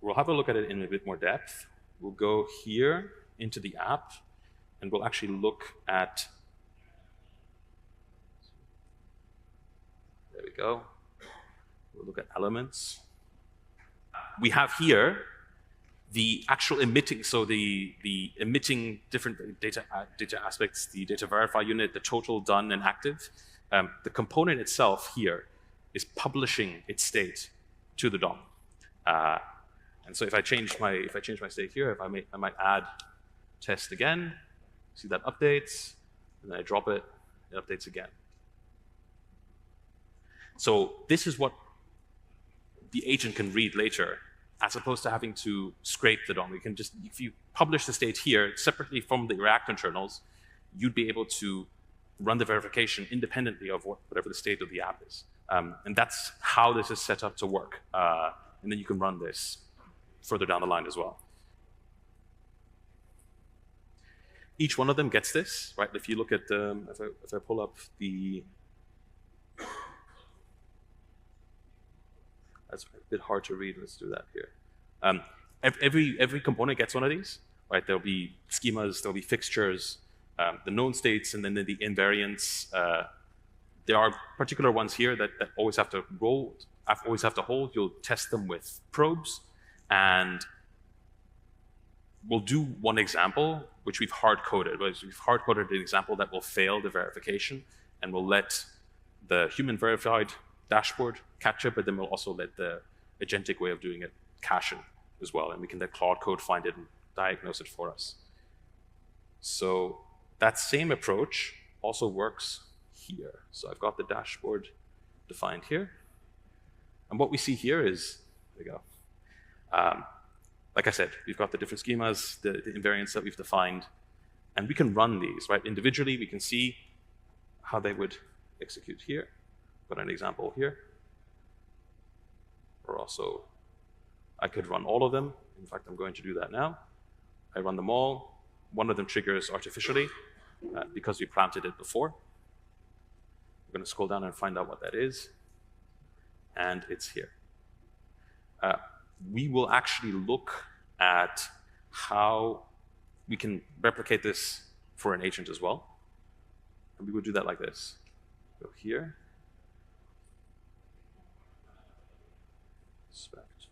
We'll have a look at it in a bit more depth. We'll go here into the app, and we'll actually look at, there we go. We'll look at elements. We have here the actual emitting, so the emitting different data aspects, the data verify unit, the total done and active. The component itself here is publishing its state to the DOM. And so if I change my state here, I might add test again. See that updates, and then I drop it, it updates again. So this is what the agent can read later, as opposed to having to scrape the DOM. You can just, if you publish the state here separately from the React internals, you'd be able to run the verification independently of whatever the state of the app is. And that's how this is set up to work. And then you can run this further down the line as well. Each one of them gets this, right? If you look at, if I pull up the That's a bit hard to read. Let's do that here. Every component gets one of these, right? There'll be schemas, there'll be fixtures, the known states, and then the invariants. There are particular ones here that always have to roll, always have to hold. You'll test them with probes, and we'll do one example, which we've hard-coded. We've hard-coded an example that will fail the verification, and we'll let the human-verified dashboard catch it, but then we'll also let the agentic way of doing it cache it as well, and we can let Claude Code find it and diagnose it for us. So that same approach also works here. So I've got the dashboard defined here, and what we see here is, there we go. Like I said, we've got the different schemas, the invariants that we've defined, and we can run these, right? Individually, we can see how they would execute here. Got an example here. Or also, I could run all of them. In fact, I'm going to do that now. I run them all. One of them triggers artificially because we planted it before. I'm going to scroll down and find out what that is. And it's here. We will actually look at how we can replicate this for an agent as well. And we would do that like this. Go here. Inspect.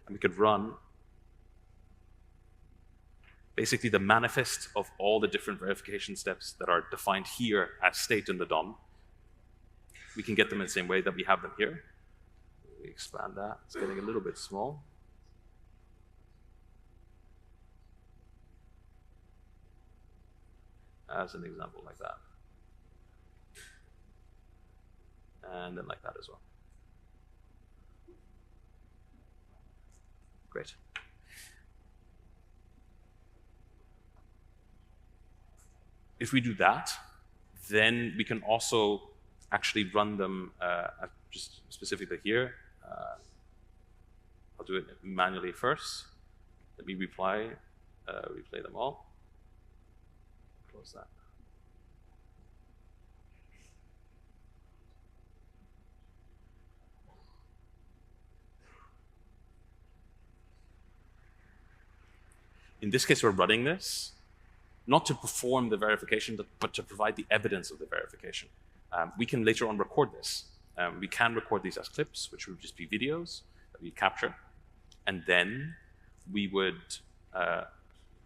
And we could run basically the manifest of all the different verification steps that are defined here as state in the DOM. We can get them in the same way that we have them here. We expand that. It's getting a little bit small. As an example like that. And then like that as well. Great. If we do that, then we can also actually run them just specifically here. I'll do it manually first. Let me replay them all. Close that. In this case, we're running this, not to perform the verification, but to provide the evidence of the verification. We can later on record this. We can record these as clips, which would just be videos that we capture. And then we would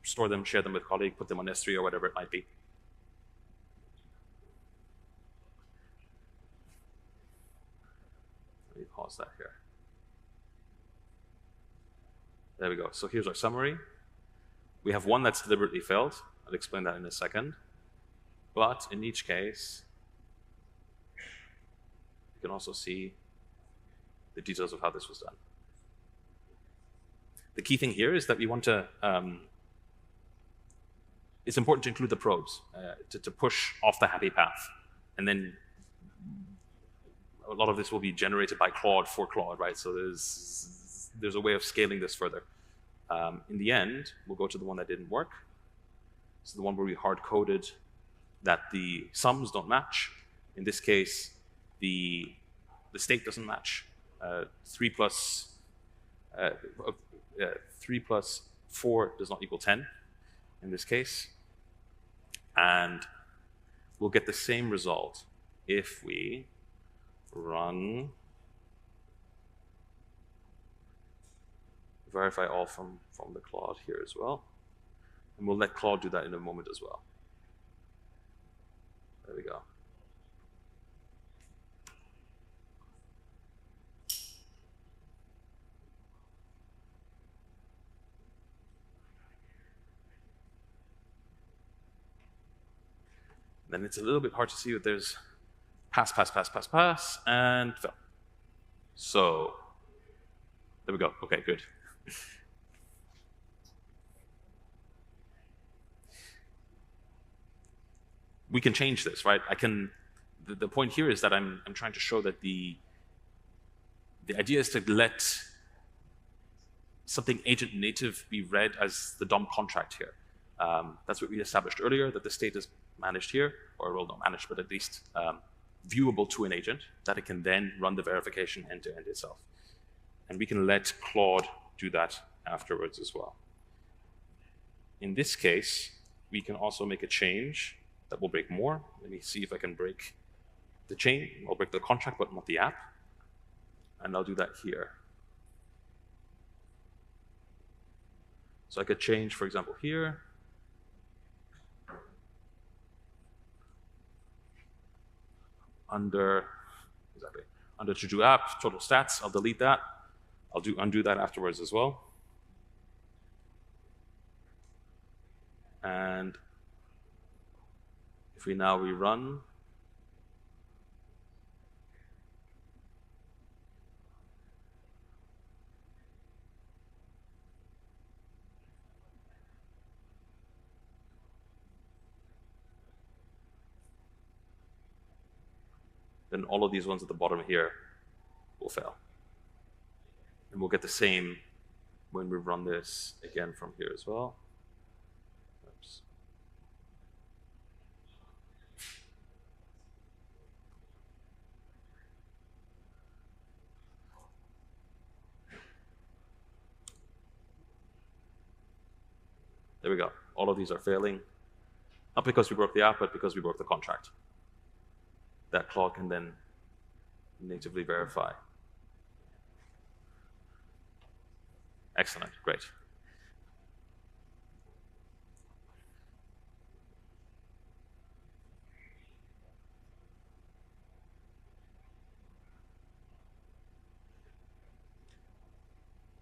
store them, share them with colleagues, put them on S3 or whatever it might be. Let me pause that here. There we go. So here's our summary. We have one that's deliberately failed. I'll explain that in a second. But in each case, you can also see the details of how this was done. The key thing here is that we want to, it's important to include the probes to push off the happy path. And then a lot of this will be generated by Claude for Claude, right? So there's a way of scaling this further. In the end, we'll go to the one that didn't work. So the one where we hard-coded that the sums don't match. In this case, the state doesn't match. 3 plus 4 does not equal 10 in this case. And we'll get the same result if we run verify all from the Claude here as well. And we'll let Claude do that in a moment as well. There we go. Then it's a little bit hard to see that there's pass, and fail. So there we go. Okay, good. We can change this, right? I can. The point here is that I'm trying to show that the idea is to let something agent native be read as the DOM contract here. That's what we established earlier, that the state managed here, or well, not managed, but at least viewable to an agent that it can then run the verification end to end itself. And we can let Claude do that afterwards as well. In this case, we can also make a change that will break more. Let me see if I can break the chain. I'll break the contract, but not the app. And I'll do that here. So I could change, for example, here. Under to do app, total stats, I'll delete that. I'll undo that afterwards as well. And if we now rerun, then all of these ones at the bottom here will fail. And we'll get the same when we run this again from here as well. Oops. There we go. All of these are failing, not because we broke the app, but because we broke the contract. That Claude can then natively verify. Excellent, great.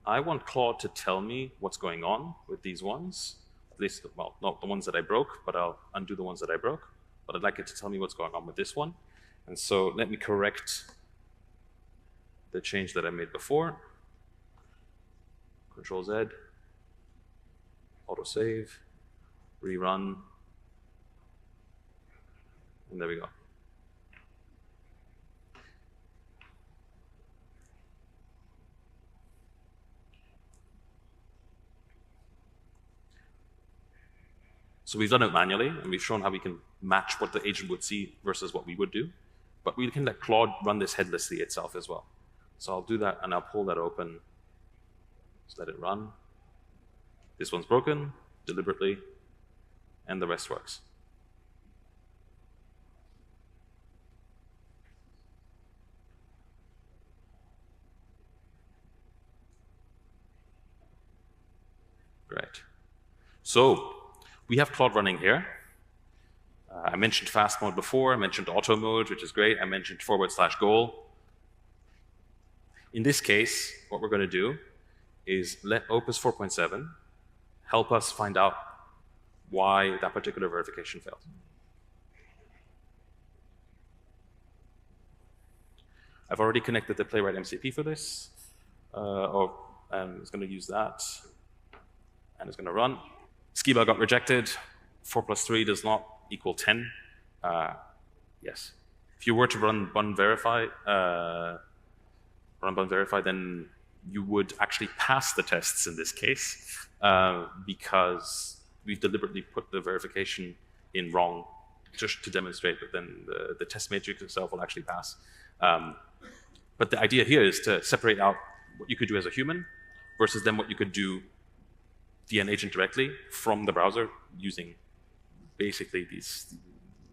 I want Claude to tell me what's going on with these ones. At least, well, not the ones that I broke, but I'll undo the ones that I broke. But I'd like it to tell me what's going on with this one. And so let me correct the change that I made before. Control Z, autosave, rerun, and there we go. So we've done it manually, and we've shown how we can match what the agent would see versus what we would do. But we can let Claude run this headlessly itself as well. So I'll do that, and I'll pull that open. Just let it run. This one's broken deliberately, and the rest works. Great. So we have Claude running here. I mentioned fast mode before. I mentioned auto mode, which is great. I mentioned /goal. In this case, what we're going to do is let Opus 4.7 help us find out why that particular verification failed. I've already connected the Playwright MCP for this. It's going to use that, and it's going to run. Schema got rejected. 4 + 3 does not equal 10. Yes. If you were to run bun verify, then you would actually pass the tests in this case because we've deliberately put the verification in wrong just to demonstrate that then the test matrix itself will actually pass. But the idea here is to separate out what you could do as a human versus then what you could do via an agent directly from the browser using basically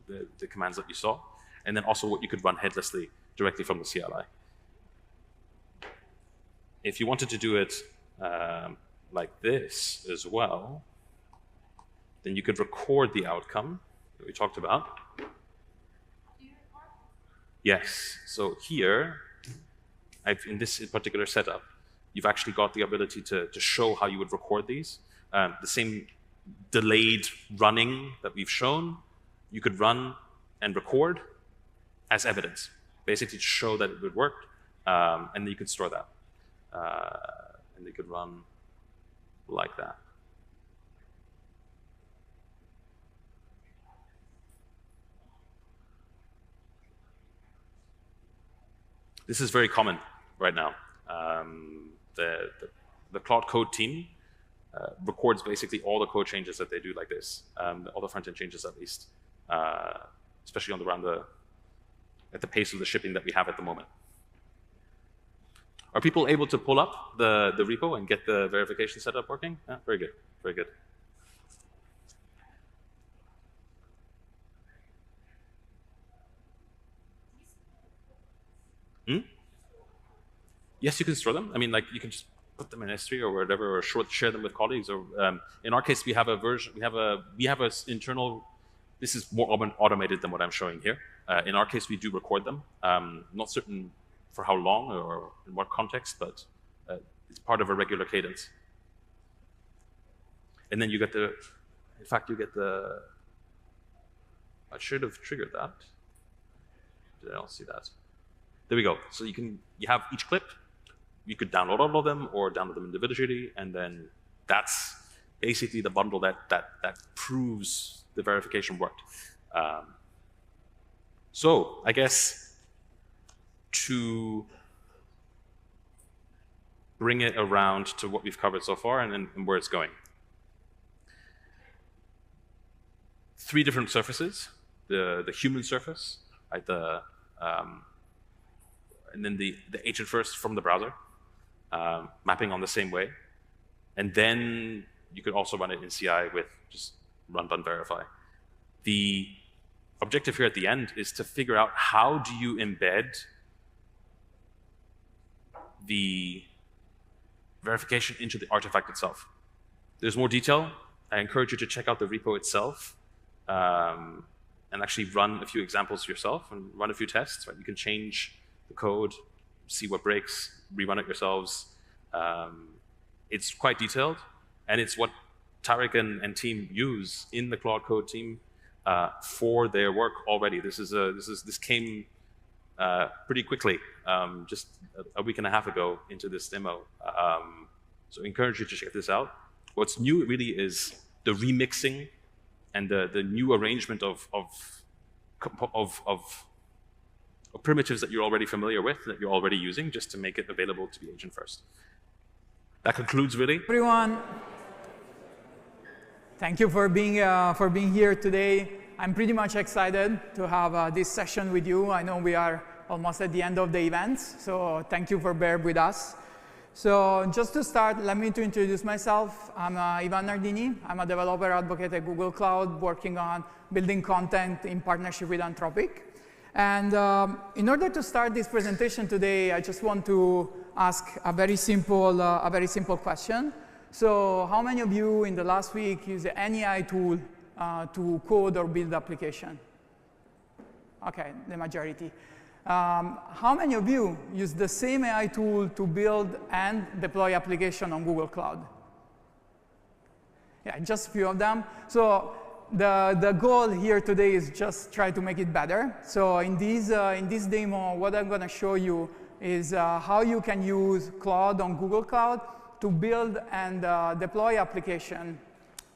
the commands that you saw, and then also what you could run headlessly directly from the CLI. If you wanted to do it like this as well, then you could record the outcome that we talked about. Yes. So here, in this particular setup, you've actually got the ability to show how you would record these. The same delayed running that we've shown, you could run and record as evidence, basically to show that it would work, and then you could store that. And they could run like that. This is very common right now. The Claude Code team records basically all the code changes that they do like this, all the front-end changes at least. especially at the pace of the shipping that we have at the moment. Are people able to pull up the repo and get the verification setup working? Yeah, very good, very good. Yes, you can store them. I mean, like you can just put them in S3 or whatever, or share them with colleagues. Or in our case, we have a version. We have a internal. This is more automated than what I'm showing here. In our case, we do record them. Not certain for how long or in what context, but it's part of a regular cadence. And then you get the. In fact, you get the. I should have triggered that. Did I not see that? There we go. So you have each clip. You could download all of them or download them individually, and then that's basically the bundle that proves the verification worked. So I guess to bring it around to what we've covered so far and where it's going. 3 different surfaces: the human surface, right? And then the agent first from the browser, mapping on the same way. And then you could also run it in CI with just run.verify. The objective here at the end is to figure out how do you embed the verification into the artifact itself. There's more detail. I encourage you to check out the repo itself and actually run a few examples yourself and run a few tests. Right? You can change the code, see what breaks, rerun it yourselves. It's quite detailed, and it's what Tarek and team use in the Claude Code team for their work already. This came pretty quickly, just a week and a half ago into this demo. So I encourage you to check this out. What's new really is the remixing and the new arrangement of primitives that you're already familiar with, that you're already using, just to make it available to the agent first. That concludes, really. Everyone, thank you for being here today. I'm pretty much excited to have this session with you. I know we are almost at the end of the event, so thank you for bearing with us. So just to start, let me introduce myself. I'm Ivan Nardini. I'm a developer advocate at Google Cloud, working on building content in partnership with Anthropic. And in order to start this presentation today, I just want to ask a very simple question. So how many of you in the last week used any AI tool to code or build application? Okay, the majority. How many of you use the same AI tool to build and deploy application on Google Cloud? Yeah, just a few of them. So the goal here today is just try to make it better. So in this demo, what I'm going to show you is how you can use Claude on Google Cloud to build and deploy application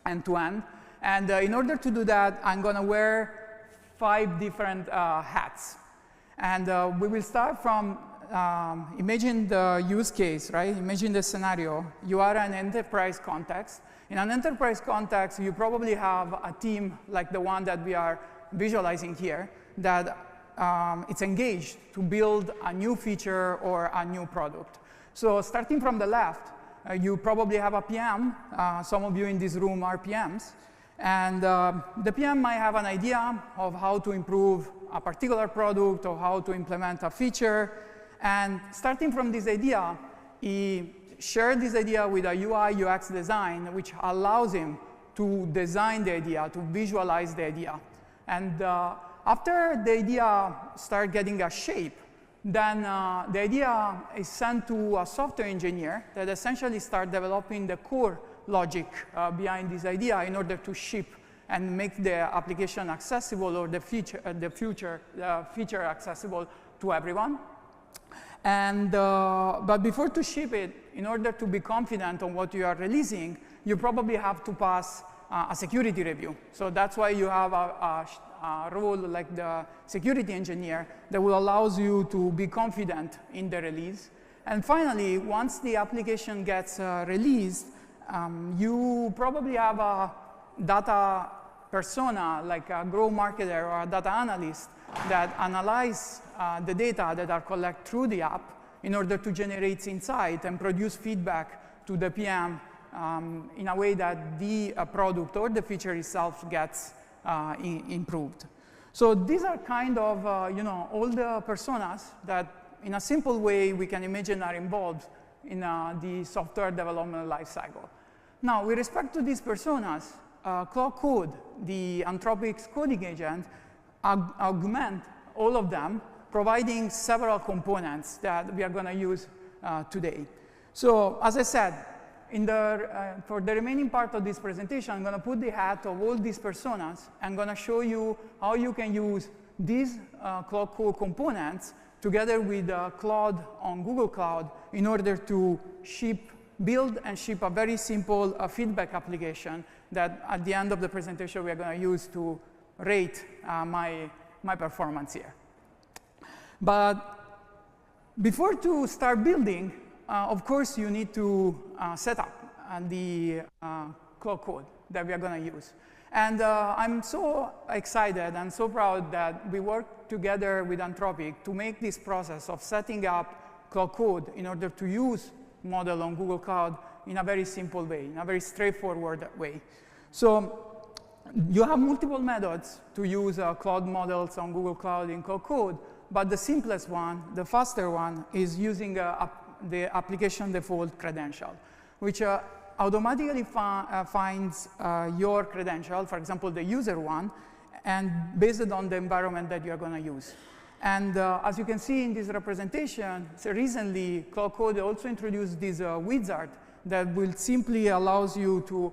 end-to-end. And in order to do that, I'm going to wear 5 different hats. And we will start from, imagine the use case, right? Imagine the scenario. You are in an enterprise context. In an enterprise context, you probably have a team like the one that we are visualizing here that it's engaged to build a new feature or a new product. So starting from the left, you probably have a PM. Some of you in this room are PMs. And the PM might have an idea of how to improve a particular product or how to implement a feature. And starting from this idea, he shared this idea with a UI UX design, which allows him to design the idea, to visualize the idea. And after the idea starts getting a shape, then the idea is sent to a software engineer that essentially starts developing the core logic behind this idea in order to ship and make the application accessible or the feature accessible to everyone. And but before to ship it, in order to be confident on what you are releasing, you probably have to pass a security review. So that's why you have a role like the security engineer that will allows you to be confident in the release. And finally, once the application gets released, you probably have a data persona, like a growth marketer or a data analyst, that analyze the data that are collected through the app in order to generate insight and produce feedback to the PM in a way that the product or the feature itself gets improved. So these are kind of all the personas that in a simple way we can imagine are involved in the software development lifecycle. Now, with respect to these personas, Cloud Code, the Anthropic's coding agent, augment all of them, providing several components that we are going to use today. So, as I said, for the remaining part of this presentation, I'm going to put the hat of all these personas. I'm going to show you how you can use these Cloud Code components together with Claude on Google Cloud in order to build and ship a very simple feedback application that at the end of the presentation we are going to use to rate my performance here. But before to start building, of course, you need to set up the Cloud Code that we are going to use. And I'm so excited and so proud that we worked together with Anthropic to make this process of setting up Cloud Code in order to use model on Google Cloud in a very simple way, in a very straightforward way. So you have multiple methods to use cloud models on Google Cloud in Cloud Code, but the simplest one, the faster one, is using the application default credential, which automatically finds your credential, for example, the user one, and based on the environment that you are going to use. And as you can see in this representation, so recently Cloud Code also introduced this wizard that will simply allows you to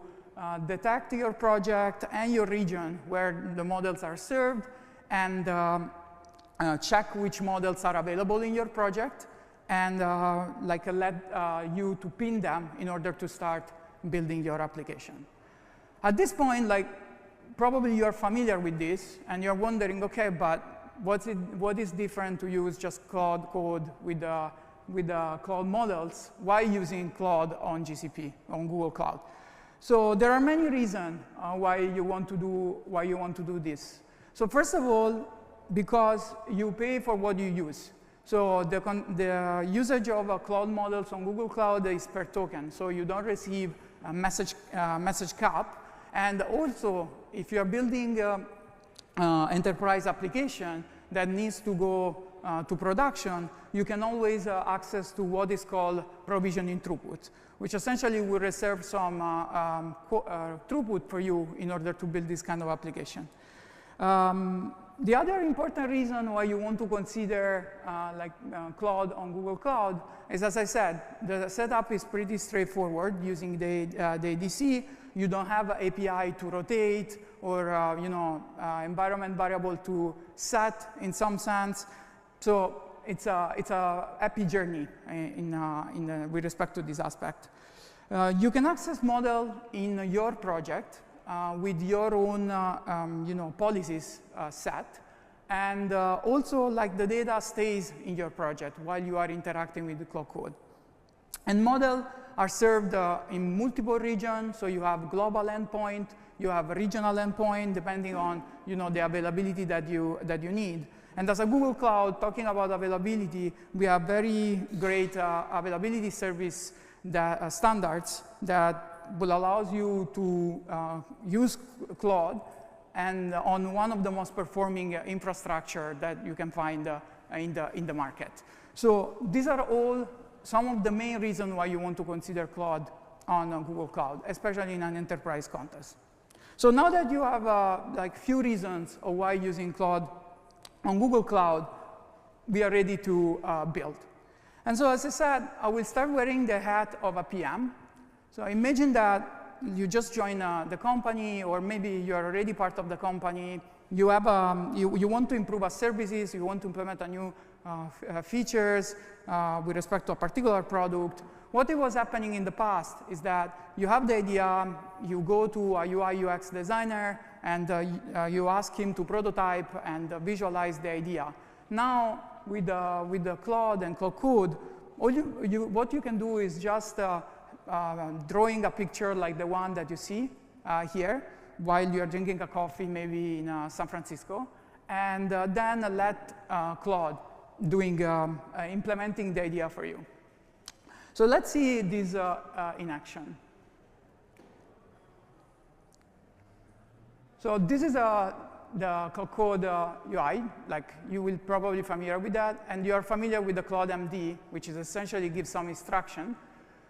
detect your project and your region where the models are served, and check which models are available in your project, and let you to pin them in order to start building your application. At this point, probably you're familiar with this, and you're wondering, okay, but what is different to use just Cloud Code with cloud models? Why using Cloud on GCP, on Google Cloud? So there are many reasons why you want to do this. So first of all, because you pay for what you use. So the usage of cloud models on Google Cloud is per token, so you don't receive a message cap. And also, if you are building enterprise application that needs to go to production, you can always access to what is called provisioning throughput, which essentially will reserve some throughput for you in order to build this kind of application. The other important reason why you want to consider Cloud on Google Cloud is, as I said, the setup is pretty straightforward using the ADC. You don't have an API to rotate or environment variable to set in some sense. So it's a happy journey with respect to this aspect. You can access model in your project with your own policies set, and also the data stays in your project while you are interacting with the Cloud Code. And model are served in multiple regions, so you have global endpoint, you have a regional endpoint, depending on the availability that you need. And as a Google Cloud, talking about availability, we have very great availability service standards that will allow you to use Cloud and on one of the most performing infrastructure that you can find in the market. So these are all some of the main reasons why you want to consider Cloud on Google Cloud, especially in an enterprise context. So now that you have few reasons of why using Cloud on Google Cloud, we are ready to build. And so as I said, I will start wearing the hat of a PM. So imagine that you just joined the company, or maybe you're already part of the company. You have you want to improve our services. You want to implement a new features with respect to a particular product. What was happening in the past is that you have the idea, you go to a UI UX designer, and you ask him to prototype and visualize the idea. Now, with the Cloud and Cloud Code, what you can do is just drawing a picture like the one that you see here, while you're drinking a coffee, maybe in San Francisco, and then let Claude doing implementing the idea for you. So let's see this in action. So this is the code UI, like you will probably familiar with that, and you are familiar with the Claude MD, which is essentially gives some instruction.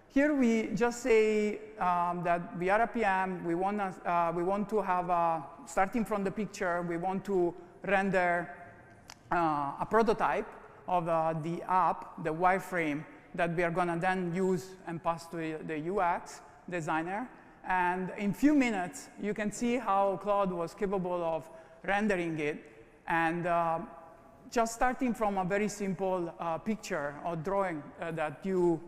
Here we just say that we are a PM, we want to have, starting from the picture, we want to render a prototype of the app, the wireframe, that we are going to then use and pass to the UX designer. And in a few minutes, you can see how Claude was capable of rendering it, and just starting from a very simple picture or drawing that you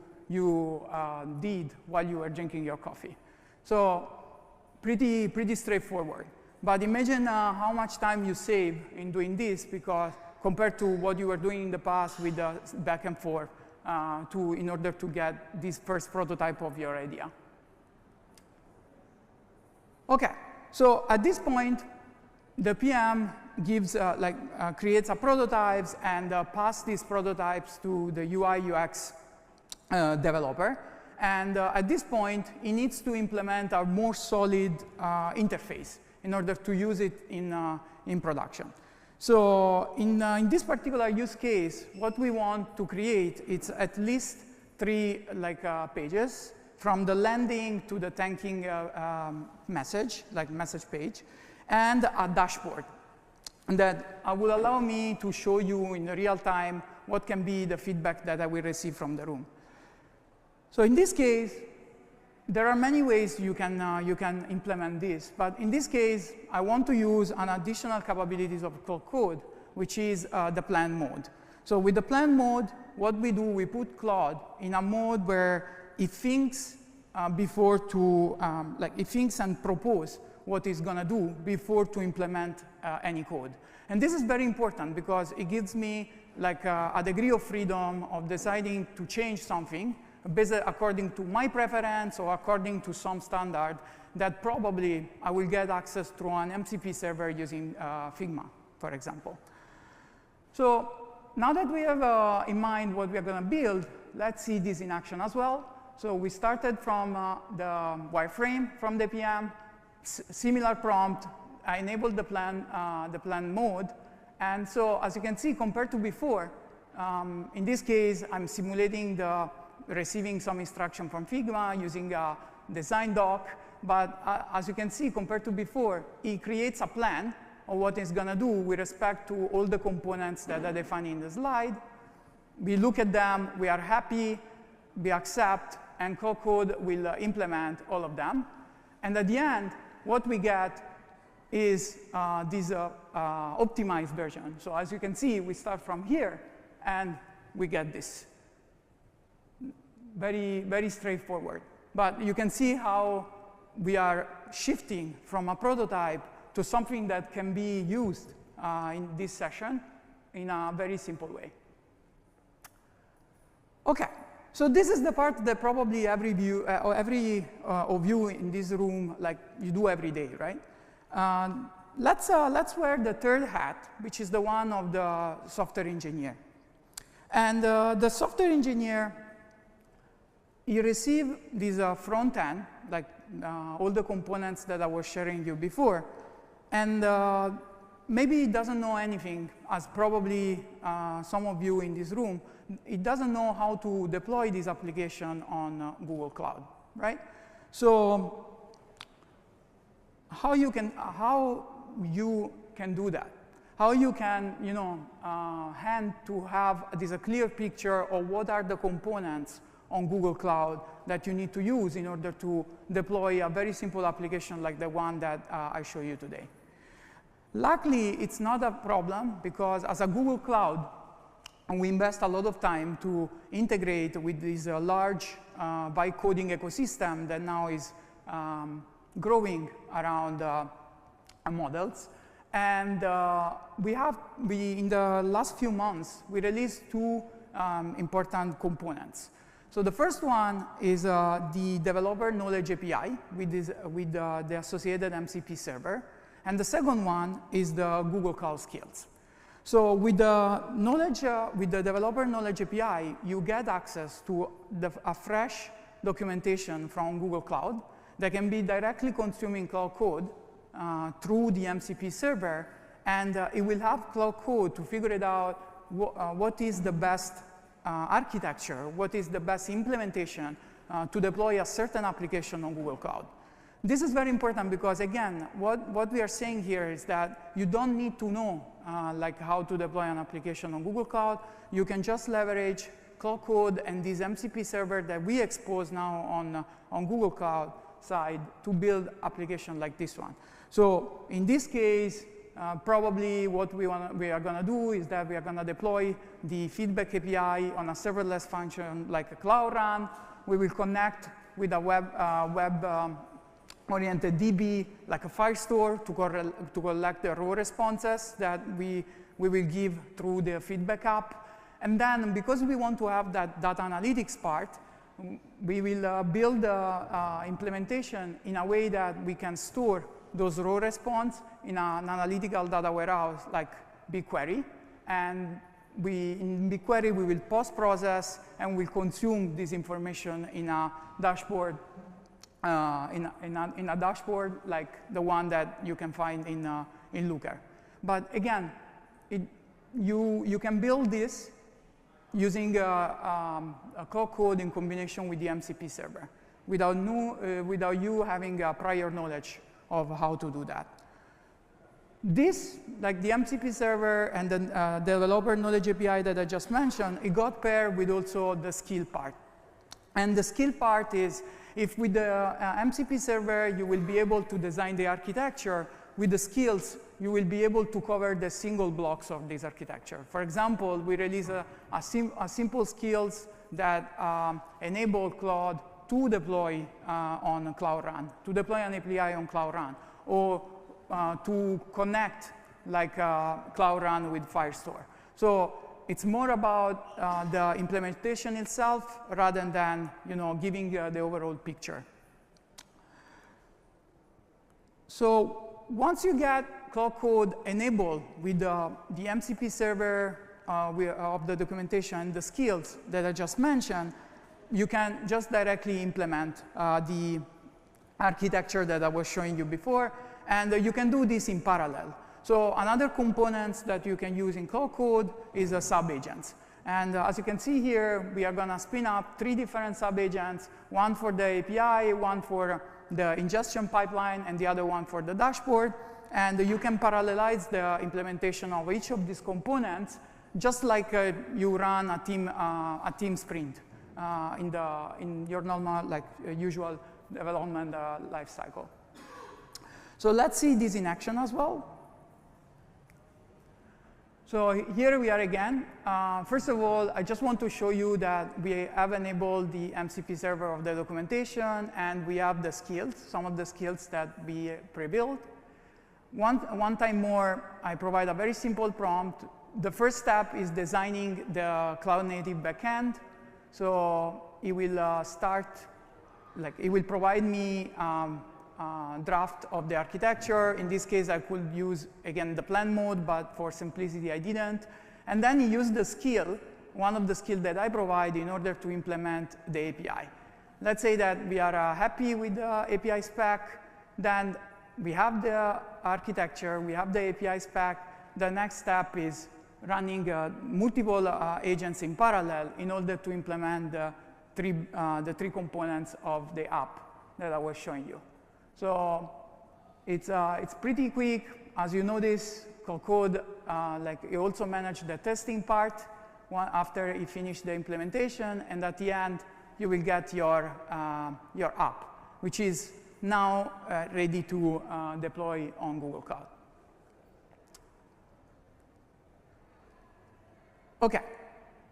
did while you were drinking your coffee. So pretty straightforward. But imagine how much time you save in doing this, because compared to what you were doing in the past with the back and forth in order to get this first prototype of your idea. Okay, so at this point, the PM gives creates a prototypes and pass these prototypes to the UI UX developer. And at this point, he needs to implement a more solid interface in order to use it in production. So in this particular use case, what we want to create is at least 3 pages, from the landing to the thanking message, like message page, and a dashboard that will allow me to show you in real time what can be the feedback that I will receive from the room. So in this case, there are many ways you can implement this, but in this case, I want to use an additional capabilities of Claude Code, which is the plan mode. So with the plan mode, what we do, we put Claude in a mode where it thinks it thinks and propose what it's going to do before to implement any code. And this is very important because it gives me a degree of freedom of deciding to change something based according to my preference or according to some standard that probably I will get access through an MCP server using Figma, for example. So now that we have in mind what we are going to build, let's see this in action as well. So we started from the wireframe from the PM, similar prompt. I enabled the plan mode. And so as you can see, compared to before, in this case, I'm simulating receiving some instruction from Figma using a design doc. But as you can see, compared to before, it creates a plan of what it's going to do with respect to all the components that are defined in the slide. We look at them, we are happy, we accept, and Claude Code will implement all of them. And at the end, what we get is this optimized version. So as you can see, we start from here, and we get this. Very, very straightforward. But you can see how we are shifting from a prototype to something that can be used in this session in a very simple way. OK. So this is the part that probably every of you in this room, you do every day, right? Let's wear the third hat, which is the one of the software engineer. And the software engineer, he received this front end, all the components that I was sharing you before, and maybe he doesn't know anything, as probably some of you in this room. It doesn't know how to deploy this application on Google Cloud, right? So how you can do that? How you can, have this a clear picture of what are the components on Google Cloud that you need to use in order to deploy a very simple application like the one that I show you today. Luckily, it's not a problem because as a Google Cloud, we invest a lot of time to integrate with this large vibe coding ecosystem that now is growing around models. And in the last few months, we released 2 important components. So the first one is the developer knowledge API with the associated MCP server. And the second one is the Google Cloud skills. So with the developer knowledge API, you get access to a fresh documentation from Google Cloud that can be directly consuming Cloud Code through the MCP server, and it will have Cloud Code to figure it out what is the best architecture, what is the best implementation to deploy a certain application on Google Cloud. This is very important because, again, what we are saying here is that you don't need to know like how to deploy an application on Google Cloud. You can just leverage Cloud Code and this MCP server that we expose now on Google Cloud side to build application like this one. So in this case, probably what we are going to do is that we are going to deploy the feedback API on a serverless function like a Cloud Run. We will connect with a web-oriented DB like a Firestore to collect the raw responses that we will give through the feedback app. And then, because we want to have that data analytics part, we will build the implementation in a way that we can store those raw response in an analytical data warehouse like BigQuery. And in BigQuery, we will post-process and we'll consume this information in a dashboard, in a dashboard like the one that you can find in Looker. But again, you can build this using a Cloud Code in combination with the MCP server without you having prior knowledge of how to do that. This, like the MCP server and the developer knowledge API that I just mentioned, it got paired with also the skill part. And the skill part is, if with the MCP server, you will be able to design the architecture, with the skills, you will be able to cover the single blocks of this architecture. For example, we release a simple skills that enable Claude to deploy on Cloud Run, to deploy an API on Cloud Run, or to connect like Cloud Run with Firestore. So it's more about the implementation itself rather than giving the overall picture. So once you get Cloud Code enabled with the MCP server of the documentation, the skills that I just mentioned, you can just directly implement the architecture that I was showing you before, and you can do this in parallel. So another component that you can use in Cloud Code is sub-agents. And as you can see here, we are going to spin up 3 different sub-agents, one for the API, one for the ingestion pipeline, and the other one for the dashboard. And you can parallelize the implementation of each of these components, just like you run a team sprint in your normal, usual development life cycle. So let's see this in action as well. So here we are again. First of all, I just want to show you that we have enabled the MCP server of the documentation, and we have the skills, some of the skills that we pre-built. One time more, I provide a very simple prompt. The first step is designing the cloud-native backend. So it will it will provide me draft of the architecture. In this case, I could use, again, the plan mode, but for simplicity, I didn't. And then use the skill, one of the skills that I provide in order to implement the API. Let's say that we are happy with the API spec, then we have the architecture, we have the API spec. The next step is running multiple agents in parallel in order to implement the three components of the app that I was showing you. So it's pretty quick. As you notice, Code it also managed the testing part after it finished the implementation, and at the end you will get your app, which is now ready to deploy on Google Cloud. Okay,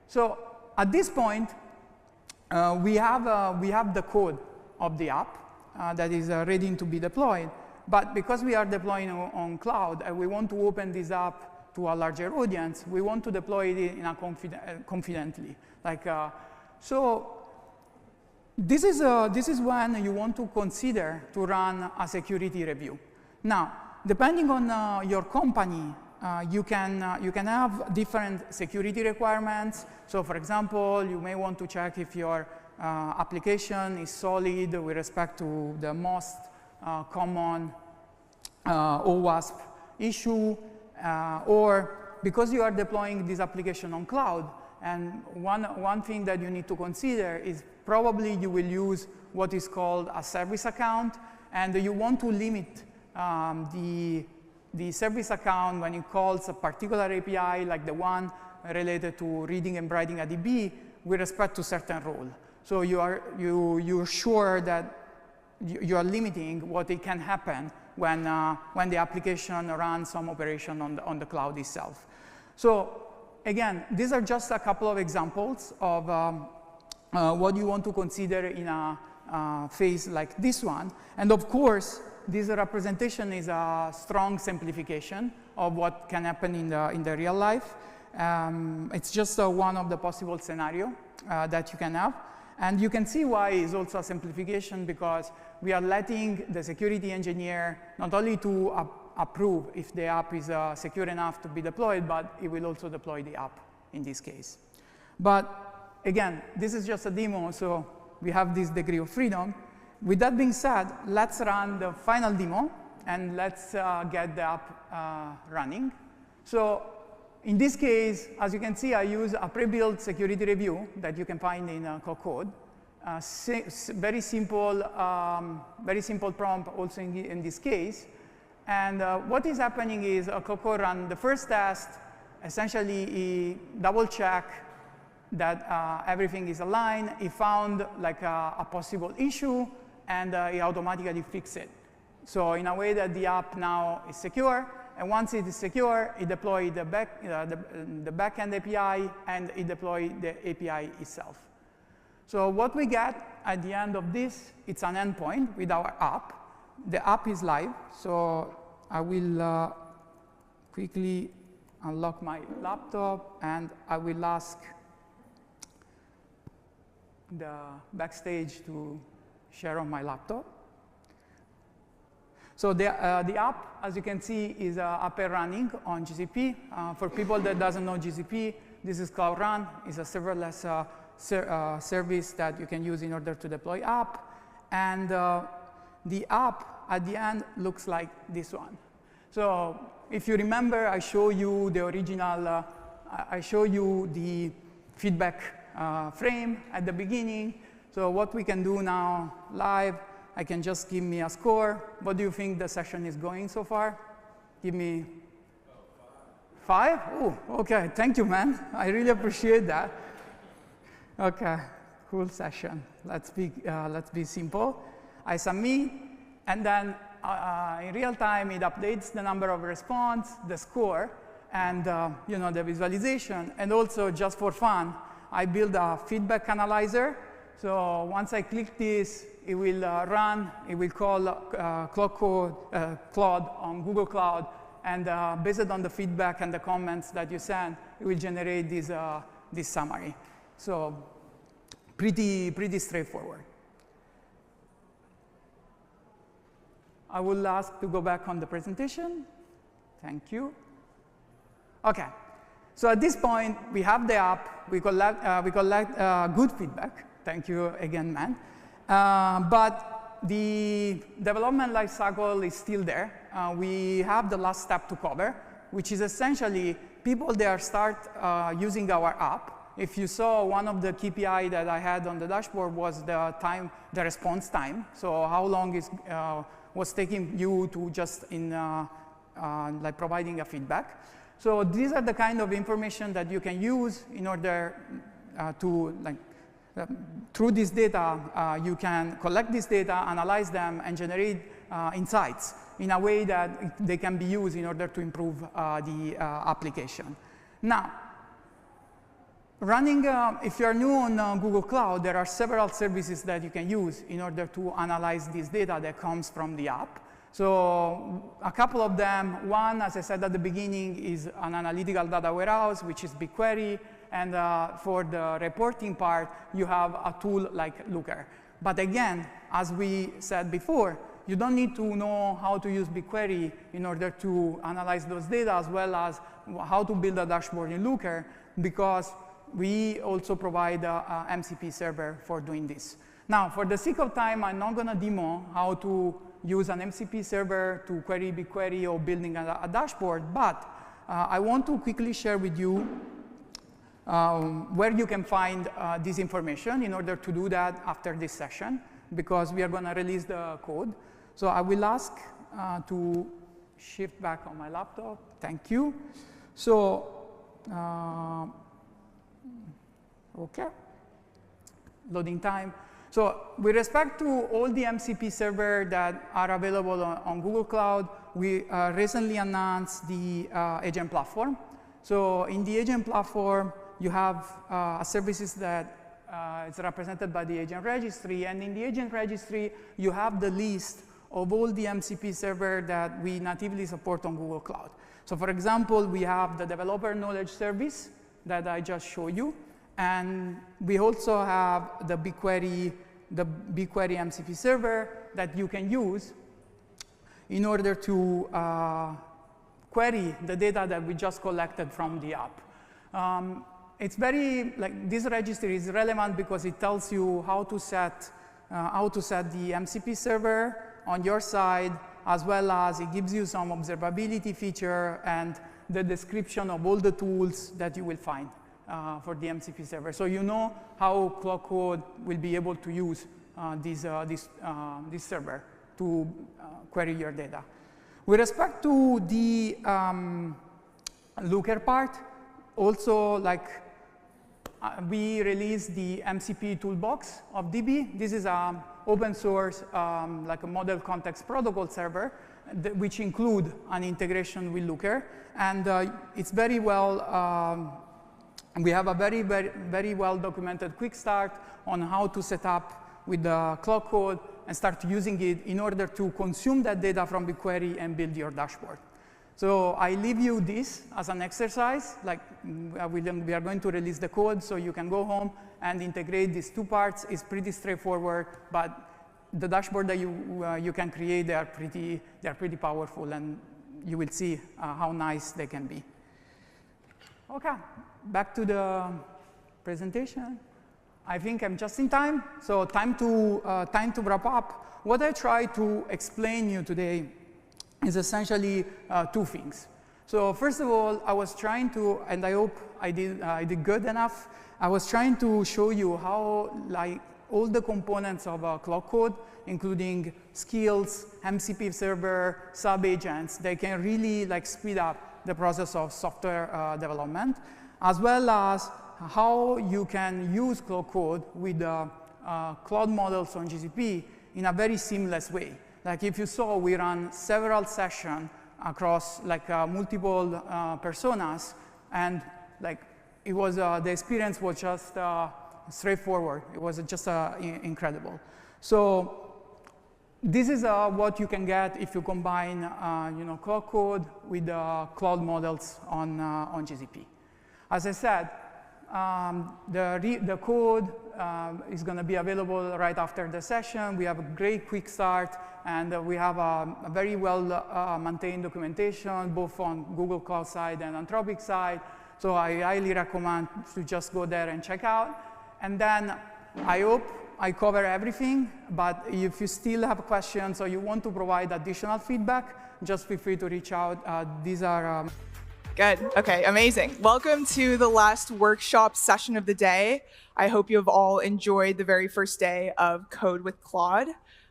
so at this point we have the code of the app that is ready to be deployed. But because we are deploying on cloud and we want to open this up to a larger audience, we want to deploy it in a confidently. So This is when you want to consider to run a security review. Now, depending on your company, you can have different security requirements. So, for example, you may want to check if your application is solid with respect to the most common OWASP issue, or because you are deploying this application on cloud. And one thing that you need to consider is probably you will use what is called a service account, and you want to limit the service account when it calls a particular API, like the one related to reading and writing a DB, with respect to certain role. So you're sure that you are limiting what it can happen when the application runs some operation on the cloud itself. So again, these are just a couple of examples of what you want to consider in a phase like this one. And of course, this representation is a strong simplification of what can happen in the real life. It's just one of the possible scenarios that you can have. And you can see why it's also a simplification, because we are letting the security engineer not only to approve if the app is secure enough to be deployed, but it will also deploy the app in this case. But again, this is just a demo, so we have this degree of freedom. With that being said, let's run the final demo, and let's get the app running. So in this case, as you can see, I use a pre-built security review that you can find in code. Very simple prompt also in this case. And what is happening is Coco ran the first test. Essentially, he double-check that everything is aligned. He found like a possible issue, and he automatically fixed it. So in a way that the app now is secure. And once it is secure, it deploys the backend API, and it deploys the API itself. So what we get at the end of this, it's an endpoint with our app. The app is live, so I will quickly unlock my laptop, and I will ask the backstage to share on my laptop. So the app, as you can see, is up and running on GCP. For people that doesn't know GCP, this is Cloud Run. It's a serverless service that you can use in order to deploy app. And the app at the end looks like this one. So if you remember, I show you the original, I show you the feedback frame at the beginning. So what we can do now live, I can just give me a score. What do you think the session is going so far? Give me 5? Oh, okay, thank you, man. I really appreciate that. Okay, cool session. Let's be simple. I submit, and then in real time, it updates the number of response, the score, and the visualization. And also, just for fun, I build a feedback analyzer. So once I click this, it will run. It will call Claude on Google Cloud, and based on the feedback and the comments that you send, it will generate this summary. So pretty straightforward. I will ask to go back on the presentation. Thank you. OK. So at this point, we have the app. We collect good feedback. Thank you again, man. But the development lifecycle is still there. We have the last step to cover, which is essentially people that start using our app. If you saw, one of the KPI that I had on the dashboard was the response time. So how long was taking you to just like providing a feedback. So these are the kind of information that you can use in order to through this data, you can collect this data, analyze them, and generate insights in a way that they can be used in order to improve the application. Now, running, if you're new on Google Cloud, there are several services that you can use in order to analyze this data that comes from the app. So a couple of them, one, as I said at the beginning, is an analytical data warehouse, which is BigQuery. And for the reporting part, you have a tool like Looker. But again, as we said before, you don't need to know how to use BigQuery in order to analyze those data, as well as how to build a dashboard in Looker, because we also provide a MCP server for doing this. Now, for the sake of time, I'm not going to demo how to use an MCP server to query BigQuery or building a dashboard, but I want to quickly share with you where you can find this information in order to do that after this session, because we are going to release the code. So I will ask to shift back on my laptop. Thank you. So, OK. Loading time. So with respect to all the MCP servers that are available on Google Cloud, we recently announced the agent platform. So in the agent platform, you have services that is represented by the agent registry. And in the agent registry, you have the list of all the MCP servers that we natively support on Google Cloud. So for example, we have the developer knowledge service that I just showed you. And we also have the BigQuery MCP server that you can use in order to query the data that we just collected from the app. It's very, like, this registry is relevant because it tells you how to set the MCP server on your side, as well as it gives you some observability feature and the description of all the tools that you will find for the MCP server. So you know how Cloud Code will be able to use this server to query your data. With respect to the Looker part, also, like, we released the MCP toolbox of DB. This is an open source, like a model context protocol server, which include an integration with Looker. And it's very well, we have a very well documented quick start on how to set up with the Cloud Code and start using it in order to consume that data from BigQuery and build your dashboard. So I leave you this as an exercise. Like, we are going to release the code, so you can go home and integrate these two parts. It's pretty straightforward, but the dashboard that you can create, they are pretty powerful, and you will see how nice they can be. OK, back to the presentation. I think I'm just in time, so time to wrap up. What I try to explain you today is essentially two things. So first of all, I was trying to, and I hope I did good enough. I was trying to show you how, like, all the components of Cloud Code, including skills, MCP server, sub-agents, they can really, like, speed up the process of software development, as well as how you can use Cloud Code with cloud models on GCP in a very seamless way. Like, if you saw, we ran several sessions across, like, multiple personas, and, like, it was the experience was just straightforward. It was just incredible. So this is what you can get if you combine Cloud Code with cloud models on GCP. As I said, the code is going to be available right after the session. We have a great quick start, and we have a very well maintained documentation, both on Google Cloud side and Anthropic side. So I highly recommend to just go there and check out. And then I hope I cover everything, but if you still have questions or you want to provide additional feedback, just feel free to reach out. These are Good. OK, amazing. Welcome to the last workshop session of the day. I hope you have all enjoyed the very first day of Code with Claude.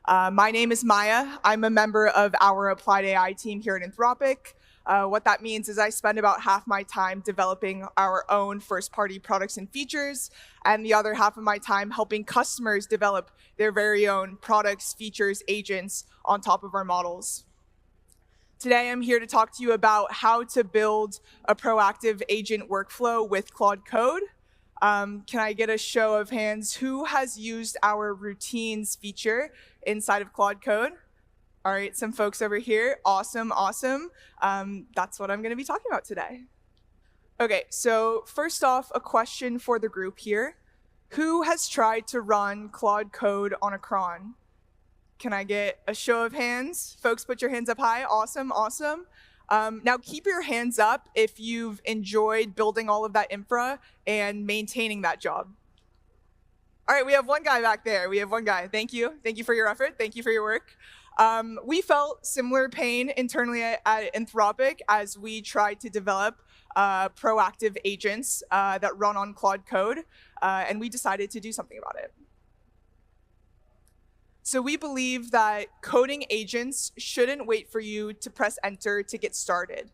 My name is Maya. I'm a member of our Applied AI team here at Anthropic. What that means is I spend about half my time developing our own first-party products and features, and the other half of my time helping customers develop their very own products, features, agents on top of our models. Today, I'm here to talk to you about how to build a proactive agent workflow with Claude Code. Can I get a show of hands? Who has used our routines feature inside of Claude Code? All right, some folks over here. Awesome, awesome. That's what I'm going to be talking about today. OK, so first off, a question for the group here. Who has tried to run Claude Code on a cron? Can I get a show of hands? Folks, put your hands up high. Awesome, awesome. Now keep your hands up if you've enjoyed building all of that infra and maintaining that job. All right, we have one guy back there. We have one guy. Thank you. Thank you for your effort. Thank you for your work. We felt similar pain internally at Anthropic as we tried to develop proactive agents that run on Claude Code, and we decided to do something about it. So we believe that coding agents shouldn't wait for you to press enter to get started.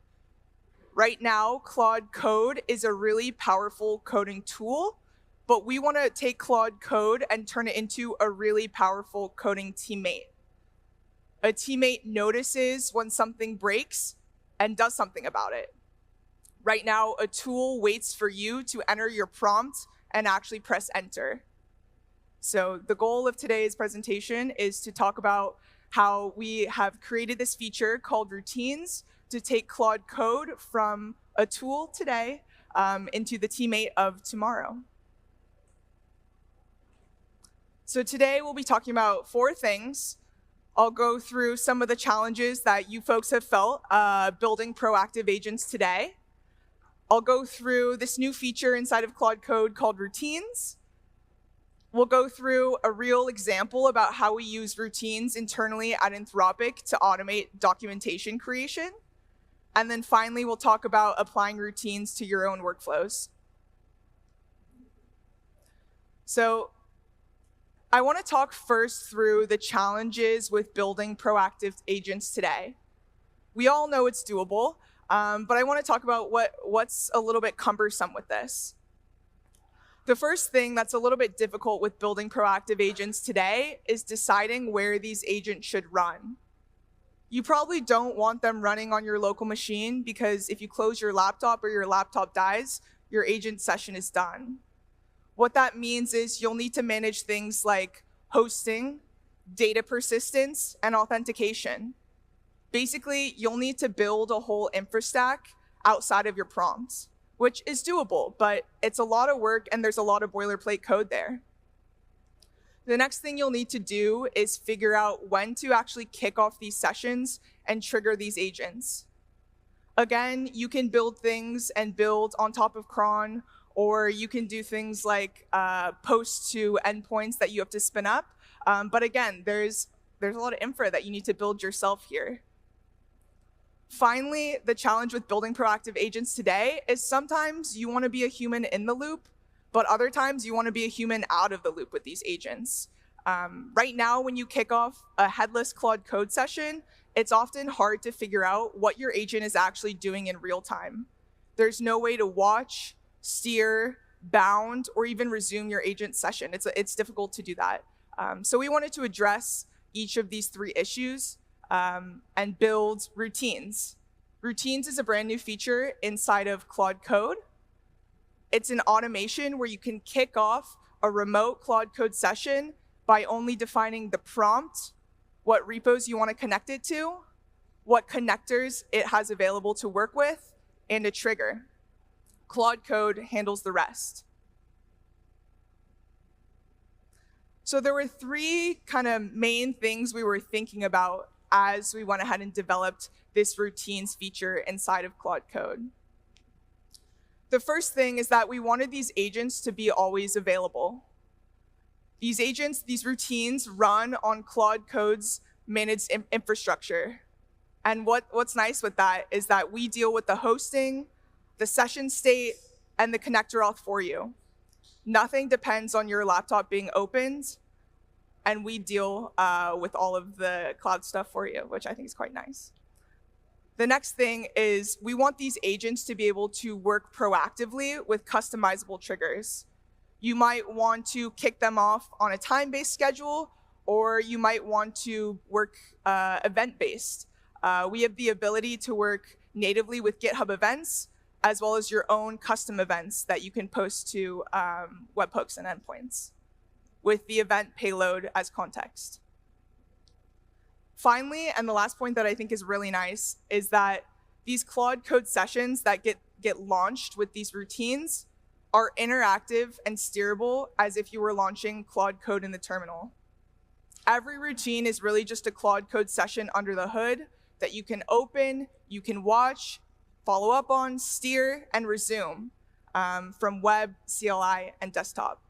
Right now, Claude Code is a really powerful coding tool, but we want to take Claude Code and turn it into a really powerful coding teammate. A teammate notices when something breaks and does something about it. Right now, a tool waits for you to enter your prompt and actually press enter. So the goal of today's presentation is to talk about how we have created this feature called routines to take Claude Code from a tool today into the teammate of tomorrow. So today we'll be talking about 4 things. I'll go through some of the challenges that you folks have felt building proactive agents today. I'll go through this new feature inside of Claude Code called routines. We'll go through a real example about how we use routines internally at Anthropic to automate documentation creation. And then finally, we'll talk about applying routines to your own workflows. So I want to talk first through the challenges with building proactive agents today. We all know it's doable, but I want to talk about what's a little bit cumbersome with this. The first thing that's a little bit difficult with building proactive agents today is deciding where these agents should run. You probably don't want them running on your local machine because if you close your laptop or your laptop dies, your agent session is done. What that means is you'll need to manage things like hosting, data persistence, and authentication. Basically, you'll need to build a whole infra stack outside of your prompts, which is doable, but it's a lot of work and there's a lot of boilerplate code there. The next thing you'll need to do is figure out when to actually kick off these sessions and trigger these agents. Again, you can build things and build on top of cron, or you can do things like post to endpoints that you have to spin up. But again, there's a lot of infra that you need to build yourself here. Finally, the challenge with building proactive agents today is sometimes you want to be a human in the loop, but other times you want to be a human out of the loop with these agents. Right now, when you kick off a headless Claude Code session, it's often hard to figure out what your agent is actually doing in real time. There's no way to watch, steer, bound, or even resume your agent session. It's difficult to do that. So we wanted to address each of these 3 issues and build routines. Routines is a brand new feature inside of Claude Code. It's an automation where you can kick off a remote Claude Code session by only defining the prompt, what repos you want to connect it to, what connectors it has available to work with, and a trigger. Claude Code handles the rest. So there were 3 kind of main things we were thinking about as we went ahead and developed this routines feature inside of Claude Code. The first thing is that we wanted these agents to be always available. These agents, these routines run on Claude Code's managed infrastructure. And what's nice with that is that we deal with the hosting, the session state, and the connector auth for you. Nothing depends on your laptop being opened, and we deal with all of the cloud stuff for you, which I think is quite nice. The next thing is we want these agents to be able to work proactively with customizable triggers. You might want to kick them off on a time-based schedule, or you might want to work event-based. We have the ability to work natively with GitHub events, as well as your own custom events that you can post to webhooks and endpoints, with the event payload as context. Finally, and the last point that I think is really nice, is that these Claude Code sessions that get launched with these routines are interactive and steerable as if you were launching Claude Code in the terminal. Every routine is really just a Claude Code session under the hood that you can open, you can watch, follow up on, steer, and resume from web, CLI, and desktop.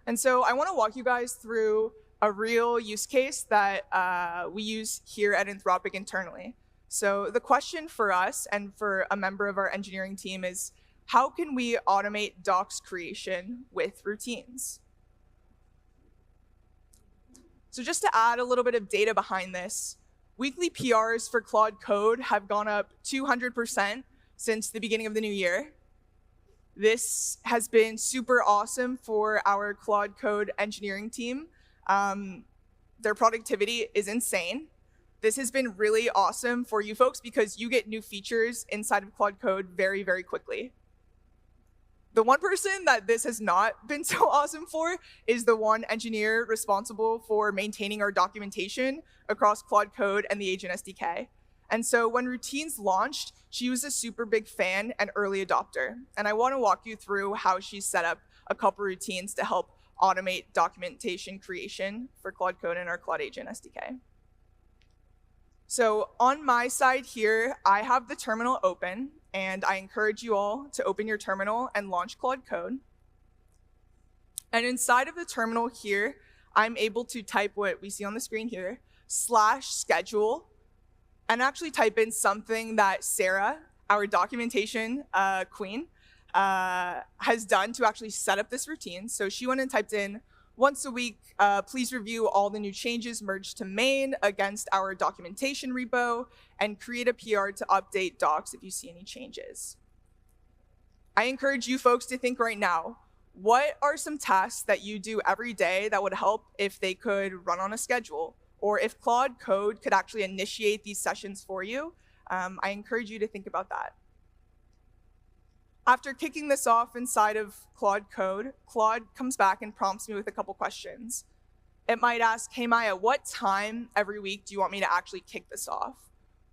And so I want to walk you guys through a real use case that we use here at Anthropic internally. So the question for us and for a member of our engineering team is, how can we automate docs creation with routines? So just to add a little bit of data behind this, weekly PRs for Claude Code have gone up 200% since the beginning of the new year. This has been super awesome for our Claude Code engineering team. Their productivity is insane. This has been really awesome for you folks because you get new features inside of Claude Code very, very quickly. The one person that this has not been so awesome for is the one engineer responsible for maintaining our documentation across Claude Code and the Agent SDK. And so when routines launched, she was a super big fan and early adopter. And I want to walk you through how she's set up a couple routines to help automate documentation creation for Claude Code and our Claude Agent SDK. So on my side here, I have the terminal open, and I encourage you all to open your terminal and launch Claude Code. And inside of the terminal here, I'm able to type what we see on the screen here, /schedule, and actually type in something that Sarah, our documentation queen, has done to actually set up this routine. So she went and typed in, once a week, please review all the new changes merged to main against our documentation repo and create a PR to update docs if you see any changes. I encourage you folks to think right now, what are some tasks that you do every day that would help if they could run on a schedule? Or if Claude Code could actually initiate these sessions for you? I encourage you to think about that. After kicking this off inside of Claude Code, Claude comes back and prompts me with a couple questions. It might ask, hey Maya, what time every week do you want me to actually kick this off?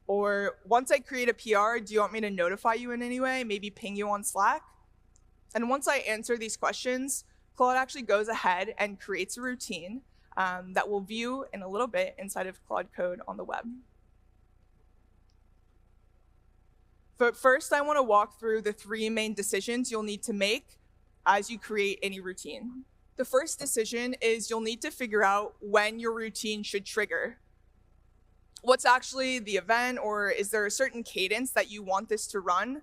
Or once I create a PR, do you want me to notify you in any way, maybe ping you on Slack? And once I answer these questions, Claude actually goes ahead and creates a routine that we'll view in a little bit inside of Claude Code on the web. But first, I want to walk through the 3 main decisions you'll need to make as you create any routine. The first decision is you'll need to figure out when your routine should trigger. What's actually the event, or is there a certain cadence that you want this to run?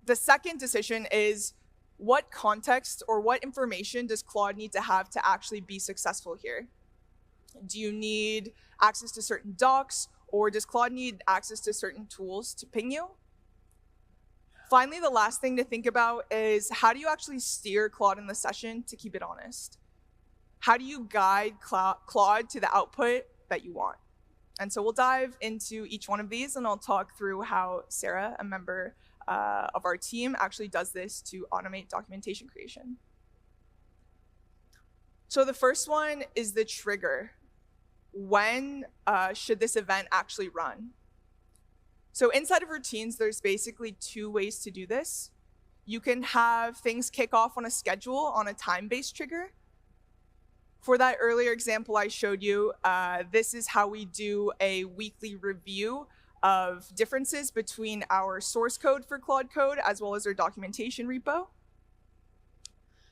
The second decision is what context or what information does Claude need to have to actually be successful here? Do you need access to certain docs, or does Claude need access to certain tools to ping you? Finally, the last thing to think about is how do you actually steer Claude in the session to keep it honest? How do you guide Claude to the output that you want? And so we'll dive into each one of these, and I'll talk through how Sarah, a member of our team, actually does this to automate documentation creation. So the first one is the trigger. When should this event actually run? So inside of routines, there's basically 2 ways to do this. You can have things kick off on a schedule on a time-based trigger. For that earlier example I showed you, this is how we do a weekly review of differences between our source code for Claude Code as well as our documentation repo.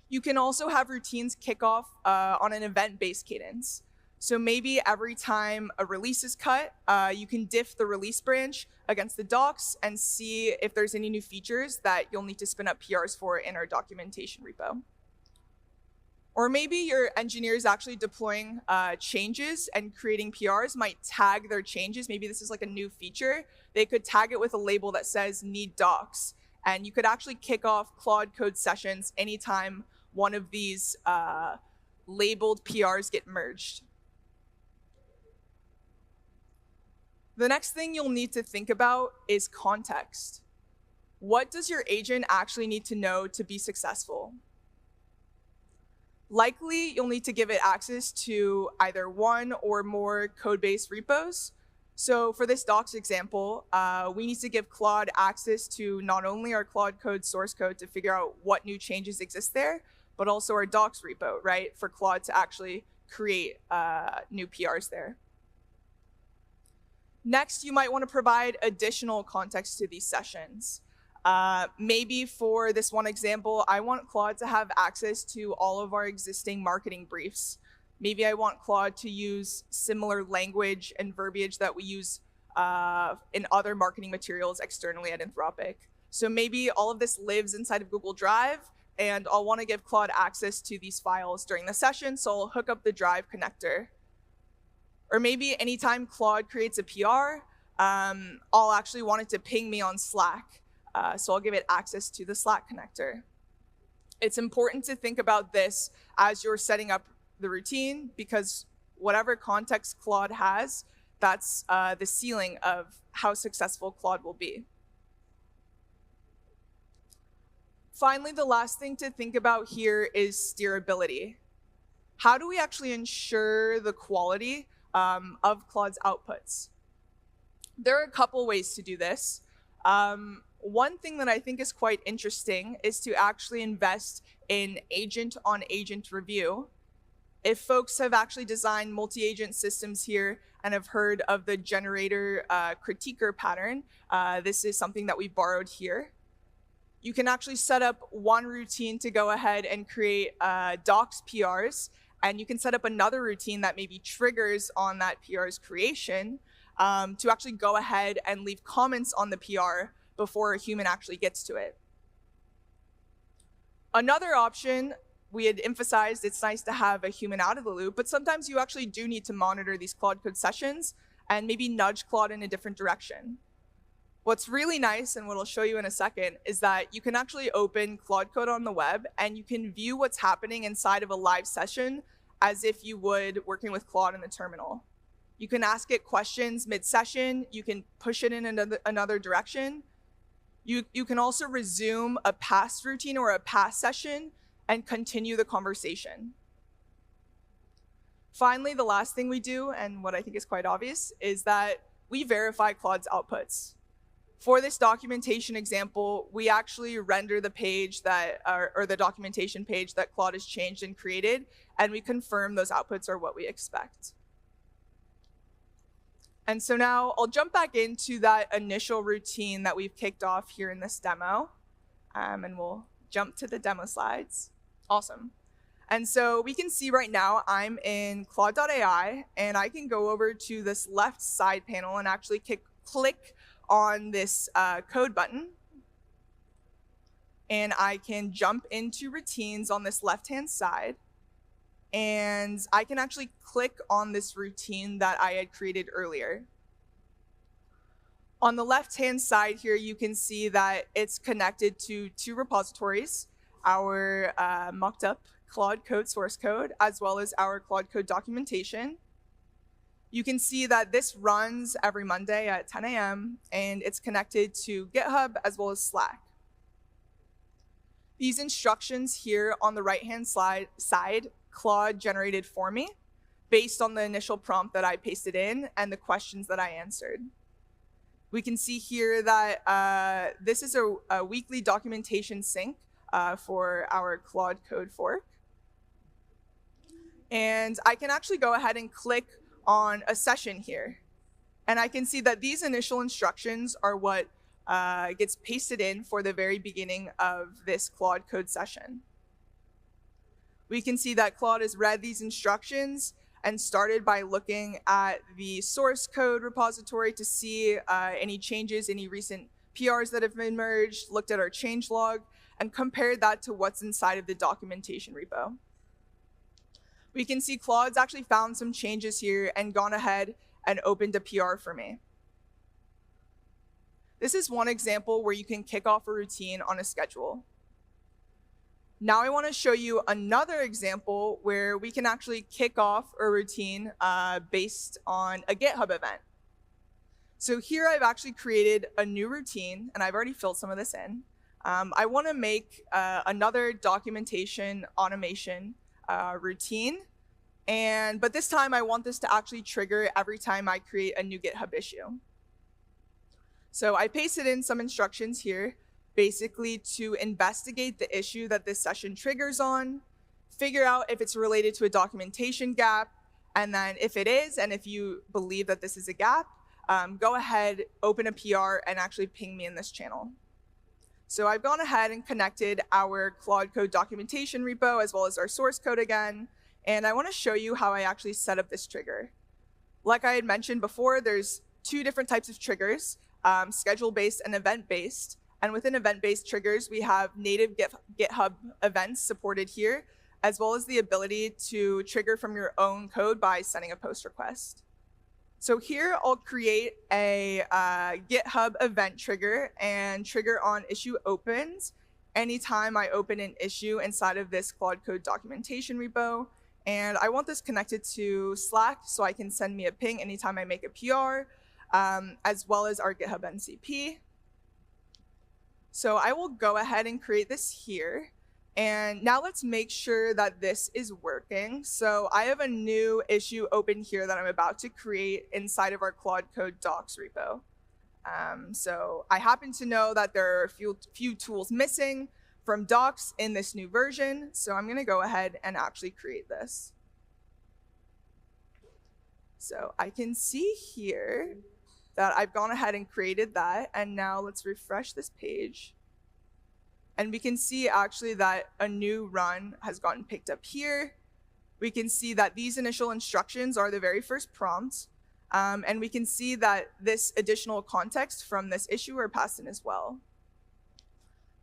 You can also have routines kick off on an event-based cadence. So maybe every time a release is cut, you can diff the release branch against the docs and see if there's any new features that you'll need to spin up PRs for in our documentation repo. Or maybe your engineers actually deploying changes and creating PRs might tag their changes. Maybe this is like a new feature. They could tag it with a label that says need docs. And you could actually kick off Claude Code sessions anytime one of these labeled PRs get merged. The next thing you'll need to think about is context. What does your agent actually need to know to be successful? Likely, you'll need to give it access to either 1 or more code-based repos. So for this docs example, we need to give Claude access to not only our Claude Code source code to figure out what new changes exist there, but also our docs repo, right, for Claude to actually create new PRs there. Next, you might want to provide additional context to these sessions. Maybe for this one example, I want Claude to have access to all of our existing marketing briefs. Maybe I want Claude to use similar language and verbiage that we use in other marketing materials externally at Anthropic. So maybe all of this lives inside of Google Drive, and I'll want to give Claude access to these files during the session, so I'll hook up the Drive connector. Or maybe anytime Claude creates a PR, I'll actually want it to ping me on Slack, so I'll give it access to the Slack connector. It's important to think about this as you're setting up the routine, because whatever context Claude has, that's the ceiling of how successful Claude will be. Finally, the last thing to think about here is steerability. How do we actually ensure the quality of Claude's outputs? There are a couple ways to do this. One thing that I think is quite interesting is to actually invest in agent-on-agent review. If folks have actually designed multi-agent systems here and have heard of the generator critiquer pattern, this is something that we borrowed here. You can actually set up one routine to go ahead and create docs PRs, and you can set up another routine that maybe triggers on that PR's creation to actually go ahead and leave comments on the PR before a human actually gets to it. Another option, we had emphasized it's nice to have a human out of the loop, but sometimes you actually do need to monitor these Claude Code sessions and maybe nudge Claude in a different direction. What's really nice, and what I'll show you in a second, is that you can actually open Claude Code on the web and you can view what's happening inside of a live session as if you would working with Claude in the terminal. You can ask it questions mid-session, you can push it in another direction. You can also resume a past routine or a past session and continue the conversation. Finally, the last thing we do, and what I think is quite obvious, is that we verify Claude's outputs. For this documentation example, we actually render the page that, or the documentation page that Claude has changed and created, and we confirm those outputs are what we expect. And so now I'll jump back into that initial routine that we've kicked off here in this demo, and we'll jump to the demo slides. Awesome. And so we can see right now I'm in Claude.ai, and I can go over to this left side panel and actually click on this code button. And I can jump into routines on this left-hand side. And I can actually click on this routine that I had created earlier. On the left-hand side here, you can see that it's connected to two repositories, our mocked up Claude Code source code, as well as our Claude Code documentation. You can see that this runs every Monday at 10 a.m., and it's connected to GitHub as well as Slack. These instructions here on the right-hand side, Claude generated for me based on the initial prompt that I pasted in and the questions that I answered. We can see here that this is a weekly documentation sync for our Claude Code fork. And I can actually go ahead and click on a session here. And I can see that these initial instructions are what gets pasted in for the very beginning of this Claude Code session. We can see that Claude has read these instructions and started by looking at the source code repository to see any changes, any recent PRs that have been merged, looked at our changelog, and compared that to what's inside of the documentation repo. We can see Claude's actually found some changes here and gone ahead and opened a PR for me. This is one example where you can kick off a routine on a schedule. Now I want to show you another example where we can actually kick off a routine based on a GitHub event. So here I've actually created a new routine, and I've already filled some of this in. I want to make another documentation automation routine But this time I want this to actually trigger every time I create a new GitHub issue. So I pasted in some instructions here, basically to investigate the issue that this session triggers on, figure out if it's related to a documentation gap, and then if it is, and if you believe that this is a gap, go ahead, open a PR, and actually ping me in this channel. So I've gone ahead and connected our Claude Code documentation repo as well as our source code again, and I want to show you how I actually set up this trigger. Like I had mentioned before, there's two different types of triggers, schedule-based and event-based. And within event-based triggers, we have native GitHub events supported here, as well as the ability to trigger from your own code by sending a post request. So here I'll create a GitHub event trigger and trigger on issue opens anytime I open an issue inside of this Claude Code documentation repo. And I want this connected to Slack so I can send me a ping anytime I make a PR, as well as our GitHub NCP. So I will go ahead and create this here. And now let's make sure that this is working. So I have a new issue open here that I'm about to create inside of our Claude Code docs repo. So I happen to know that there are a few tools missing from docs in this new version. So I'm going to go ahead and actually create this. So I can see here that I've gone ahead and created that. And now let's refresh this page. And we can see actually that a new run has gotten picked up here. We can see that these initial instructions are the very first prompt. And we can see that this additional context from this issue are passed in as well.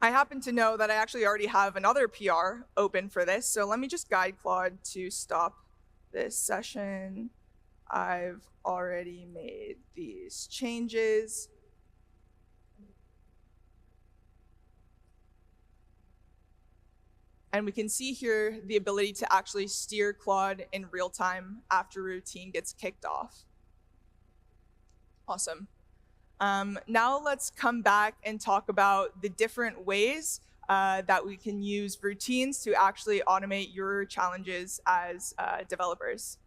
I happen to know that I actually already have another PR open for this. So let me just guide Claude to stop this session. I've already made these changes. And we can see here the ability to actually steer Claude in real time after a routine gets kicked off. Awesome. Now let's come back and talk about the different ways that we can use routines to actually automate your challenges as developers.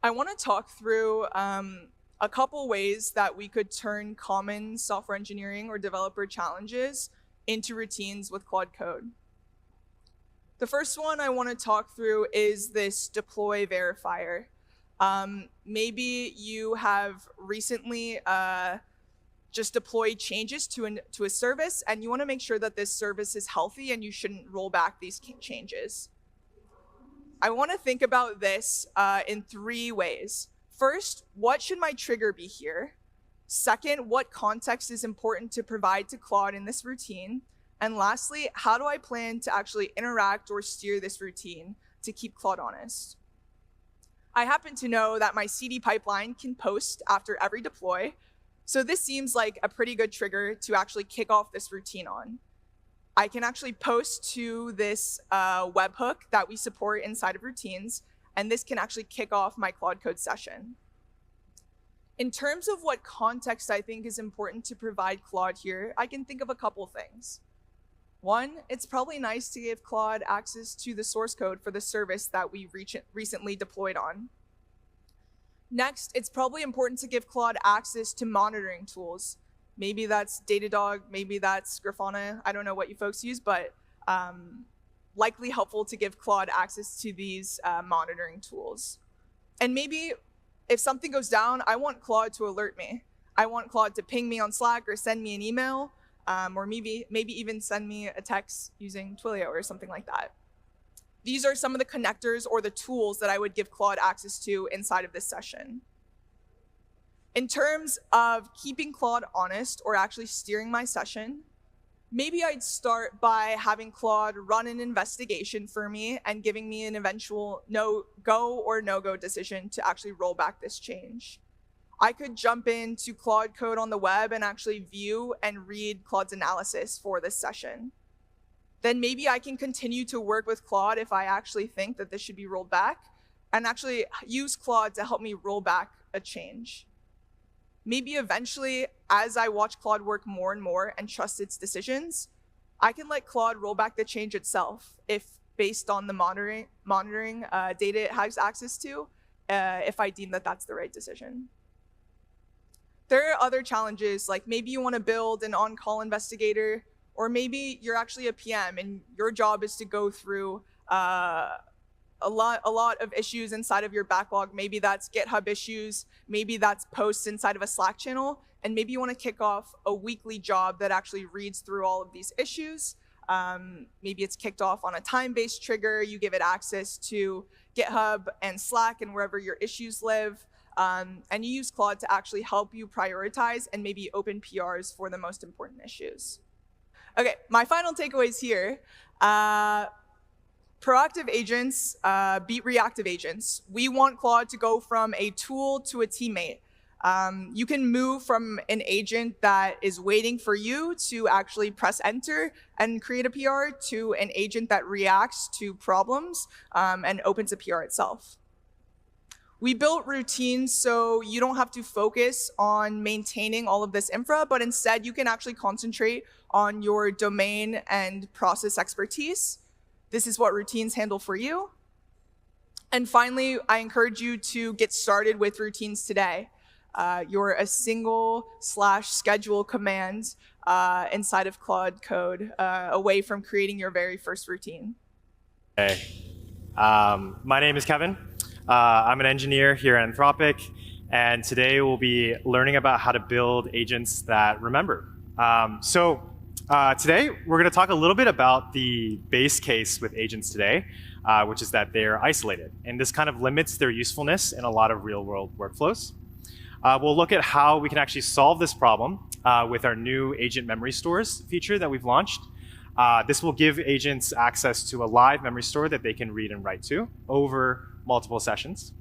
I want to talk through a couple ways that we could turn common software engineering or developer challenges into routines with Claude Code. The first one I want to talk through is this deploy verifier. Maybe you have recently just deployed changes to a service, and you want to make sure that this service is healthy and you shouldn't roll back these changes. I want to think about this in 3 ways. First, what should my trigger be here? Second, what context is important to provide to Claude in this routine? And lastly, how do I plan to actually interact or steer this routine to keep Claude honest? I happen to know that my CD pipeline can post after every deploy, so this seems like a pretty good trigger to actually kick off this routine on. I can actually post to this webhook that we support inside of routines, and this can actually kick off my Claude Code session. In terms of what context I think is important to provide Claude here, I can think of a couple things. One, it's probably nice to give Claude access to the source code for the service that we recently deployed on. Next, it's probably important to give Claude access to monitoring tools. Maybe that's Datadog, maybe that's Grafana. I don't know what you folks use, but likely helpful to give Claude access to these monitoring tools. And maybe if something goes down, I want Claude to alert me. I want Claude to ping me on Slack or send me an email. Or maybe even send me a text using Twilio or something like that. These are some of the connectors or the tools that I would give Claude access to inside of this session. In terms of keeping Claude honest or actually steering my session, maybe I'd start by having Claude run an investigation for me and giving me an eventual no-go or no-go decision to actually roll back this change. I could jump into Claude Code on the web and actually view and read Claude's analysis for this session. Then maybe I can continue to work with Claude if I actually think that this should be rolled back, and actually use Claude to help me roll back a change. Maybe eventually, as I watch Claude work more and more and trust its decisions, I can let Claude roll back the change itself if based on the monitoring data it has access to, if I deem that that's the right decision. There are other challenges, like maybe you want to build an on-call investigator, or maybe you're actually a PM and your job is to go through a lot of issues inside of your backlog. Maybe that's GitHub issues, maybe that's posts inside of a Slack channel, and maybe you want to kick off a weekly job that actually reads through all of these issues. Maybe it's kicked off on a time-based trigger, you give it access to GitHub and Slack and wherever your issues live, and you use Claude to actually help you prioritize and maybe open PRs for the most important issues. Okay, my final takeaways here. Proactive agents beat reactive agents. We want Claude to go from a tool to a teammate. You can move from an agent that is waiting for you to actually press enter and create a PR to an agent that reacts to problems and opens a PR itself. We built routines so you don't have to focus on maintaining all of this infra, but instead you can actually concentrate on your domain and process expertise. This is what routines handle for you. And finally, I encourage you to get started with routines today. You're a single /schedule command inside of Claude Code away from creating your very first routine. Hey, my name is Kevin. I'm an engineer here at Anthropic, and today we'll be learning about how to build agents that remember. Today we're going to talk a little bit about the base case with agents today, which is that they're isolated, and this kind of limits their usefulness in a lot of real-world workflows. We'll look at how we can actually solve this problem with our new agent memory stores feature that we've launched. This will give agents access to a live memory store that they can read and write to over multiple sessions.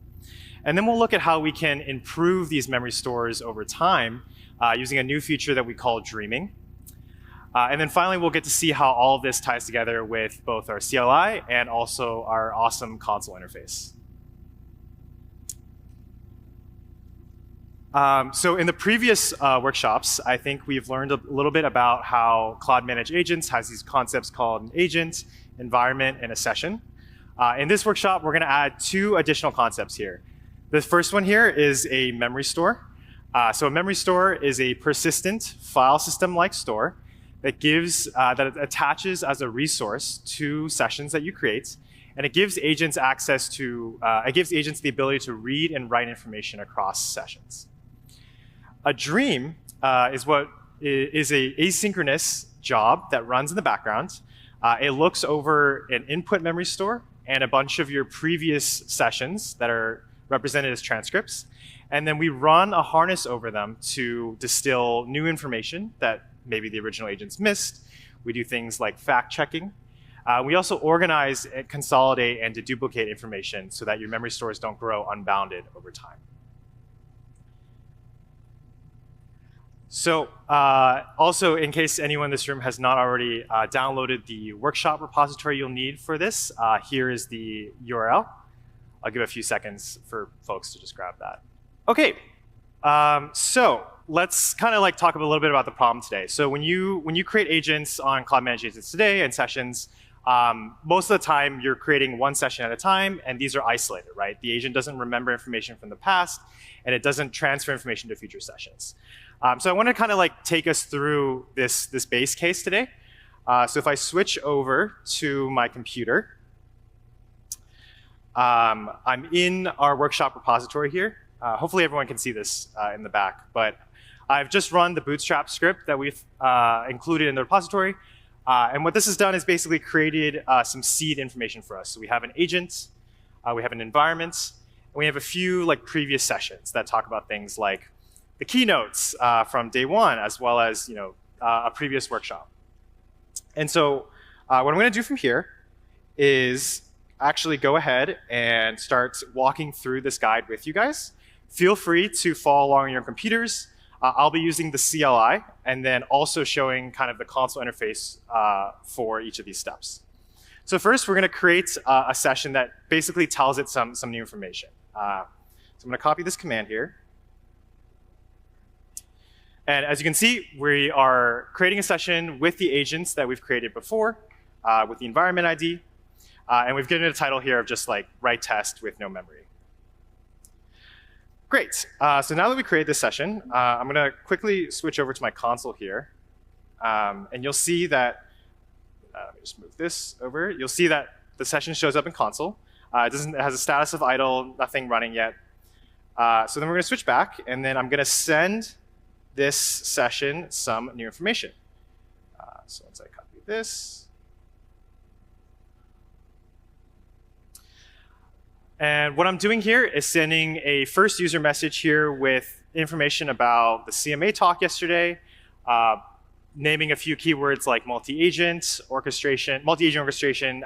And then we'll look at how we can improve these memory stores over time using a new feature that we call dreaming. And then finally, we'll get to see how all of this ties together with both our CLI and also our awesome console interface. So in the previous workshops, I think we've learned a little bit about how Claude Managed Agents has these concepts called an agent, environment, and a session. In this workshop, we're going to add 2 additional concepts here. The first one here is a memory store. So a memory store is a persistent file system-like store that that attaches as a resource to sessions that you create, and it gives agents access to, it gives agents the ability to read and write information across sessions. A dream is an asynchronous job that runs in the background. It looks over an input memory store and a bunch of your previous sessions that are represented as transcripts. And then we run a harness over them to distill new information that maybe the original agents missed. We do things like fact checking. We also organize, consolidate, and deduplicate information so that your memory stores don't grow unbounded over time. So also, in case anyone in this room has not already downloaded the workshop repository you'll need for this, here is the URL. I'll give a few seconds for folks to just grab that. OK, so let's kind of like talk a little bit about the problem today. So when you create agents on Claude Managed Agents today and sessions, most of the time you're creating one session at a time, and these are isolated, right? The agent doesn't remember information from the past, and it doesn't transfer information to future sessions. So I want to kind of like take us through this base case today. So if I switch over to my computer, I'm in our workshop repository here. Hopefully everyone can see this in the back, but I've just run the Bootstrap script that we've included in the repository. And what this has done is basically created some seed information for us. So we have an agent, we have an environment, and we have a few like previous sessions that talk about things like the keynotes from day 1, as well as a previous workshop. And so what I'm going to do from here is actually go ahead and start walking through this guide with you guys. Feel free to follow along on your computers. I'll be using the CLI and then also showing kind of the console interface for each of these steps. So first, we're going to create a session that basically tells it some new information. So I'm going to copy this command here. And as you can see, we are creating a session with the agents that we've created before, with the environment ID. And we've given it a title here of just like write test with no memory. Great. So now that we created this session, I'm going to quickly switch over to my console here. And you'll see that, let me just move this over. You'll see that the session shows up in console. It has a status of idle, nothing running yet. So then we're going to switch back, and then I'm going to send this session some new information. So once I copy this. And what I'm doing here is sending a first user message here with information about the CMA talk yesterday, naming a few keywords like multi-agent orchestration,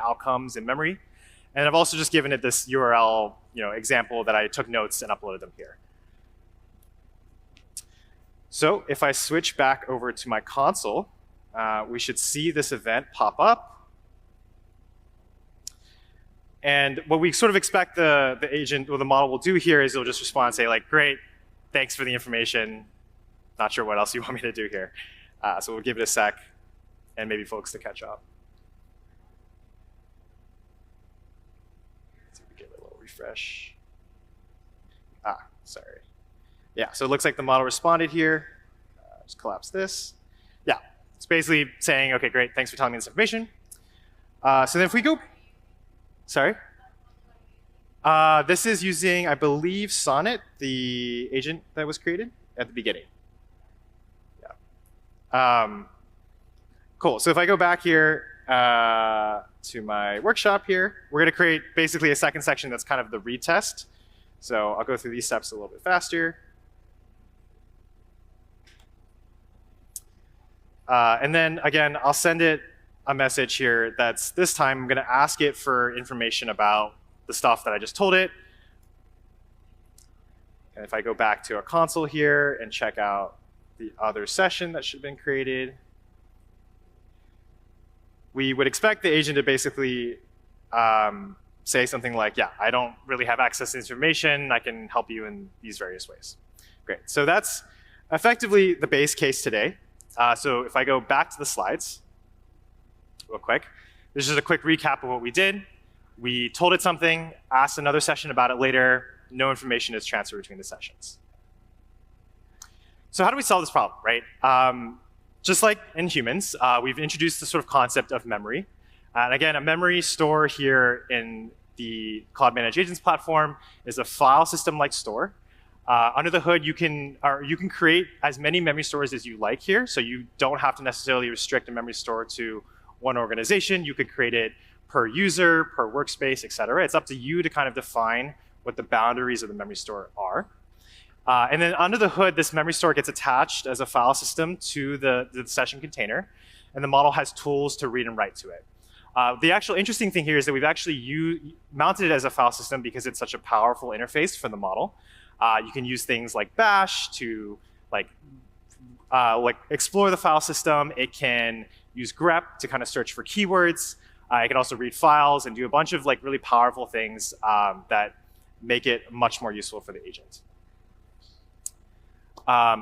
outcomes, and memory. And I've also just given it this URL example that I took notes and uploaded them here. So if I switch back over to my console, we should see this event pop up. And what we sort of expect the agent or the model will do here is it'll just respond and say, like, great, thanks for the information. Not sure what else you want me to do here. So we'll give it a sec and maybe folks to catch up. Let's see if we give it a little refresh. Sorry. Yeah, so it looks like the model responded here. Just collapse this. Yeah, it's basically saying, OK, great, thanks for telling me this information. So then if we go, sorry. This is using, I believe, Sonnet, the agent that was created at the beginning. Cool. So if I go back here to my workshop here, we're going to create basically a second section that's kind of the retest. So I'll go through these steps a little bit faster. And then, again, I'll send it a message here that's this time I'm going to ask it for information about the stuff that I just told it. And if I go back to our console here and check out the other session that should have been created, we would expect the agent to basically say something like, yeah, I don't really have access to information. I can help you in these various ways. Great. So that's effectively the base case today. So if I go back to the slides real quick, this is just a quick recap of what we did. We told it something, asked another session about it later. No information is transferred between the sessions. So how do we solve this problem, right? Just like in humans, we've introduced the sort of concept of memory. And again, a memory store here in the Cloud Managed Agents platform is a file system-like store. Under the hood, you can create as many memory stores as you like here. So you don't have to necessarily restrict a memory store to one organization. You could create it per user, per workspace, et cetera. It's up to you to kind of define what the boundaries of the memory store are. And then under the hood, this memory store gets attached as a file system to the session container. And the model has tools to read and write to it. The actual interesting thing here is that we've actually mounted it as a file system because it's such a powerful interface for the model. You can use things like bash to like explore the file system. It can use grep to kind of search for keywords. It can also read files and do a bunch of like really powerful things that make it much more useful for the agent.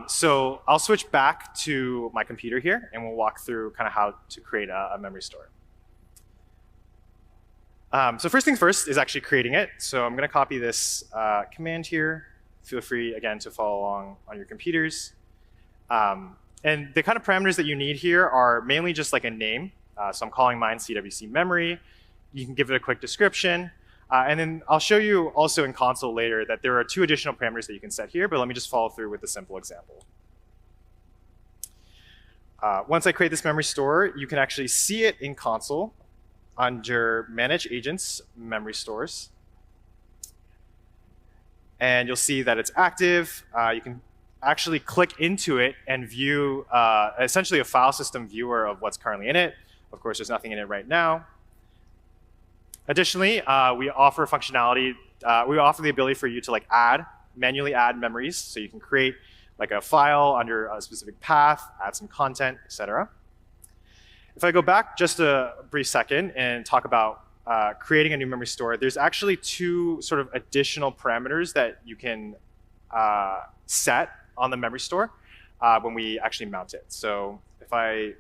So I'll switch back to my computer here, and we'll walk through kind of how to create a memory store. So first things first is actually creating it. So I'm going to copy this command here. Feel free, again, to follow along on your computers. And the kind of parameters that you need here are mainly just like a name. So I'm calling mine CWC memory. You can give it a quick description. And then I'll show you also in console later that there are 2 additional parameters that you can set here, but let me just follow through with a simple example. Once I create this memory store, you can actually see it in console under Manage Agents, Memory Stores. And you'll see that it's active. You can actually click into it and view essentially a file system viewer of what's currently in it. Of course, there's nothing in it right now. Additionally, we offer functionality. We offer the ability for you to like manually add memories. So you can create like a file under a specific path, add some content, et cetera. If I go back just a brief second and talk about creating a new memory store, there's actually 2 sort of additional parameters that you can set on the memory store when we actually mount it. So if I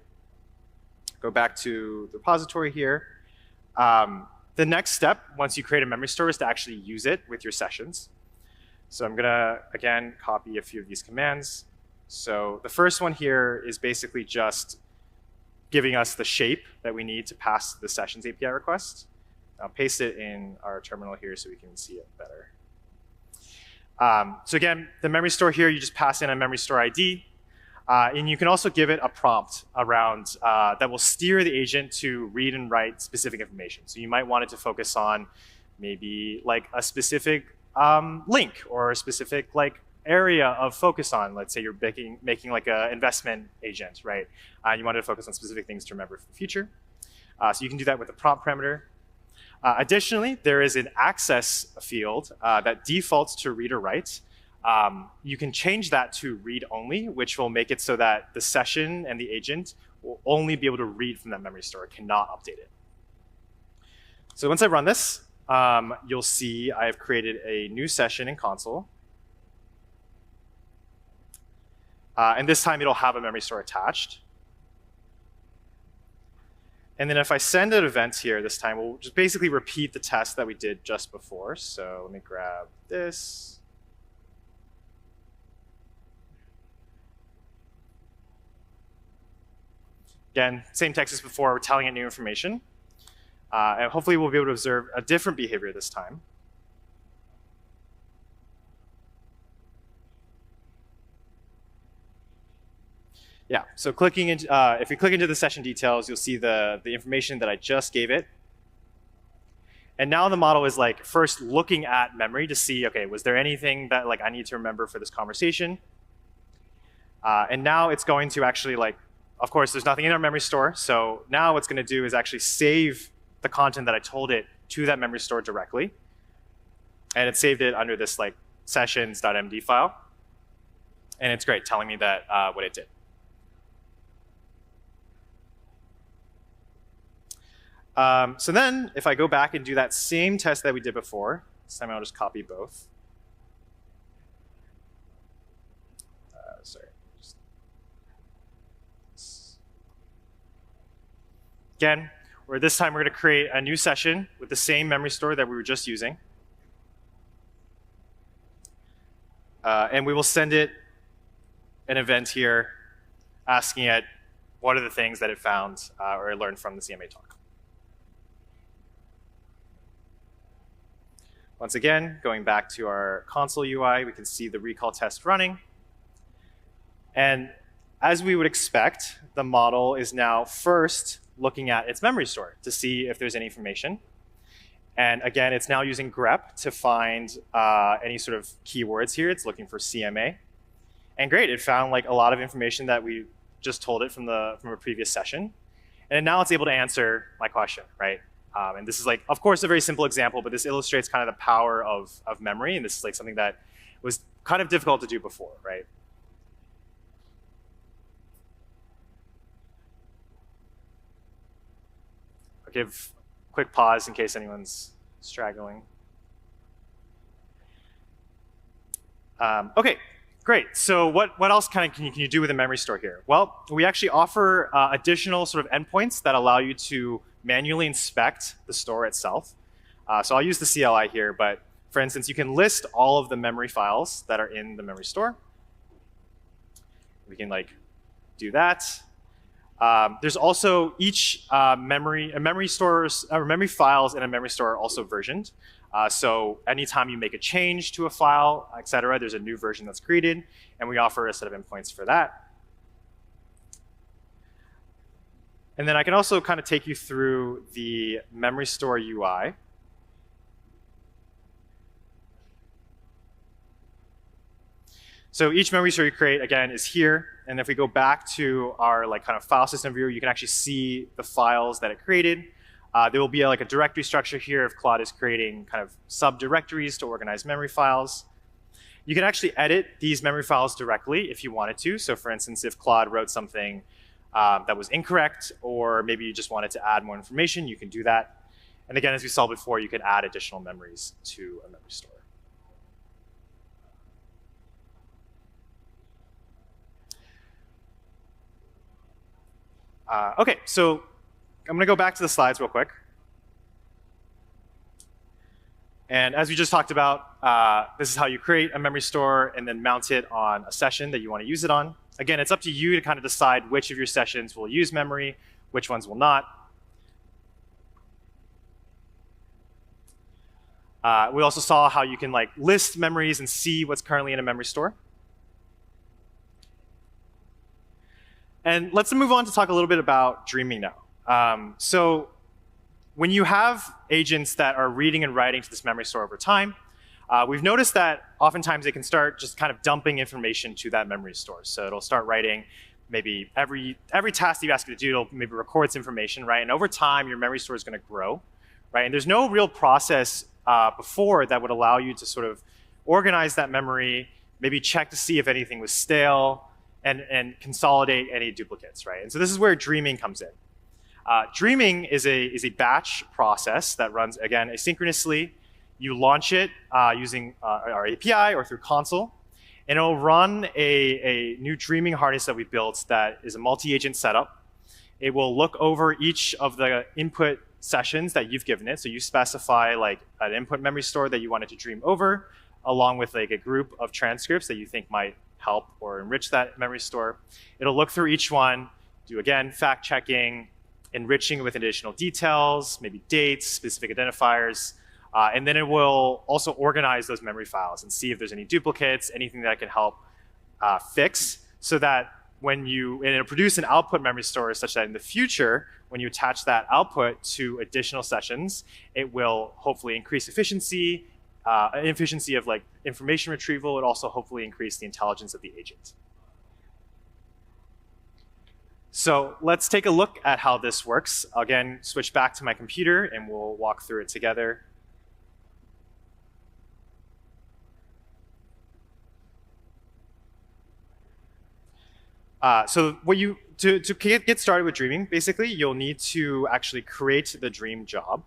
go back to the repository here, The next step, once you create a memory store, is to actually use it with your sessions. So I'm going to, again, copy a few of these commands. So the first one here is basically just giving us the shape that we need to pass the sessions API request. I'll paste it in our terminal here so we can see it better. So again, the memory store here, you just pass in a memory store ID. And you can also give it a prompt around that will steer the agent to read and write specific information. So you might want it to focus on maybe like a specific link or a specific like area of focus on. Let's say you're making like an investment agent, right? You want it to focus on specific things to remember for the future. So you can do that with a prompt parameter. Additionally, there is an access field that defaults to read or write. You can change that to read only, which will make it so that the session and the agent will only be able to read from that memory store. It cannot update it. So once I run this, you'll see I have created a new session in console. And this time it'll have a memory store attached. And then if I send an event here this time, we'll just basically repeat the test that we did just before. So let me grab this. Again, same text as before, we're telling it new information. And hopefully we'll be able to observe a different behavior this time. Yeah, so clicking into, if you click into the session details, you'll see the information that I just gave it. And now the model is like first looking at memory to see, okay, was there anything that like I need to remember for this conversation? And now it's going to actually like, of course, there's nothing in our memory store. So now what's going to do is actually save the content that I told it to that memory store directly. And it saved it under this like sessions.md file. And it's great, telling me that what it did. So then if I go back and do that same test that we did before, this time I'll just copy both. Sorry. Again, where this time we're going to create a new session with the same memory store that we were just using. And we will send it an event here asking it what are the things that it found or it learned from the CMA talk. Once again, going back to our console UI, we can see the recall test running. And as we would expect, the model is now first looking at its memory store to see if there's any information. And again, it's now using grep to find any sort of keywords here. It's looking for CMA. And great, it found like a lot of information that we just told it from a previous session. And now it's able to answer my question, right? And this is like, of course, a very simple example, but this illustrates kind of the power of memory. And this is like something that was kind of difficult to do before, right? I'll give a quick pause in case anyone's straggling. OK, great. So what else kind of can you do with a memory store here? Well, we actually offer additional sort of endpoints that allow you to manually inspect the store itself. So I'll use the CLI here, but for instance, you can list all of the memory files that are in the memory store. We can like do that. There's also each memory files in a memory store are also versioned. So anytime you make a change to a file, et cetera, there's a new version that's created, and we offer a set of endpoints for that. And then I can also kind of take you through the memory store UI. So each memory store you create, again, is here. And if we go back to our like kind of file system view, you can actually see the files that it created. There will be like a directory structure here if Claude is creating kind of subdirectories to organize memory files. You can actually edit these memory files directly if you wanted to. So for instance, if Claude wrote something that was incorrect, or maybe you just wanted to add more information, you can do that. And again, as we saw before, you could add additional memories to a memory store. OK, so I'm going to go back to the slides real quick. And as we just talked about, this is how you create a memory store and then mount it on a session that you want to use it on. Again, it's up to you to kind of decide which of your sessions will use memory, which ones will not. We also saw how you can like list memories and see what's currently in a memory store. And let's move on to talk a little bit about dreaming now. So when you have agents that are reading and writing to this memory store over time, we've noticed that oftentimes they can start just kind of dumping information to that memory store. So it'll start writing maybe every task that you ask it to do, it'll maybe record its information, right? And over time, your memory store is going to grow, right? And there's no real process before that would allow you to sort of organize that memory, maybe check to see if anything was stale, and consolidate any duplicates, right? And so this is where dreaming comes in. Dreaming is a batch process that runs, again, asynchronously. You launch it using our API or through console, and it'll run a new dreaming harness that we built that is a multi-agent setup. It will look over each of the input sessions that you've given it. So you specify like an input memory store that you want it to dream over, along with like a group of transcripts that you think might help or enrich that memory store. It'll look through each one, do again fact checking, enriching with additional details, maybe dates, specific identifiers, and then it will also organize those memory files and see if there's any duplicates, anything that can help fix, so that when and it'll produce an output memory store such that in the future, when you attach that output to additional sessions, it will hopefully increase efficiency of like information retrieval. It also hopefully increase the intelligence of the agent. So let's take a look at how this works. I'll again switch back to my computer and we'll walk through it together. So to get started with dreaming, basically, you'll need to actually create the dream job.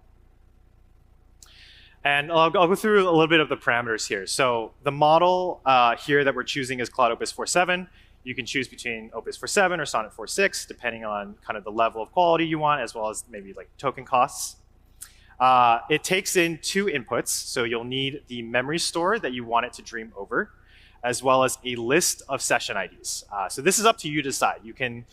And I'll go through a little bit of the parameters here. So the model here that we're choosing is Claude Opus 4.7. You can choose between Opus 4.7 or Sonnet 4.6, depending on kind of the level of quality you want, as well as maybe like token costs. It takes in 2 inputs. So you'll need the memory store that you want it to dream over, as well as a list of session IDs. So this is up to you to decide. You can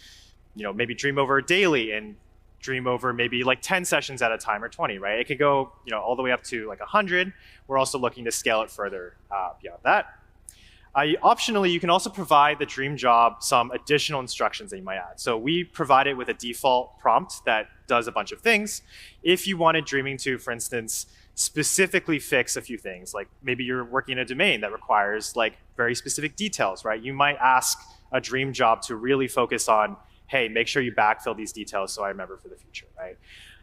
maybe dream over daily and dream over maybe like 10 sessions at a time or 20, right? It could go all the way up to like 100. We're also looking to scale it further beyond that. Optionally, you can also provide the dream job some additional instructions that you might add. So we provide it with a default prompt that does a bunch of things. If you wanted dreaming to, for instance, specifically fix a few things, like maybe you're working in a domain that requires like very specific details, right? You might ask a dream job to really focus on, hey, make sure you backfill these details so I remember for the future, right?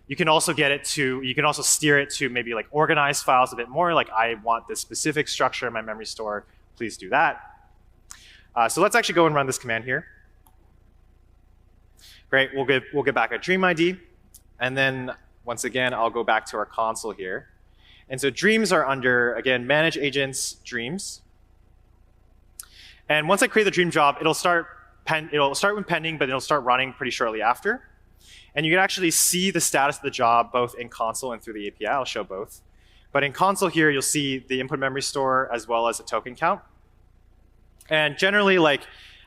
You can also you can also steer it to maybe like organize files a bit more, like I want this specific structure in my memory store, please do that. So let's actually go and run this command here. Great, we'll get back a dream ID, and then once again, I'll go back to our console here. And so dreams are under, again, manage agents, dreams. And once I create the dream job, it'll start with pending, but it'll start running pretty shortly after. And you can actually see the status of the job both in console and through the API. I'll show both. But in console here, you'll see the input memory store as well as a token count. And generally, like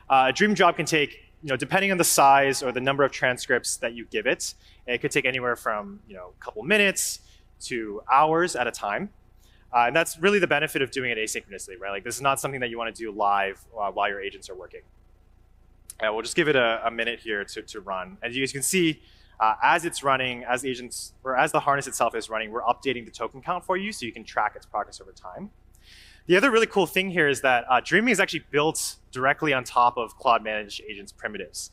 a dream job can take, depending on the size or the number of transcripts that you give it, it could take anywhere from a couple minutes to hours at a time. And that's really the benefit of doing it asynchronously, right? Like this is not something that you want to do live while your agents are working. We'll just give it a minute here to run. As you guys can see, as it's running, as the harness itself is running, we're updating the token count for you so you can track its progress over time. The other really cool thing here is that dreaming is actually built directly on top of Claude Managed Agents primitives.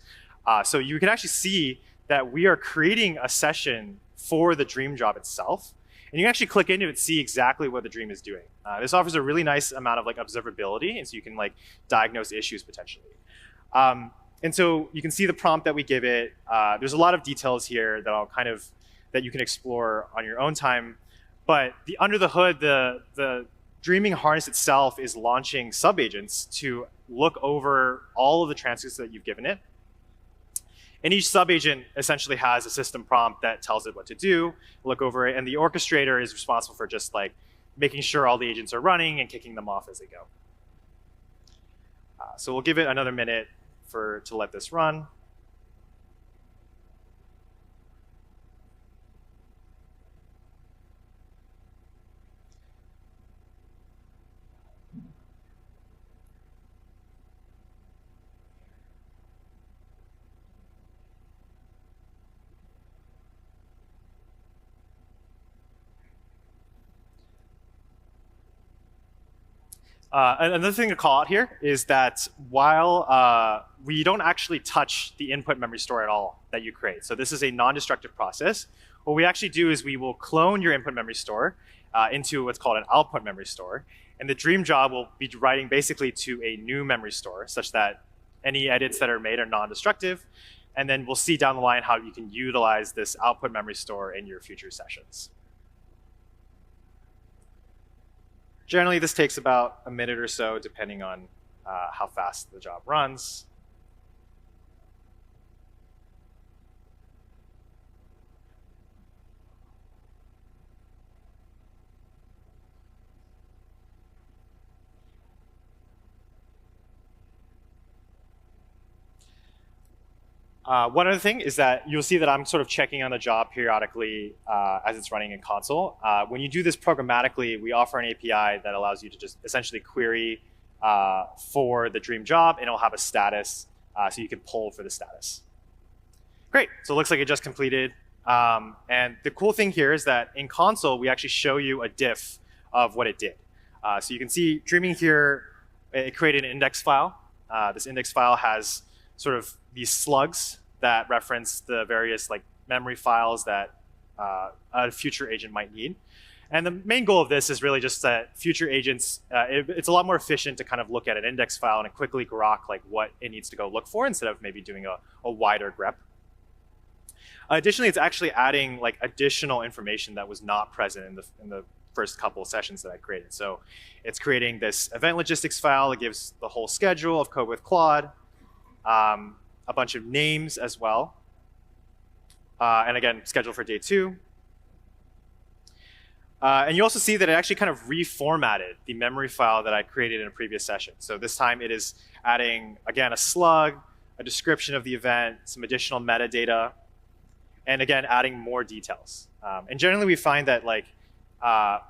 So you can actually see that we are creating a session for the dream job itself. And you can actually click into it and see exactly what the dream is doing. This offers a really nice amount of like observability, and so you can like diagnose issues potentially. And so you can see the prompt that we give it. There's a lot of details here that you can explore on your own time. But under the hood, the dreaming harness itself is launching subagents to look over all of the transcripts that you've given it. And each subagent essentially has a system prompt that tells it what to do, look over it, and the orchestrator is responsible for just like making sure all the agents are running and kicking them off as they go. So we'll give it another minute to let this run. Another thing to call out here is that while we don't actually touch the input memory store at all that you create, so this is a non-destructive process, what we actually do is we will clone your input memory store into what's called an output memory store. And the dream job will be writing basically to a new memory store such that any edits that are made are non-destructive. And then we'll see down the line how you can utilize this output memory store in your future sessions. Generally, this takes about a minute or so, depending on how fast the job runs. One other thing is that you'll see that I'm sort of checking on the job periodically as it's running in console. When you do this programmatically, we offer an API that allows you to just essentially query for the dream job, and it'll have a status, so you can pull for the status. Great, so it looks like it just completed. And the cool thing here is that in console, we actually show you a diff of what it did. So you can see dreaming here, it created an index file. This index file has sort of these slugs that reference the various memory files that a future agent might need. And the main goal of this is really just that future agents, it's a lot more efficient to kind of look at an index file and quickly grok what it needs to go look for instead of maybe doing a wider grep. Additionally, it's actually adding additional information that was not present in the first couple of sessions that I created. So it's creating this event logistics file that gives the whole schedule of Code with Claude, a bunch of names as well, and again, schedule for day 2. And you also see that it actually kind of reformatted the memory file that I created in a previous session. So this time it is adding, again, a slug, a description of the event, some additional metadata, and again, adding more details. And generally, we find that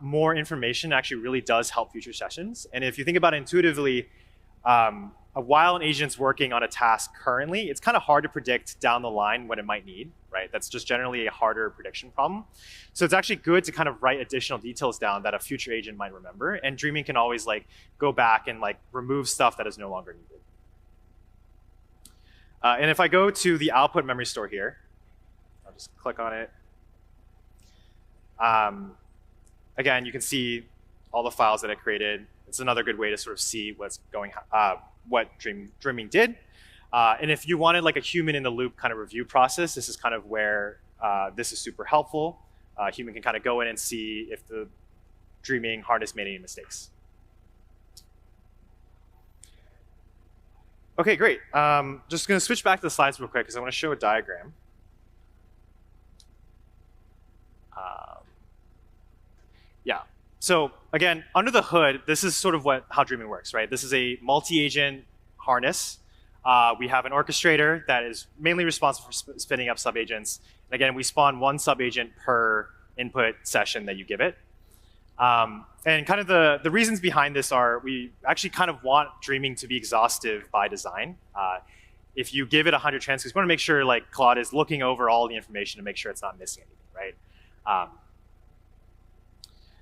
more information actually really does help future sessions. And if you think about it intuitively, while an agent's working on a task currently, it's kind of hard to predict down the line what it might need, right? That's just generally a harder prediction problem. So it's actually good to kind of write additional details down that a future agent might remember. And dreaming can always go back and remove stuff that is no longer needed. And if I go to the output memory store here, I'll just click on it. Again, you can see all the files that I created. It's another good way to sort of see what's what dreaming did. And if you wanted a human in the loop kind of review process, this is kind of where this is super helpful. Human can kind of go in and see if the dreaming harness made any mistakes. Okay, great. Just going to switch back to the slides real quick because I want to show a diagram. Yeah. So again, under the hood, this is sort of how dreaming works, right? This is a multi-agent harness. We have an orchestrator that is mainly responsible for spinning up subagents. And again, we spawn one subagent per input session that you give it. And kind of the reasons behind this are we actually kind of want dreaming to be exhaustive by design. If you give it 100 transcripts, we want to make sure Claude is looking over all the information to make sure it's not missing anything, right?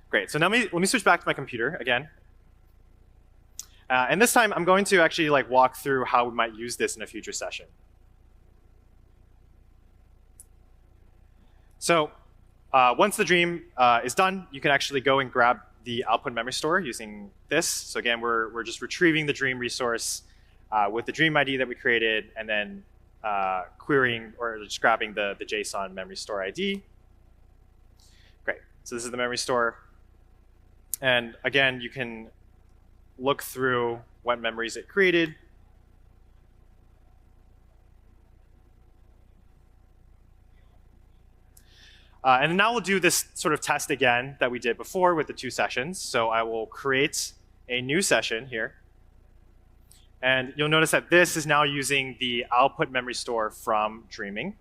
Great, so now let me switch back to my computer again. And this time I'm going to actually walk through how we might use this in a future session. So once the dream is done, you can actually go and grab the output memory store using this. So again, we're just retrieving the dream resource with the dream ID that we created, and then querying or just grabbing the JSON memory store ID. Great, so this is the memory store. And again, you can look through what memories it created. And now we'll do this sort of test again that we did before with the 2 sessions. So I will create a new session here. And you'll notice that this is now using the output memory store from Dreaming.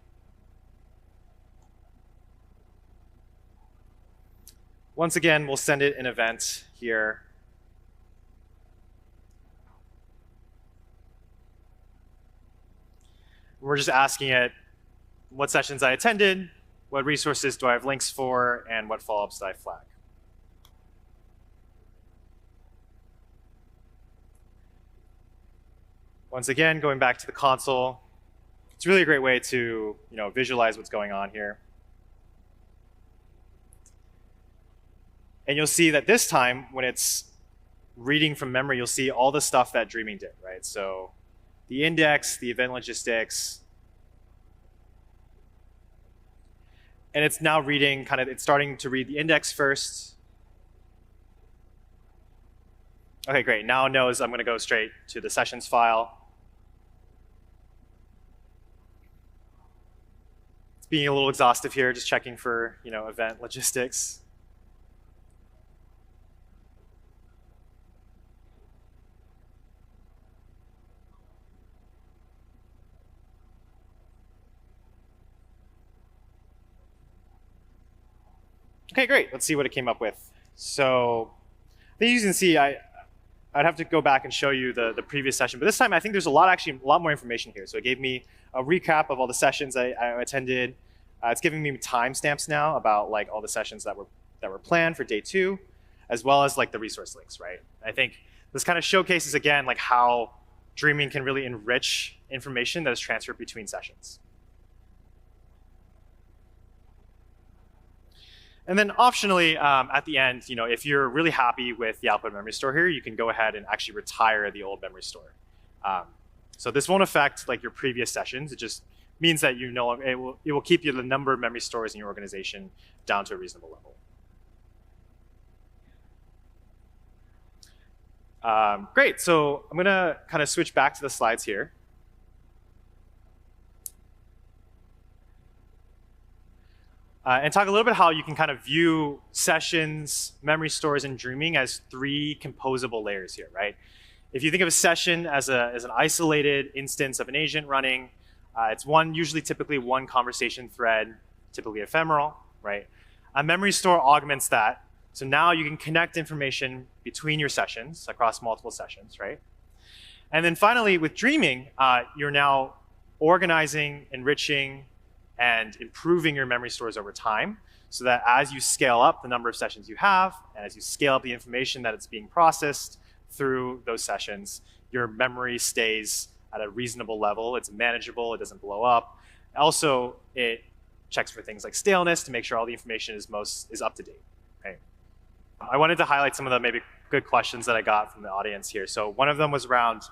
Once again, we'll send it an event here. We're just asking it what sessions I attended, what resources do I have links for, and what follow-ups did I flag. Once again, going back to the console, it's really a great way to visualize what's going on here. And you'll see that this time, when it's reading from memory, you'll see all the stuff that Dreaming did, right? So the index, the event logistics, and it's now reading it's starting to read the index first. Okay, great. Now it knows I'm going to go straight to the sessions file. It's being a little exhaustive here, just checking for event logistics. Okay, great. Let's see what it came up with. So I think you can see I'd have to go back and show you the previous session, but this time I think there's actually a lot more information here. So it gave me a recap of all the sessions I attended. It's giving me timestamps now about all the sessions that were planned for day 2, as well as the resource links, right? I think this kind of showcases again how Dreaming can really enrich information that is transferred between sessions. And then optionally, at the end, if you're really happy with the output memory store here, you can go ahead and actually retire the old memory store. So this won't affect your previous sessions. It just means that it will keep the number of memory stores in your organization down to a reasonable level. Great. So I'm going to kind of switch back to the slides here. And talk a little bit how you can kind of view sessions, memory stores, and Dreaming as 3 composable layers here, right? If you think of a session as an isolated instance of an agent running, it's typically one conversation thread, typically ephemeral, right? A memory store augments that. So now you can connect information between your sessions across multiple sessions, right? And then finally, with Dreaming, you're now organizing, enriching, and improving your memory stores over time, so that as you scale up the number of sessions you have, and as you scale up the information that it's being processed through those sessions, your memory stays at a reasonable level. It's manageable. It doesn't blow up. Also, it checks for things like staleness to make sure all the information is up to date. Okay. I wanted to highlight some of the maybe good questions that I got from the audience here. So one of them was around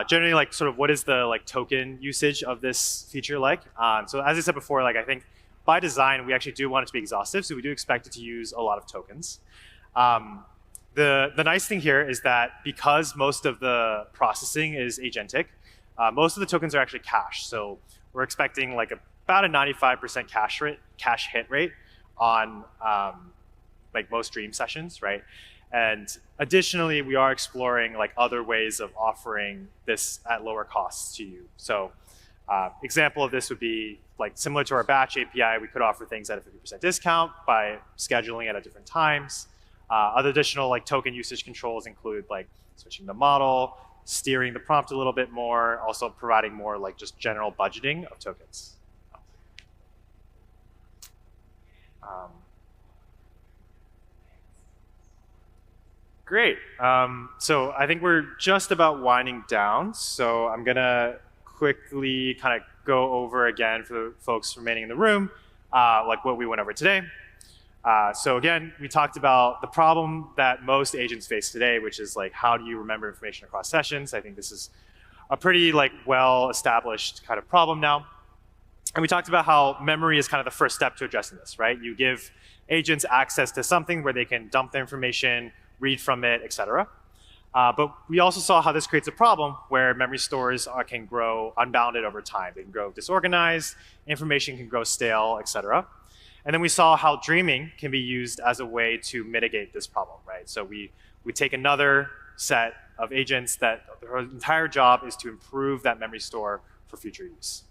generally what is the token usage of this feature like? So as I said before, I think by design, we actually do want it to be exhaustive. So we do expect it to use a lot of tokens. The nice thing here is that because most of the processing is agentic, most of the tokens are actually cached. So we're expecting about a 95% cache hit rate on most Dream sessions, right? And additionally, we are exploring other ways of offering this at lower costs to you. So example of this would be similar to our batch API, we could offer things at a 50% discount by scheduling it at different times. Other additional token usage controls include switching the model, steering the prompt a little bit more, also providing more just general budgeting of tokens. Great. So I think we're just about winding down. So I'm going to quickly kind of go over again for the folks remaining in the room, what we went over today. So again, we talked about the problem that most agents face today, which is how do you remember information across sessions? I think this is a pretty well-established kind of problem now. And we talked about how memory is kind of the first step to addressing this, right? You give agents access to something where they can dump their information, read from it, et cetera. But we also saw how this creates a problem where memory stores can grow unbounded over time. They can grow disorganized, information can grow stale, et cetera. And then we saw how dreaming can be used as a way to mitigate this problem, right? So we take another set of agents that their entire job is to improve that memory store for future use.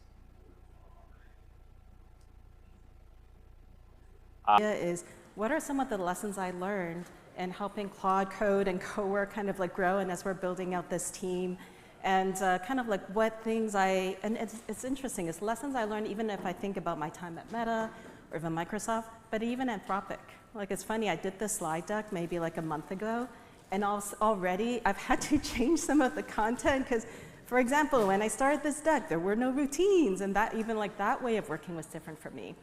Is what are some of the lessons I learned in helping Claude Code and CoWork kind of like grow, and as we're building out this team, and kind of like what things and it's interesting, it's lessons I learned even if I think about my time at Meta or even Microsoft, but even Anthropic. Like it's funny, I did this slide deck maybe like a month ago, and already I've had to change some of the content because, for example, when I started this deck, there were no routines, and that even like that way of working was different for me.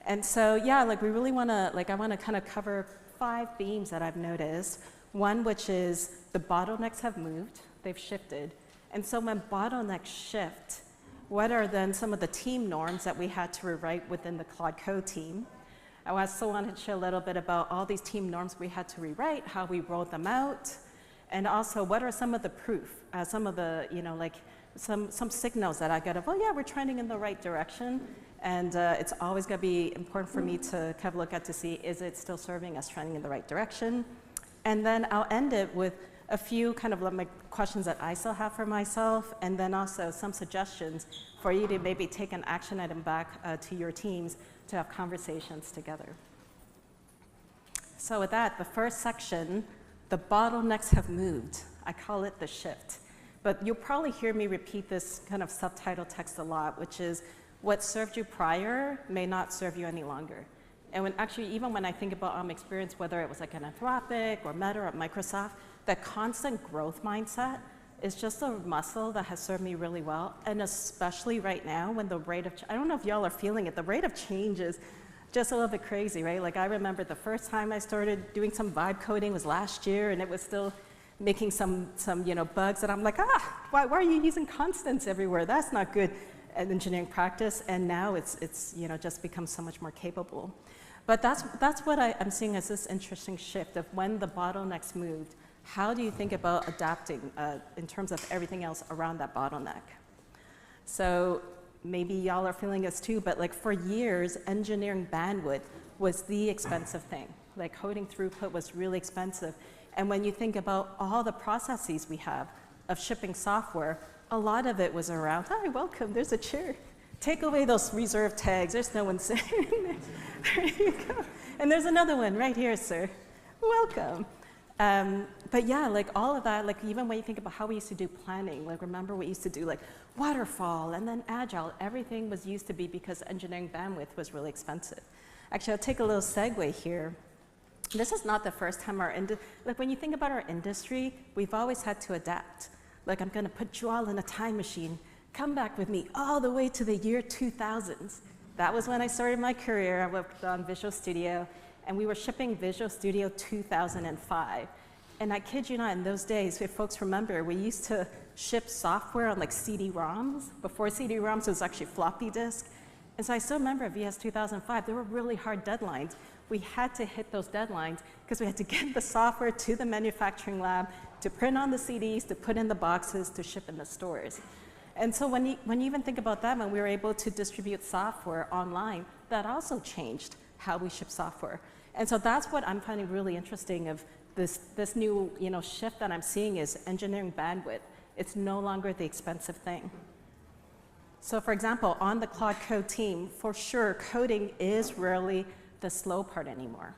And so, yeah, like we really want to, like I want to kind of cover 5 themes that I've noticed. One, which is the bottlenecks have moved, they've shifted. And so when bottlenecks shift, what are then some of the team norms that we had to rewrite within the Claude Code team? I also wanted to share a little bit about all these team norms we had to rewrite, how we rolled them out, and also what are some of the proof, some of the, you know, like some signals that I got of, oh yeah, we're trending in the right direction. And it's always going to be important for me to kind of look at to see, is it still serving us trending in the right direction? And then I'll end it with a few kind of like questions that I still have for myself, and then also some suggestions for you to maybe take an action item back to your teams to have conversations together. So with that, the first section, the bottlenecks have moved. I call it the shift. But you'll probably hear me repeat this kind of subtitle text a lot, which is, what served you prior may not serve you any longer. And when actually, even when I think about experience, whether it was like an Anthropic or Meta or Microsoft, that constant growth mindset is just a muscle that has served me really well. And especially right now when the rate of, I don't know if y'all are feeling it, the rate of change is just a little bit crazy, right? Like I remember the first time I started doing some vibe coding was last year, and it was still making some you know, bugs, and I'm like, why are you using constants everywhere? That's not good engineering practice, and now it's you know, just become so much more capable. But that's what I'm seeing as this interesting shift of when the bottlenecks moved. How do you think about adapting in terms of everything else around that bottleneck? So maybe y'all are feeling this too, but like for years, engineering bandwidth was the expensive thing. Like coding throughput was really expensive. And when you think about all the processes we have of shipping software, a lot of it was around, hi, welcome, there's a chair. Take away those reserve tags, there's no one sitting there. There you go. And there's another one right here, sir. Welcome. But yeah, like all of that, like even when you think about how we used to do planning, like remember we used to do like waterfall and then agile, everything was used to be because engineering bandwidth was really expensive. Actually, I'll take a little segue here. This is not the first time like when you think about our industry, we've always had to adapt. Like I'm gonna put you all in a time machine, come back with me all the way to the year 2000s. That was when I started my career. I worked on Visual Studio, and we were shipping Visual Studio 2005. And I kid you not, in those days, if folks remember, we used to ship software on like CD-ROMs. Before CD-ROMs, it was actually floppy disk. And so I still remember VS 2005, there were really hard deadlines. We had to hit those deadlines because we had to get the software to the manufacturing lab, to print on the CDs, to put in the boxes, to ship in the stores. And so when you even think about that, when we were able to distribute software online, that also changed how we ship software. And so that's what I'm finding really interesting of this new shift that I'm seeing is engineering bandwidth. It's no longer the expensive thing. So for example, on the Claude Code team, for sure, coding is rarely the slow part anymore.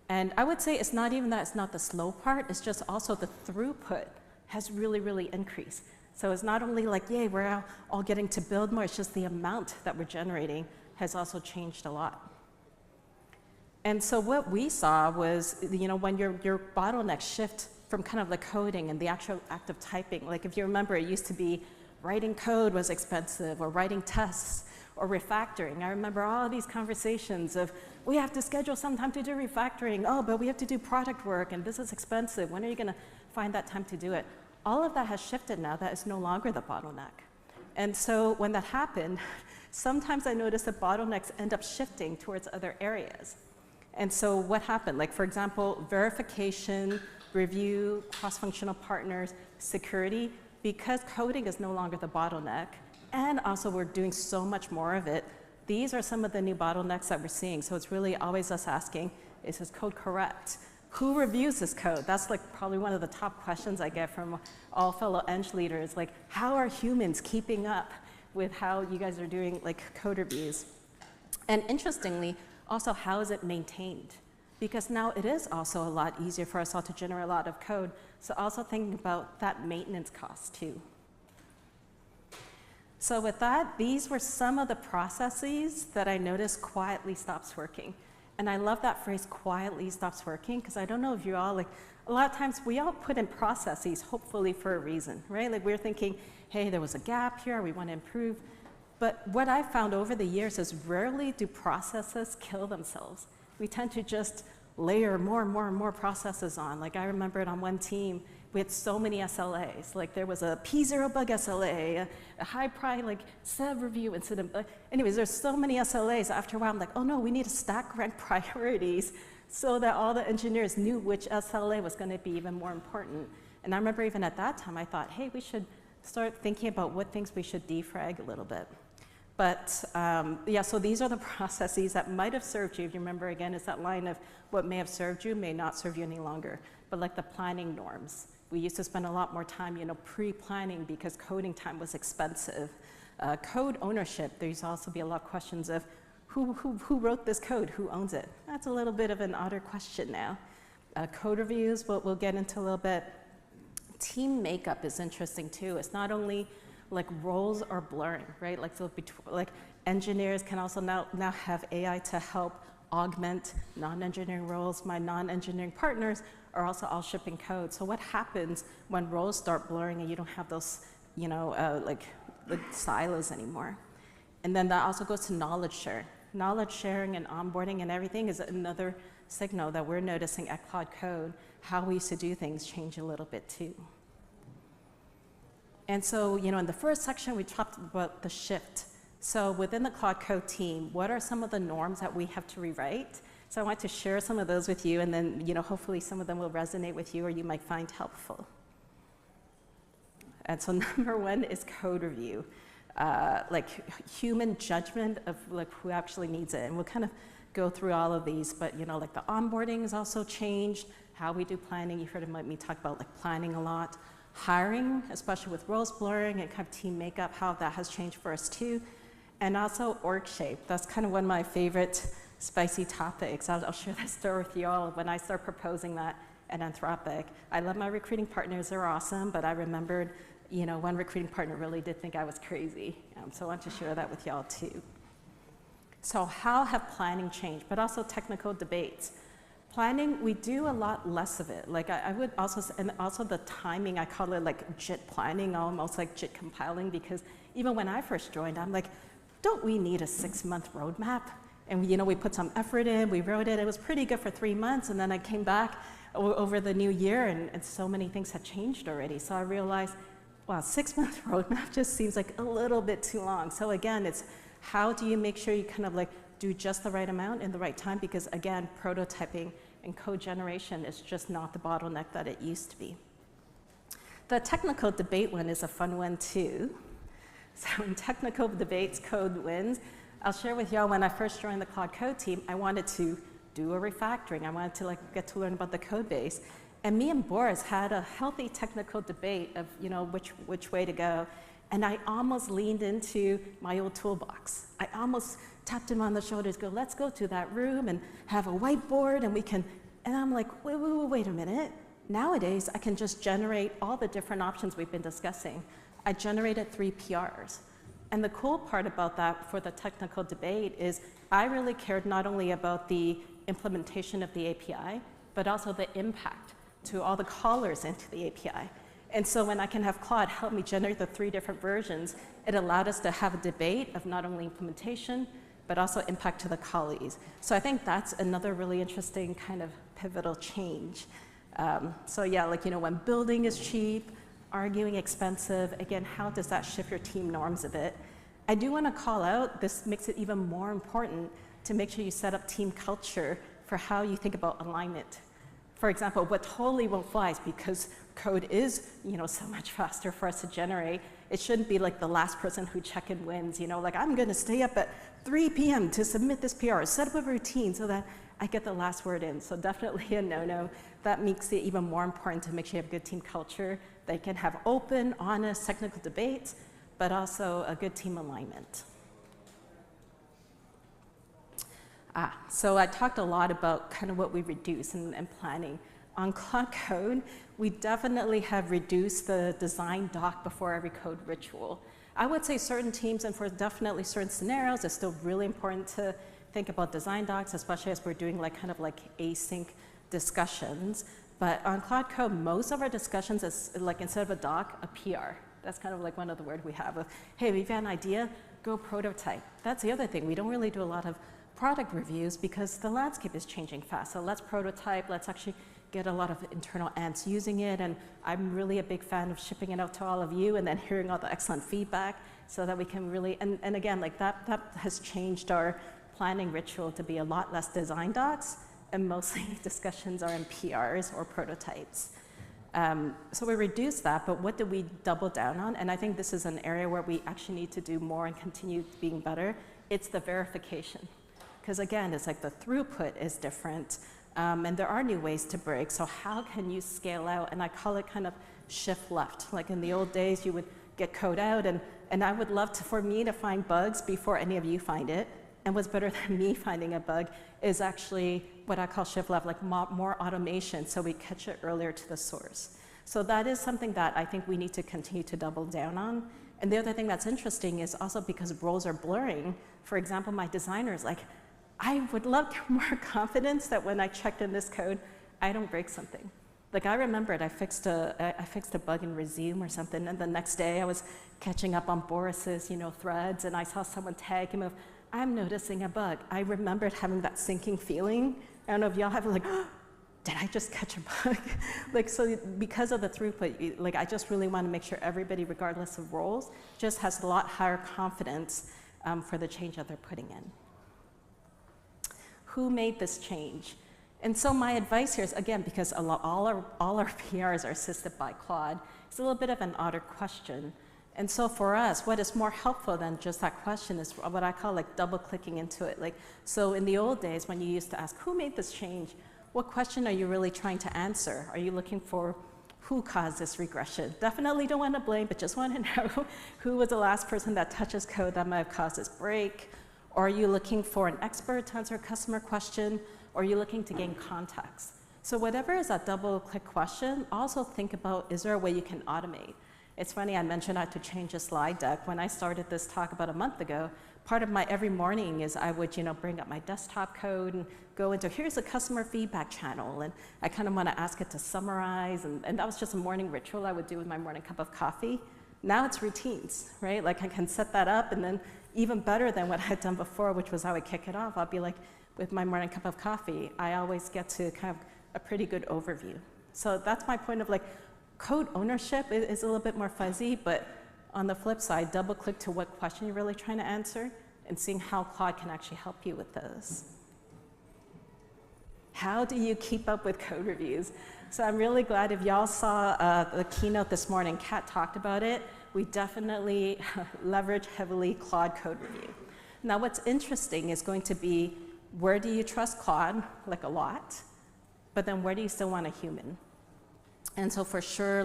And I would say it's not even that it's not the slow part, it's just also the throughput has really, really increased. So it's not only like, yay, we're all getting to build more, it's just the amount that we're generating has also changed a lot. And so what we saw was, when your bottlenecks shift from kind of the coding and the actual act of typing, like if you remember, it used to be writing code was expensive, or writing tests, or refactoring. I remember all of these conversations of, we have to schedule some time to do refactoring. Oh, but we have to do product work, and this is expensive. When are you going to find that time to do it? All of that has shifted now. That is no longer the bottleneck. And so when that happened, sometimes I noticed that bottlenecks end up shifting towards other areas. And so what happened? Like, for example, verification, review, cross-functional partners, security, because coding is no longer the bottleneck, and also we're doing so much more of it, these are some of the new bottlenecks that we're seeing. So it's really always us asking, is this code correct? Who reviews this code? That's like probably one of the top questions I get from all fellow Eng leaders. Like, how are humans keeping up with how you guys are doing like code reviews? And interestingly, also, how is it maintained? Because now it is also a lot easier for us all to generate a lot of code. So also thinking about that maintenance cost too. So with that, these were some of the processes that I noticed quietly stops working. And I love that phrase, quietly stops working, because I don't know if you all, like, a lot of times we all put in processes, hopefully for a reason, right? Like we're thinking, hey, there was a gap here, we want to improve. But what I found over the years is rarely do processes kill themselves. We tend to just layer more and more and more processes on. Like I remembered on one team, we had so many SLAs. Like there was a P0 bug SLA, a high priority like sev review incident. Anyways, there's so many SLAs. After a while, I'm like, oh no, we need to stack rank priorities so that all the engineers knew which SLA was going to be even more important. And I remember even at that time, I thought, hey, we should start thinking about what things we should defrag a little bit. But yeah, so these are the processes that might have served you. If you remember, again, it's that line of what may have served you may not serve you any longer. But like the planning norms. We used to spend a lot more time, pre-planning because coding time was expensive. Code ownership, there used to also be a lot of questions of who wrote this code, who owns it? That's a little bit of an odder question now. Code reviews, we'll get into a little bit. Team makeup is interesting too. It's not only like roles are blurring, right? Like, so like engineers can also now have AI to help augment non-engineering roles. My non-engineering partners are also all shipping code. So what happens when roles start blurring and you don't have those, like silos anymore? And then that also goes to knowledge sharing. Knowledge sharing and onboarding and everything is another signal that we're noticing at Cloud Code. How we used to do things change a little bit too. And so, in the first section, we talked about the shift. So within the Cloud Code team, what are some of the norms that we have to rewrite? So I want to share some of those with you, and then hopefully some of them will resonate with you or you might find helpful. And so number one is code review, like human judgment of like who actually needs it. And we'll kind of go through all of these, but like the onboarding has also changed, how we do planning. You heard me talk about like planning a lot. Hiring, especially with roles blurring and kind of team makeup, how that has changed for us too. And also org shape. That's kind of one of my favorite spicy topics. I'll share this story with you all when I started proposing that at Anthropic. I love my recruiting partners, they're awesome, but I remembered, one recruiting partner really did think I was crazy. So I want to share that with y'all too. So how have planning changed, but also technical debates. Planning, we do a lot less of it. Like I would also, and also the timing, I call it like JIT planning, almost like JIT compiling, because even when I first joined, I'm like, don't we need a 6-month roadmap? And we put some effort in, we wrote it, it was pretty good for 3 months, and then I came back over the new year, and so many things had changed already. So I realized, wow, 6-month roadmap just seems like a little bit too long. So again, it's how do you make sure you kind of like do just the right amount in the right time? Because again, prototyping and code generation is just not the bottleneck that it used to be. The technical debate one is a fun one too. So in technical debates, code wins. I'll share with y'all when I first joined the Cloud Code team, I wanted to do a refactoring. I wanted to like get to learn about the code base. And me and Boris had a healthy technical debate of which way to go. And I almost leaned into my old toolbox. I almost tapped him on the shoulders, go, let's go to that room and have a whiteboard and we can, and I'm like, wait a minute. Nowadays, I can just generate all the different options we've been discussing. I generated 3 PRs. And the cool part about that for the technical debate is I really cared not only about the implementation of the API, but also the impact to all the callers into the API. And so when I can have Claude help me generate the 3 different versions, it allowed us to have a debate of not only implementation, but also impact to the colleagues. So I think that's another really interesting kind of pivotal change. So yeah, like, when building is cheap, arguing expensive, again, how does that shift your team norms a bit? I do want to call out, this makes it even more important to make sure you set up team culture for how you think about alignment. For example, what totally won't fly is because code is, so much faster for us to generate. It shouldn't be like the last person who check-in wins, like I'm going to stay up at 3 p.m. to submit this PR, set up a routine so that I get the last word in. So definitely a no-no. That makes it even more important to make sure you have a good team culture. They can have open, honest, technical debates, but also a good team alignment. So I talked a lot about kind of what we reduce and planning. On Claude Code, we definitely have reduced the design doc before every code ritual. I would say certain teams and for definitely certain scenarios, it's still really important to think about design docs, especially as we're doing kind of async discussions. But on Claude Code, most of our discussions is instead of a doc, a PR. That's kind of one of the words we have of, hey, we've got an idea, go prototype. That's the other thing. We don't really do a lot of product reviews because the landscape is changing fast. So let's prototype, let's actually get a lot of internal ants using it. And I'm really a big fan of shipping it out to all of you and then hearing all the excellent feedback so that we can really, and again, that has changed our planning ritual to be a lot less design docs and mostly discussions are in PRs or prototypes. So we reduced that, but what did we double down on? And I think this is an area where we actually need to do more and continue being better. It's the verification. Because again, it's the throughput is different, and there are new ways to break. So how can you scale out? And I call it kind of shift left. Like in the old days, you would get code out, and I would love for me to find bugs before any of you find it. And what's better than me finding a bug is actually what I call shift left, more automation, so we catch it earlier to the source. So that is something that I think we need to continue to double down on. And the other thing that's interesting is also because roles are blurring. For example, my designers, I would love more confidence that when I checked in this code, I don't break something. I remembered I fixed a bug in Resume or something, and the next day I was catching up on Boris's threads, and I saw someone tag him of, I'm noticing a bug. I remembered having that sinking feeling. I don't know if y'all have did I just catch a bug? So because of the throughput, I just really want to make sure everybody, regardless of roles, just has a lot higher confidence for the change that they're putting in. Who made this change? And so my advice here is, again, because all our PRs are assisted by Claude, it's a little bit of an odder question. And so for us, what is more helpful than just that question is what I call double clicking into it. So in the old days, when you used to ask, who made this change? What question are you really trying to answer? Are you looking for who caused this regression? Definitely don't want to blame, but just want to know who was the last person that touches code that might have caused this break? Or are you looking for an expert to answer a customer question? Or are you looking to gain context? So whatever is that double click question, also think about, is there a way you can automate? It's funny, I mentioned I had to change a slide deck. When I started this talk about a month ago, part of my every morning is I would bring up my desktop code and go into, here's a customer feedback channel. And I kind of want to ask it to summarize. And that was just a morning ritual I would do with my morning cup of coffee. Now it's routines, right? I can set that up, and then even better than what I had done before, which was I would kick it off. I'll be with my morning cup of coffee, I always get to kind of a pretty good overview. So that's my point of code ownership is a little bit more fuzzy, but on the flip side, double click to what question you're really trying to answer and seeing how Claude can actually help you with those. How do you keep up with code reviews? So I'm really glad if y'all saw the keynote this morning, Kat talked about it. We definitely leverage heavily Claude code review. Now what's interesting is going to be, where do you trust Claude? A lot. But then where do you still want a human? And so for sure,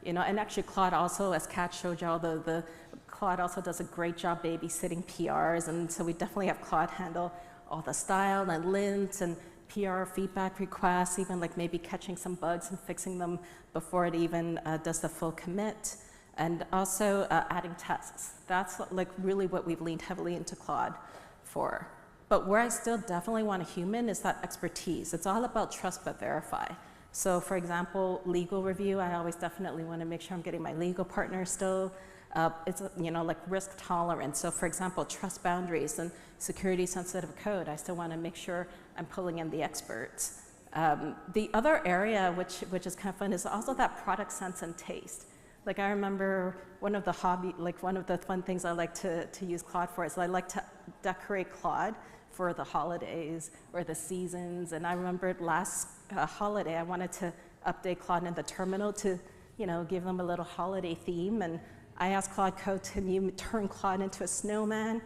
and actually Claude also, as Kat showed y'all, the Claude also does a great job babysitting PRs, and so we definitely have Claude handle all the style and lints and PR feedback requests, even maybe catching some bugs and fixing them before it even does the full commit. And also adding tests. That's really what we've leaned heavily into Claude for. But where I still definitely want a human is that expertise. It's all about trust but verify. So for example, legal review, I always definitely want to make sure I'm getting my legal partner still. It's risk tolerance. So for example, trust boundaries and security sensitive code, I still want to make sure I'm pulling in the experts. The other area, which is kind of fun, is also that product sense and taste. I remember one of the fun things I like to use Claude for is I like to decorate Claude for the holidays or the seasons. And I remembered last holiday, I wanted to update Claude in the terminal to, give them a little holiday theme. And I asked Claude Code to turn Claude into a snowman.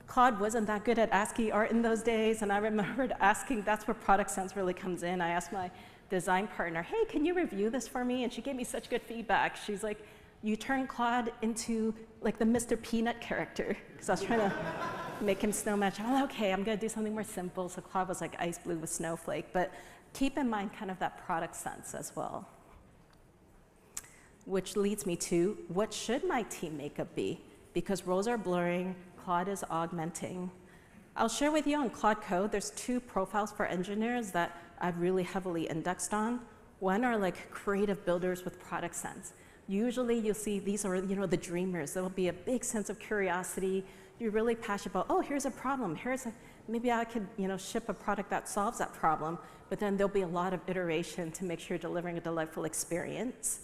Claude wasn't that good at ASCII art in those days, and I remembered asking, that's where product sense really comes in. I asked my design partner, hey, can you review this for me? And she gave me such good feedback. She's like, you turn Claude into like the Mr. Peanut character, because I was trying to make him snowman. I'm like, okay, I'm gonna do something more simple. So Claude was like ice blue with snowflake, but keep in mind kind of that product sense as well. Which leads me to, what should my team makeup be? Because roles are blurring, Claude is augmenting. I'll share with you on Claude Code, there's 2 profiles for engineers that I've really heavily indexed on. One are like creative builders with product sense. Usually you'll see these are the dreamers. There'll be a big sense of curiosity. You're really passionate about, oh, here's a problem. Maybe I could ship a product that solves that problem, but then there'll be a lot of iteration to make sure you're delivering a delightful experience.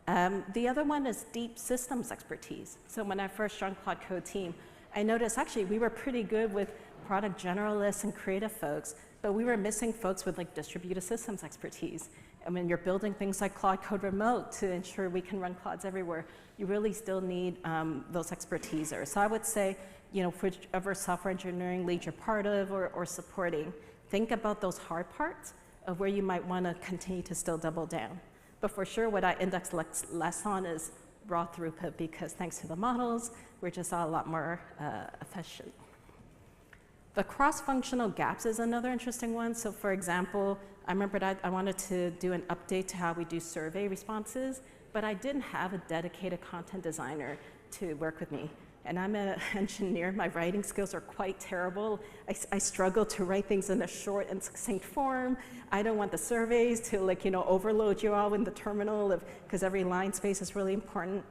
The other one is deep systems expertise. So when I first joined Claude Code team, I noticed actually we were pretty good with product generalists and creative folks, but we were missing folks with like distributed systems expertise. And when you're building things like Claude Code Remote to ensure we can run Claudes everywhere, you really still need those expertisers. So I would say, whichever software engineering lead you're part of or supporting, think about those hard parts of where you might want to continue to still double down. But for sure, what I index less on is raw throughput, because thanks to the models, we're just a lot more efficient. The cross-functional gaps is another interesting one. So for example, I remember that I wanted to do an update to how we do survey responses, but I didn't have a dedicated content designer to work with me. And I'm an engineer, my writing skills are quite terrible. I struggle to write things in a short and succinct form. I don't want the surveys to overload you all in the terminal because every line space is really important.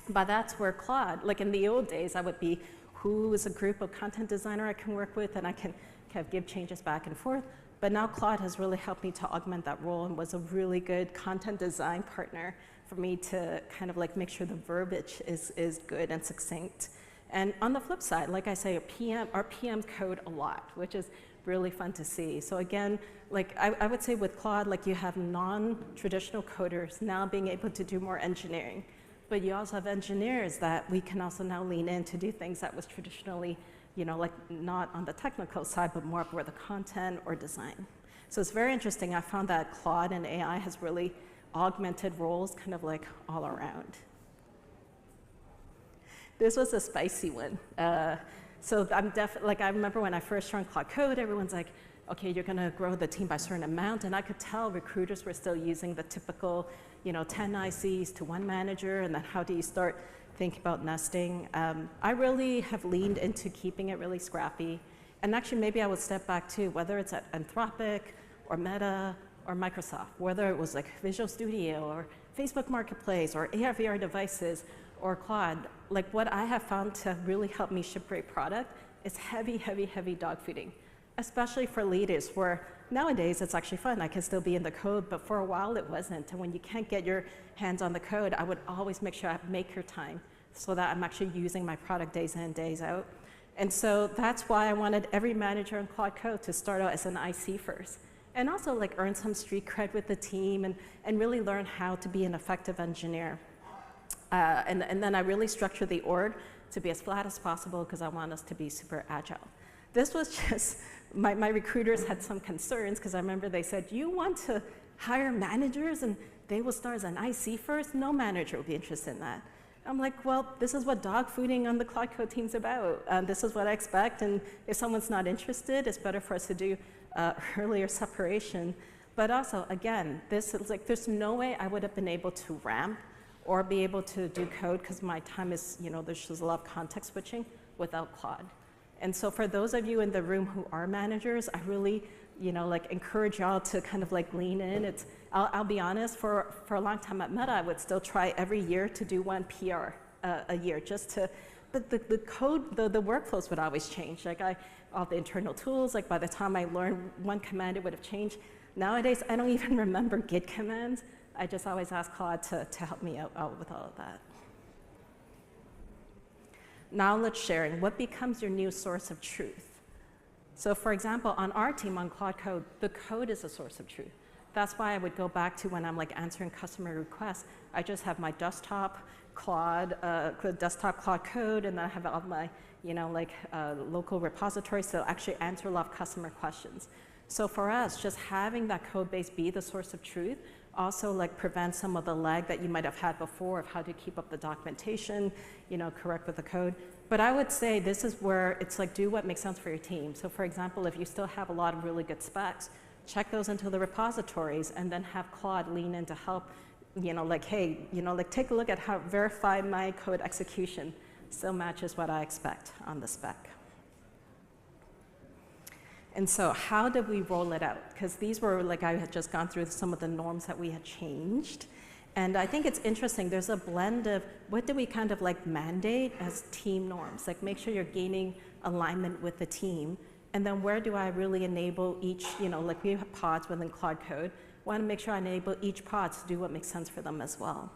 But that's where Claude, like in the old days, I would be, who is a group of content designer I can work with, and I can kind of give changes back and forth. But now Claude has really helped me to augment that role and was a really good content design partner for me to kind of like make sure the verbiage is good and succinct. And on the flip side, like I say, our PMs code a lot, which is really fun to see. So again, like I would say with Claude, like you have non-traditional coders now being able to do more engineering. But you also have engineers that we can also now lean in to do things that was traditionally, like not on the technical side, but more for the content or design. So it's very interesting. I found that Claude and AI has really augmented roles kind of like all around. This was a spicy one. So I'm definitely, like I remember when I first joined Claude Code, everyone's like, okay, you're gonna grow the team by a certain amount. And I could tell recruiters were still using the typical, 10 ICs to 1 manager, and then how do you start thinking about nesting? I really have leaned into keeping it really scrappy. And actually, maybe I would step back too, whether it's at Anthropic or Meta or Microsoft, whether it was like Visual Studio or Facebook Marketplace or AR/VR devices or Claude, like what I have found to really help me ship great product is heavy, heavy, heavy dog fooding, especially for leaders where nowadays it's actually fun. I can still be in the code, but for a while it wasn't. And when you can't get your hands on the code, I would always make sure I make your time so that I'm actually using my product days in and days out. And so that's why I wanted every manager in Claude Code to start out as an IC first. And also like earn some street cred with the team and really learn how to be an effective engineer. And then I really structured the org to be as flat as possible because I want us to be super agile. This was just, my recruiters had some concerns because I remember they said, you want to hire managers and they will start as an IC first? No manager will be interested in that. I'm like, well, this is what dog fooding on the Claude Code team's about. This is what I expect, and if someone's not interested, it's better for us to do earlier separation. But also, again, this is like, there's no way I would have been able to ramp or be able to do code because my time is, there's just a lot of context switching without Claude. And so for those of you in the room who are managers, I really, encourage y'all to kind of like lean in. I'll be honest, for a long time at Meta, I would still try every year to do 1 PR a year just to, but the code, the workflows would always change. Like all the internal tools, like by the time I learned 1 command, it would have changed. Nowadays, I don't even remember Git commands. I just always ask Claude to help me out with all of that. Knowledge sharing, what becomes your new source of truth? So for example, on our team on Claude Code, the code is a source of truth. That's why I would go back to when I'm like answering customer requests, I just have my desktop Claude code, and then I have all my, local repositories to actually answer a lot of customer questions. So for us, just having that code base be the source of truth also like prevents some of the lag that you might have had before of how to keep up the documentation, correct with the code. But I would say this is where it's like do what makes sense for your team. So for example, if you still have a lot of really good specs, check those into the repositories and then have Claude lean in to help, take a look at how verify my code execution still matches what I expect on the spec. And so how did we roll it out? Because these were, I had just gone through some of the norms that we had changed. And I think it's interesting, there's a blend of what do we kind of mandate as team norms? Like make sure you're gaining alignment with the team. And then where do I really enable each, we have pods within Claude Code. Want to make sure I enable each pod to do what makes sense for them as well.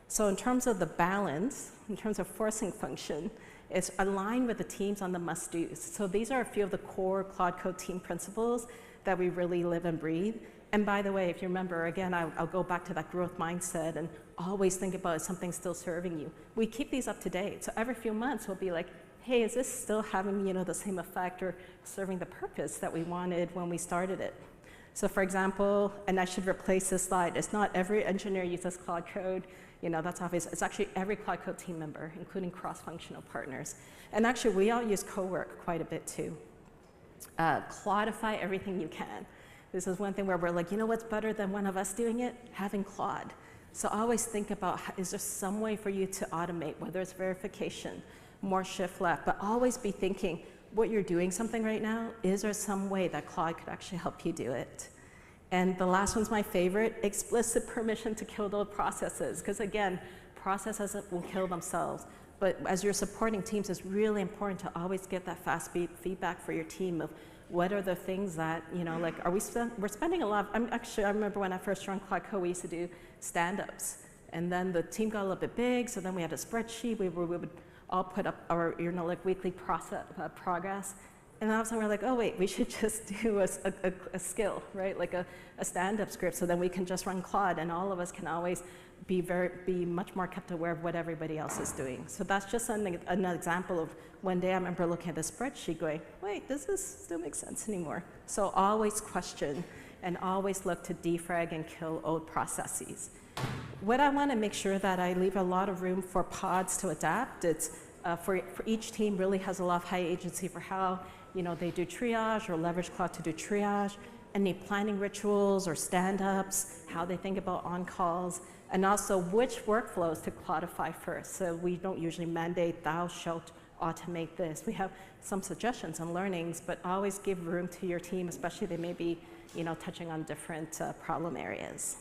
So in terms of the balance, in terms of forcing function, it's aligned with the teams on the must-dos. So these are a few of the core Claude Code team principles that we really live and breathe. And by the way, if you remember, again, I'll go back to that growth mindset and always think about is something still serving you. We keep these up to date. So every few months, we'll be like, hey, is this still having the same effect or serving the purpose that we wanted when we started it? So for example, and I should replace this slide, it's not every engineer uses Claude Code. That's obvious. It's actually every Claude Code team member, including cross-functional partners. And actually, we all use co-work quite a bit too. Claudify everything you can. This is one thing where we're like, what's better than one of us doing it? Having Claude. So always think about, is there some way for you to automate, whether it's verification, more shift left, but always be thinking, what you're doing something right now, is there some way that Claude could actually help you do it? And the last one's my favorite, explicit permission to kill those processes. Because again, processes will kill themselves. But as you're supporting teams, it's really important to always get that fast feedback for your team of what are the things that, we're spending a lot of, I remember when I first joined Claude Code, we used to do stand-ups. And then the team got a little bit big, so then we had a spreadsheet. We would all put up our, weekly progress. And all of a sudden we're like, oh wait, we should just do a skill, right? Like a stand-up script, so then we can just run Claude, and all of us can always be much more kept aware of what everybody else is doing. So that's just an example of one day I remember looking at the spreadsheet going, wait, does this still make sense anymore? So always question and always look to defrag and kill old processes. What I want to make sure that I leave a lot of room for pods to adapt. It's for each team really has a lot of high agency for how they do triage or leverage Claude to do triage, any planning rituals or stand-ups, how they think about on-calls, and also which workflows to Claudify first. So we don't usually mandate thou shalt automate this. We have some suggestions and learnings, but always give room to your team, especially they may be touching on different problem areas.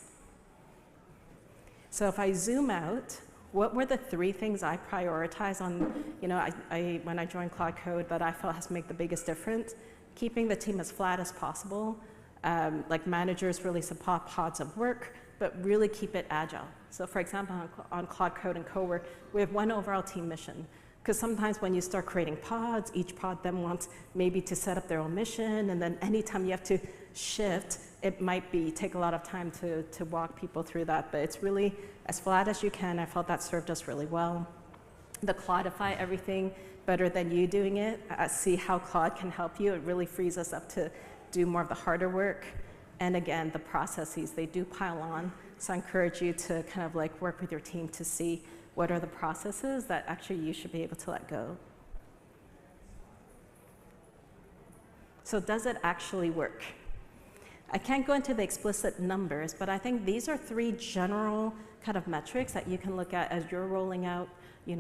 So if I zoom out, what were the 3 things I prioritized on, when I joined Claude Code that I felt has made the biggest difference? Keeping the team as flat as possible. Like managers really support pods of work, but really keep it agile. So for example, on Claude Code and Cowork, we have one overall team mission. Because sometimes when you start creating pods, each pod then wants maybe to set up their own mission, and then anytime you have to shift, it might take a lot of time to walk people through that, but it's really as flat as you can. I felt that served us really well. The Claudify everything better than you doing it. See how Claude can help you. It really frees us up to do more of the harder work. And again, the processes, they do pile on. So I encourage you to kind of work with your team to see what are the processes that actually you should be able to let go. So does it actually work? I can't go into the explicit numbers, but I think these are 3 general kind of metrics that you can look at as you're rolling out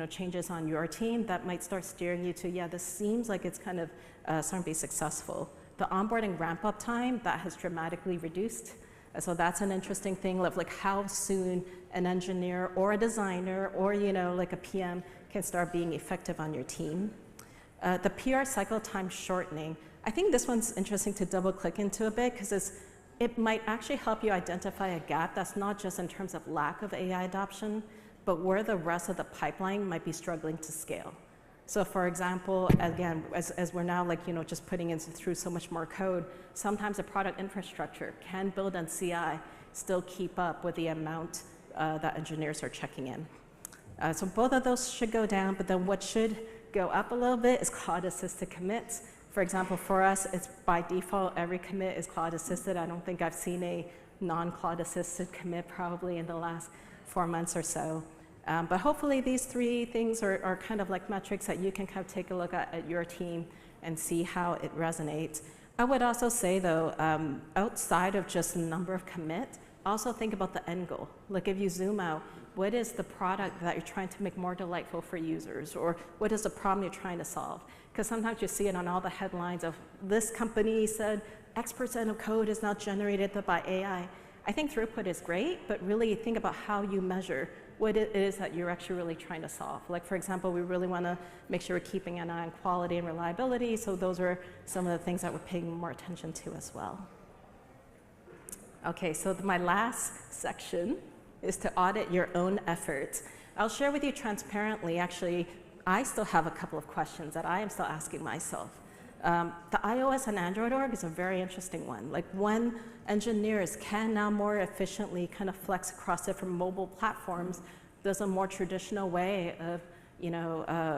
changes on your team that might start steering you to, yeah, this seems like it's kind of starting to be successful. The onboarding ramp-up time, that has dramatically reduced. So that's an interesting thing of how soon an engineer or a designer or a PM can start being effective on your team. The PR cycle time shortening. I think this one's interesting to double click into a bit because it might actually help you identify a gap that's not just in terms of lack of AI adoption, but where the rest of the pipeline might be struggling to scale. So for example, again, as we're now like, just putting in through so much more code, sometimes the product infrastructure can build on CI, still keep up with the amount that engineers are checking in. So both of those should go down, but then what should go up a little bit is Claude assisted commits. For example, for us, it's by default, every commit is Claude assisted. I don't think I've seen a non-Claude assisted commit probably in the last 4 months or so. But hopefully these 3 things are kind of like metrics that you can kind of take a look at your team and see how it resonates. I would also say though, outside of just the number of commits, also think about the end goal. Like if you zoom out, what is the product that you're trying to make more delightful for users? Or what is the problem you're trying to solve? Because sometimes you see it on all the headlines of this company said X% of code is now generated by AI. I think throughput is great, but really think about how you measure what it is that you're actually really trying to solve. Like for example, we really want to make sure we're keeping an eye on quality and reliability, so those are some of the things that we're paying more attention to as well. Okay, so my last section is to audit your own efforts. I'll share with you transparently, actually, I still have a couple of questions that I am still asking myself. The iOS and Android org is a very interesting one. Like when engineers can now more efficiently kind of flex across different mobile platforms, there's a more traditional way of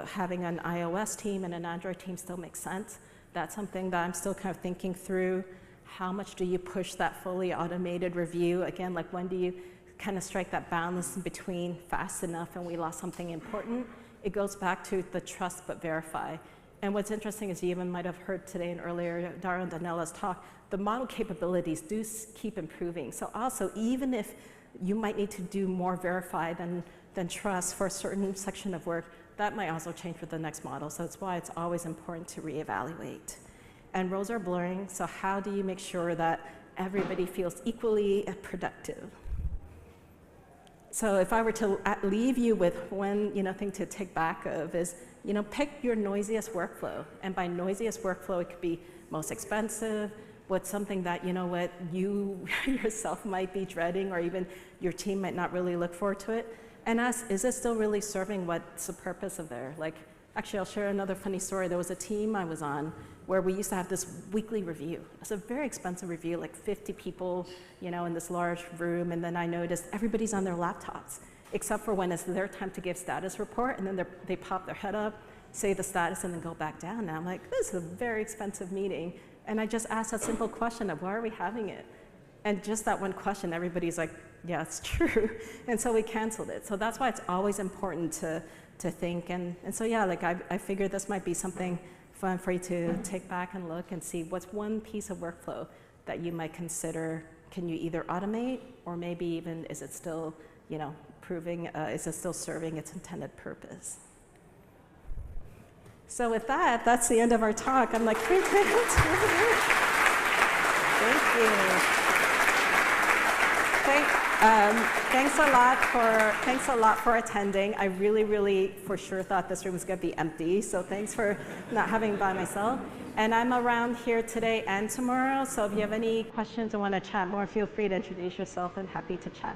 having an iOS team and an Android team still makes sense. That's something that I'm still kind of thinking through. How much do you push that fully automated review? Again, like when do you kind of strike that balance between fast enough and we lost something important? It goes back to the trust but verify. And what's interesting is you even might have heard today and earlier Dara and Danella's talk, the model capabilities do keep improving. So also, even if you might need to do more verify than trust for a certain section of work, that might also change with the next model. So that's why it's always important to reevaluate. And roles are blurring, so how do you make sure that everybody feels equally productive? So if I were to leave you with one thing to take back of is, pick your noisiest workflow. And by noisiest workflow, it could be most expensive, what's something that, you yourself might be dreading or even your team might not really look forward to it. And ask, is it still really serving what's the purpose of there? Like, actually, I'll share another funny story. There was a team I was on where we used to have this weekly review. It's a very expensive review, like 50 people, in this large room. And then I noticed everybody's on their laptops, except for when it's their time to give status report. And then they pop their head up, say the status, and then go back down. And I'm like, this is a very expensive meeting. And I just asked that simple question of, why are we having it? And just that one question, everybody's like, yeah, it's true. And so we canceled it. So that's why it's always important to think. And so yeah, like I figured this might be something fun for you to take back and look and see what's one piece of workflow that you might consider, can you either automate or maybe even is it still, is it still serving its intended purpose? So with that, that's the end of our talk. I'm like, thank you. Thanks a lot for attending. I really for sure thought this room was going to be empty, so thanks for not having me by myself. And I'm around here today and tomorrow, so if you have any questions or want to chat more, feel free to introduce yourself and happy to chat.